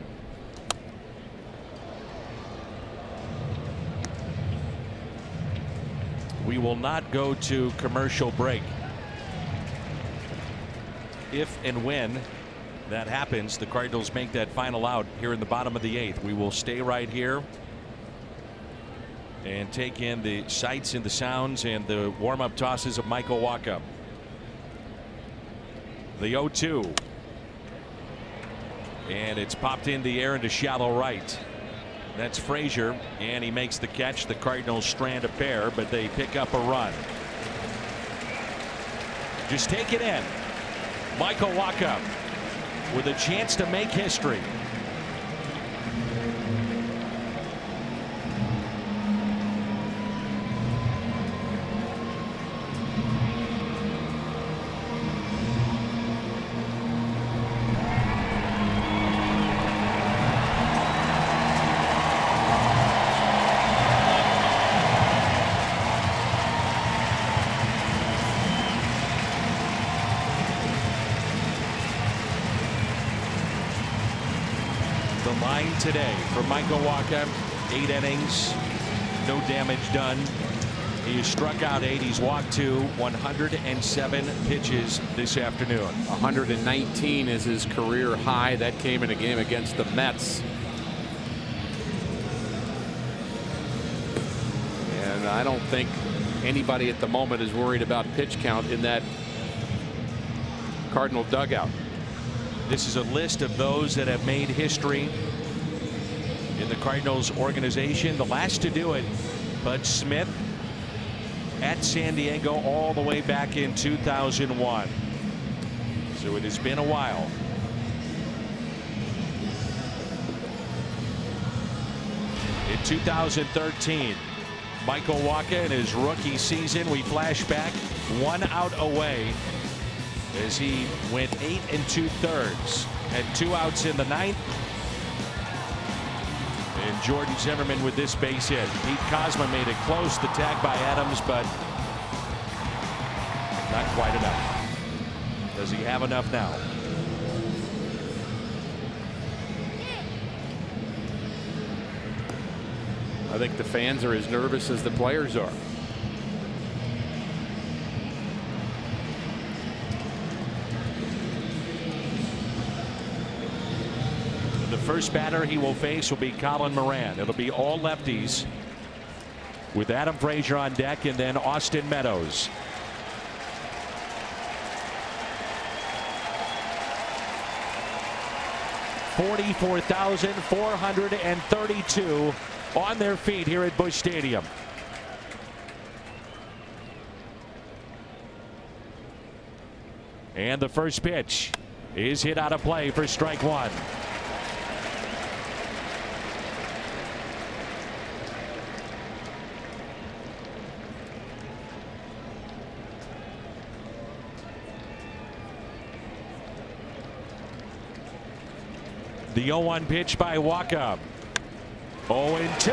We will not go to commercial break. If and when that happens, the Cardinals make that final out here in the bottom of the 8th. We will stay right here and take in the sights and the sounds and the warm-up tosses of Michael Wacha. The 0-2. And it's popped in the air into shallow right. That's Frazier, and he makes the catch. The Cardinals strand a pair, but they pick up a run. Just take it in. Michael Wacha with a chance to make history. Today for Michael Wacha, 8 innings, no damage done. He has struck out 8. He's walked 2, 107 pitches this afternoon. 119 is his career high. That came in a game against the Mets. And I don't think anybody at the moment is worried about pitch count in that Cardinal dugout. This is a list of those that have made history in the Cardinals organization. The last to do it, Bud Smith at San Diego all the way back in 2001. So it has been a while. In 2013, Michael Wacha in his rookie season, we flash back 1 out away as he went 8 2/3, had 2 outs in the 9th. And Jordan Zimmerman with this base hit. Pete Kozma made it close. The tag by Adams, but not quite enough. Does he have enough now? I think the fans are as nervous as the players are. The first batter he will face will be Colin Moran. It'll be all lefties with Adam Frazier on deck and then Austin Meadows. $44,432 on their feet here at Busch Stadium. And the first pitch is hit out of play for strike 1. The 0-1 pitch by Wacha. 0-2.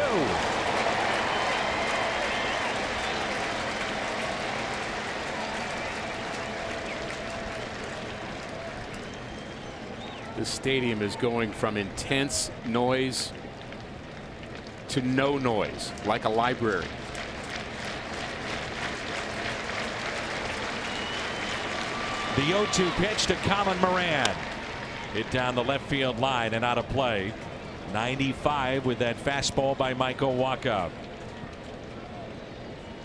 This stadium is going from intense noise to no noise, like a library. The 0-2 pitch to Colin Moran. Hit down the left field line and out of play. 95 with that fastball by Michael Wacha.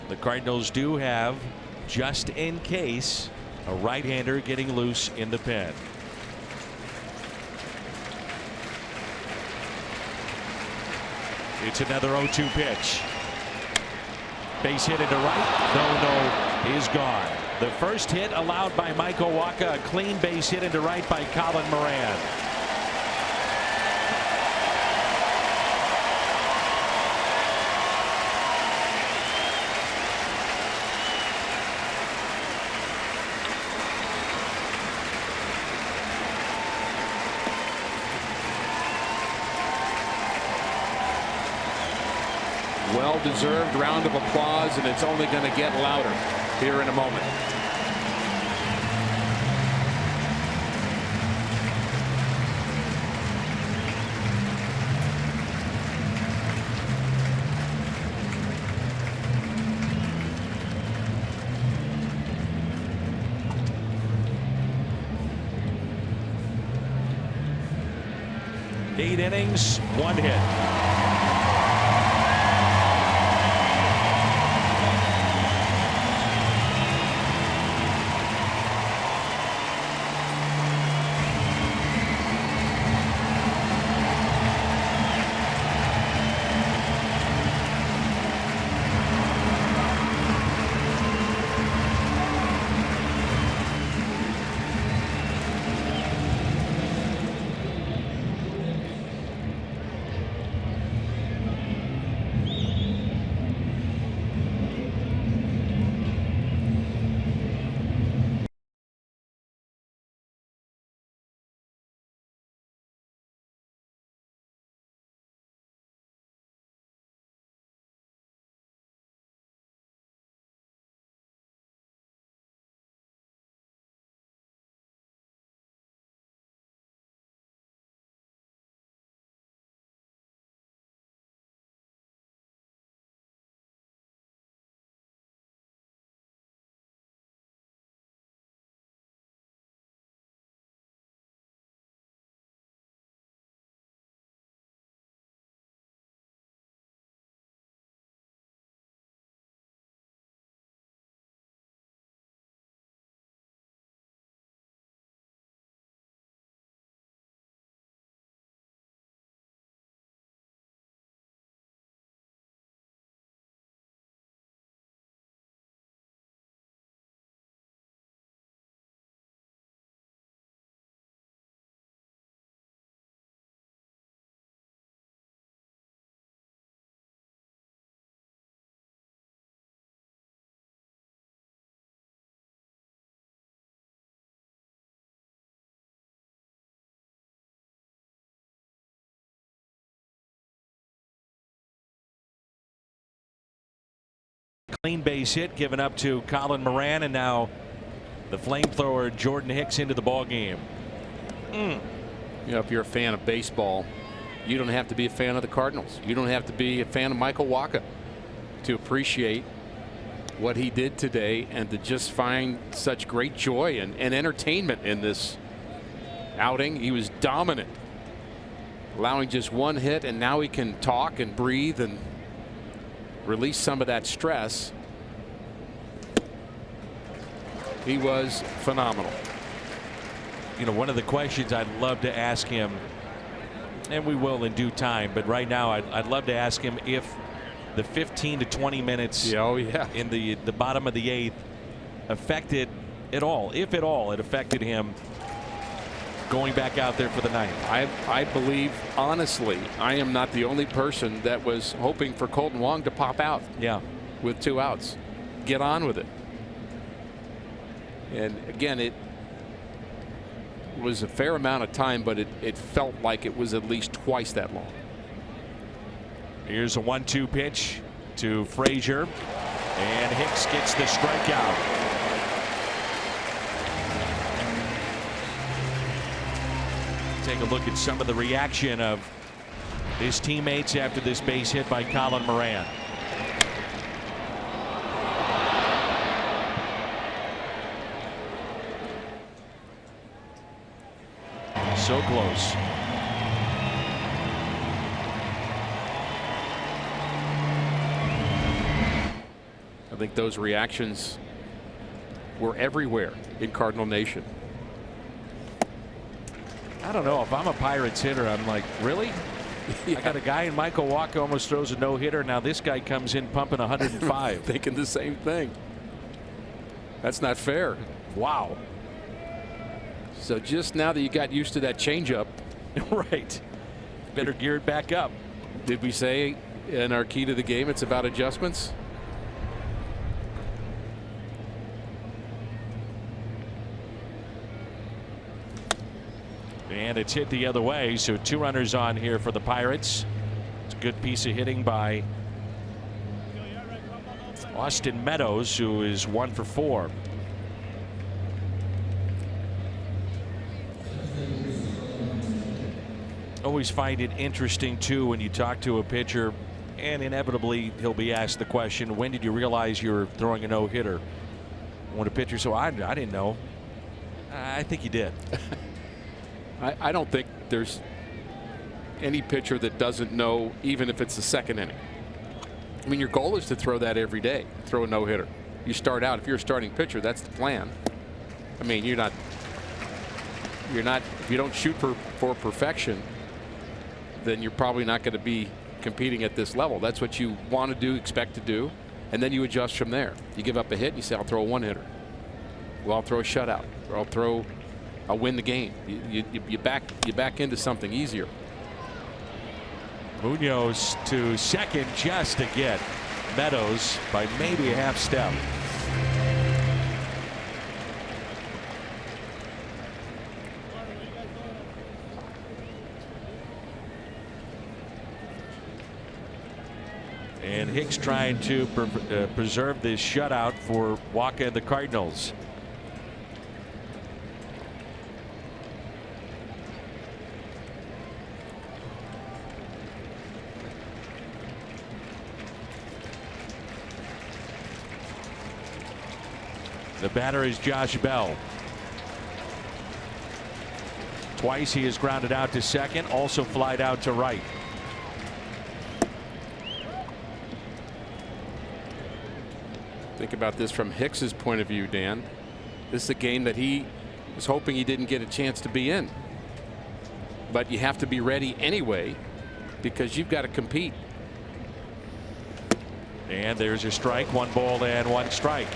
The Cardinals do have, just in case, a right-hander getting loose in the pen. It's another 0-2 pitch. Base hit into right. No is gone. The first hit allowed by Michael Wacha. A clean base hit into right by Colin Moran. Well-deserved round of applause, and it's only going to get louder here in a moment. Eight innings, one hit. Clean base hit given up to Colin Moran, and now the flamethrower Jordan Hicks into the ball game. You know, if you're a fan of baseball, you don't have to be a fan of the Cardinals. You don't have to be a fan of Michael Wacha to appreciate what he did today and to just find such great joy and entertainment in this outing. He was dominant, allowing just one hit, and now he can talk and breathe and release some of that stress. He was phenomenal. You know, one of the questions I'd love to ask him, and we will in due time, but right now I'd love to ask him if the 15 to 20 minutes in the bottom of the eighth affected at all, if at all it affected him going back out there for the ninth. I believe, honestly, I am not the only person that was hoping for Colton Wong to pop out. Yeah. With 2 outs. Get on with it. And again, it was a fair amount of time, but it felt like it was at least twice that long. Here's a 1-2 pitch to Frazier, and Hicks gets the strikeout. Take a look at some of the reaction of his teammates after this base hit by Colin Moran. So close. I think those reactions were everywhere in Cardinal Nation. I don't know. If I'm a Pirates hitter, I'm like, really? Yeah. I got a guy in Michael Wacha almost throws a no-hitter. Now this guy comes in pumping 105. Thinking the same thing. That's not fair. Wow. So just now that you got used to that changeup, Right. Better gear it back up. did we say in our key to the game it's about adjustments? And it's hit the other way, so 2 runners on here for the Pirates. It's a good piece of hitting by Austin Meadows, who is 1 for 4. Always find it interesting too when you talk to a pitcher, and inevitably he'll be asked the question, when did you realize you were throwing a no-hitter? When a pitcher says, I didn't know. I think you did. I don't think there's any pitcher that doesn't know, even if it's the second inning. I mean, your goal is to throw that every day, throw a no-hitter. You start out, if you're a starting pitcher, that's the plan. I mean, you're not, if you don't shoot for perfection, then you're probably not going to be competing at this level. That's what you want to do, expect to do, and then you adjust from there. You give up a hit and you say, I'll throw a one-hitter. Well, I'll throw a shutout, or I'll win the game. You back into something easier. Munoz to second just to get Meadows by maybe a half step. And Hicks trying to preserve this shutout for Wacha and the Cardinals. The batter is Josh Bell. Twice he has grounded out to second, also flied out to right. Think about this from Hicks's point of view, Dan. This is a game that he was hoping he didn't get a chance to be in. But you have to be ready anyway, because you've got to compete. And there's a strike, 1 ball and 1 strike.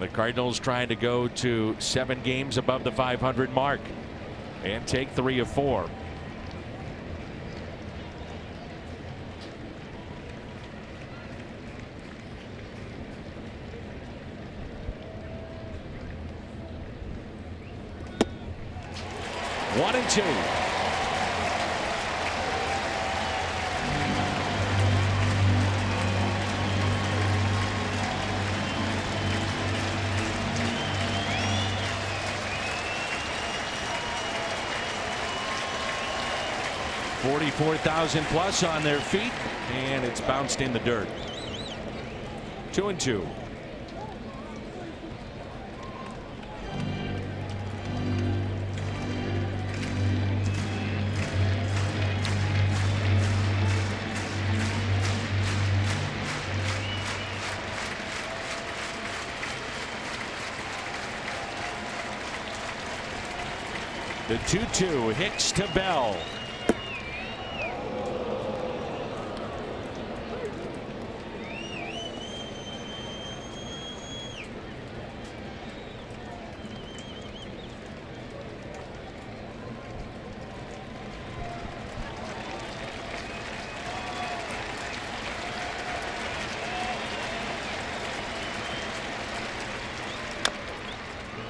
The Cardinals trying to go to 7 games above the 500 mark and take 3 of 4. One and 2. 44,000 plus on their feet, and it's bounced in the dirt. 2 and 2. The 2-2, Hicks to Bell.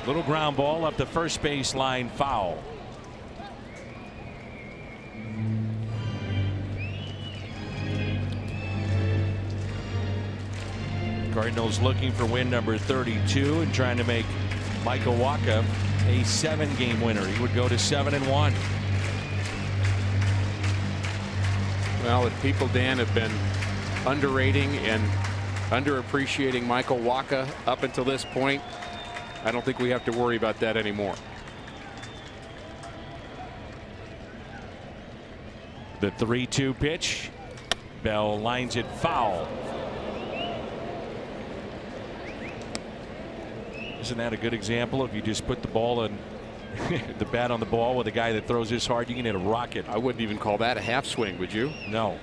Little ground ball up the first base line, foul. Cardinals looking for win number 32 and trying to make Michael Wacha a 7-game winner. He would go to 7-1. Well, if people, Dan, have been underrating and underappreciating Michael Wacha up until this point. I don't think we have to worry about that anymore. The 3-2 pitch. Bell lines it foul. Isn't that a good example? If you just put the ball in the bat on the ball with a guy that throws this hard, you can hit a rocket. I wouldn't even call that a half swing, would you? No.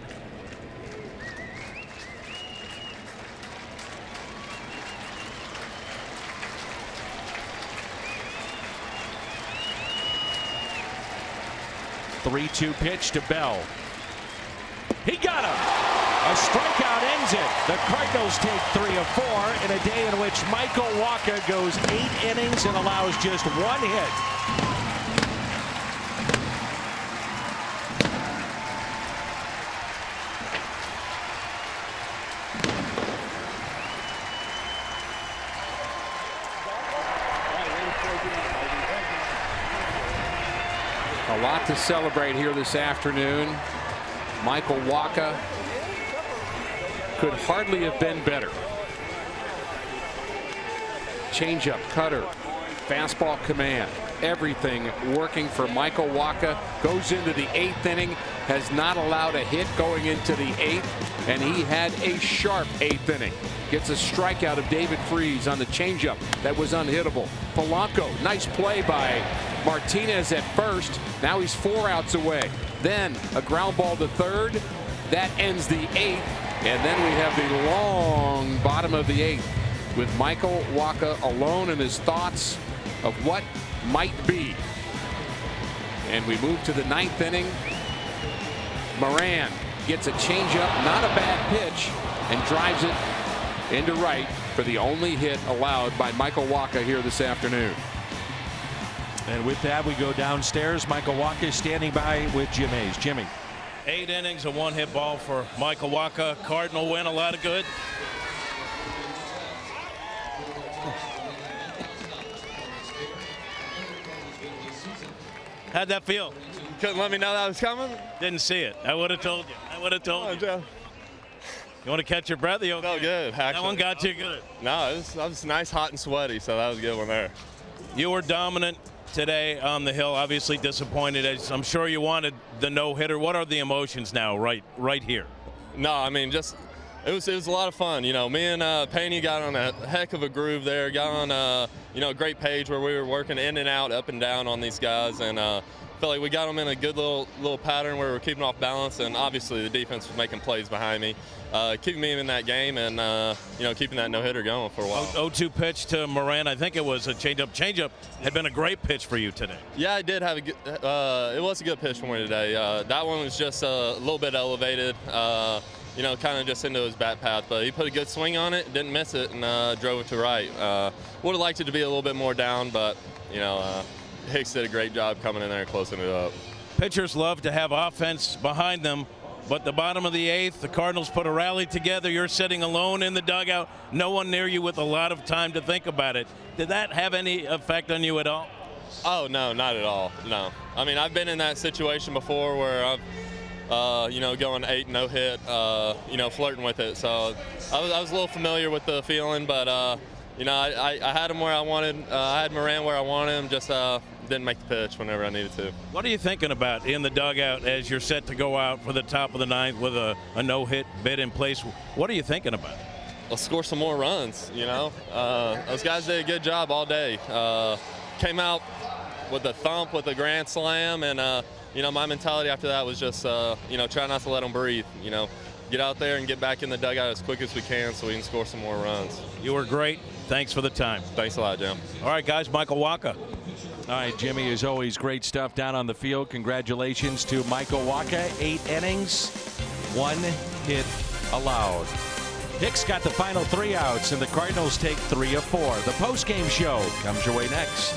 The 3-2 pitch to Bell. He got him. A strikeout ends it. The Cardinals take 3 of 4 in a day in which Michael Wacha goes 8 innings and allows just 1 hit. A lot to celebrate here this afternoon. Michael Wacha could hardly have been better. Changeup, cutter, fastball command, everything working for Michael Wacha. Goes into the 8th inning, has not allowed a hit going into the 8th, and he had a sharp 8th inning. Gets a strikeout of David Freese on the changeup that was unhittable. Polanco, nice play by Martinez at first. Now he's 4 outs away. Then a ground ball to third. That ends the 8th. And then we have the long bottom of the 8th with Michael Wacha alone in his thoughts of what might be. And we move to the 9th inning. Moran gets a changeup, not a bad pitch, and drives it into right for the only hit allowed by Michael Wacha here this afternoon. And with that, we go downstairs. Michael Wacha is standing by with Jim Hayes. Jimmy. 8 innings, a 1-hit ball for Michael Wacha. Cardinal win, a lot of good. How'd that feel? Couldn't let me know that was coming? Didn't see it. I would have told you. I would have told you. Joe. You want to catch your breath? You okay? No, good, actually. That one got too good. No, it was nice, hot, and sweaty, so that was a good one there. You were dominant today on the hill. Obviously disappointed, as I'm sure you wanted the no-hitter. What are the emotions now, right here? No, I mean, just it was a lot of fun. You know, me and Paney got on a heck of a groove there. Got on a great page where we were working in and out, up and down on these guys, and felt like we got them in a good little pattern where we were keeping off balance, and obviously the defense was making plays behind me, keeping me in that game, and keeping that no-hitter going for a while. 0-2 pitch to Moran. I think it was a changeup. Changeup had been a great pitch for you today. Yeah, I did have a good. It was a good pitch for me today. That one was just a little bit elevated. Kind of just into his bat path, but he put a good swing on it, didn't miss it, and drove it to right. Would have liked it to be a little bit more down, but Hicks did a great job coming in there and closing it up. Pitchers love to have offense behind them, but the bottom of the 8th, the Cardinals put a rally together. You're sitting alone in the dugout, no one near you with a lot of time to think about it. Did that have any effect on you at all? Oh, no, not at all, no. I mean, I've been in that situation before where I've going 8 no hit, flirting with it. So I was a little familiar with the feeling, but I had him where I wanted. I had Moran where I wanted him. Just didn't make the pitch whenever I needed to. What are you thinking about in the dugout as you're set to go out for the top of the 9th with a no hit bid in place? What are you thinking about? Let's score some more runs. Those guys did a good job all day. Came out with a thump, with a grand slam, and my mentality after that was just try not to let them breathe. Get out there and get back in the dugout as quick as we can so we can score some more runs. You were great. Thanks for the time. Thanks a lot, Jim. All right, guys, Michael Wacha. All right, Jimmy, as always, great stuff down on the field. Congratulations to Michael Wacha. 8 innings, 1 hit allowed. Hicks got the final 3 outs, and the Cardinals take 3 of 4. The postgame show comes your way next.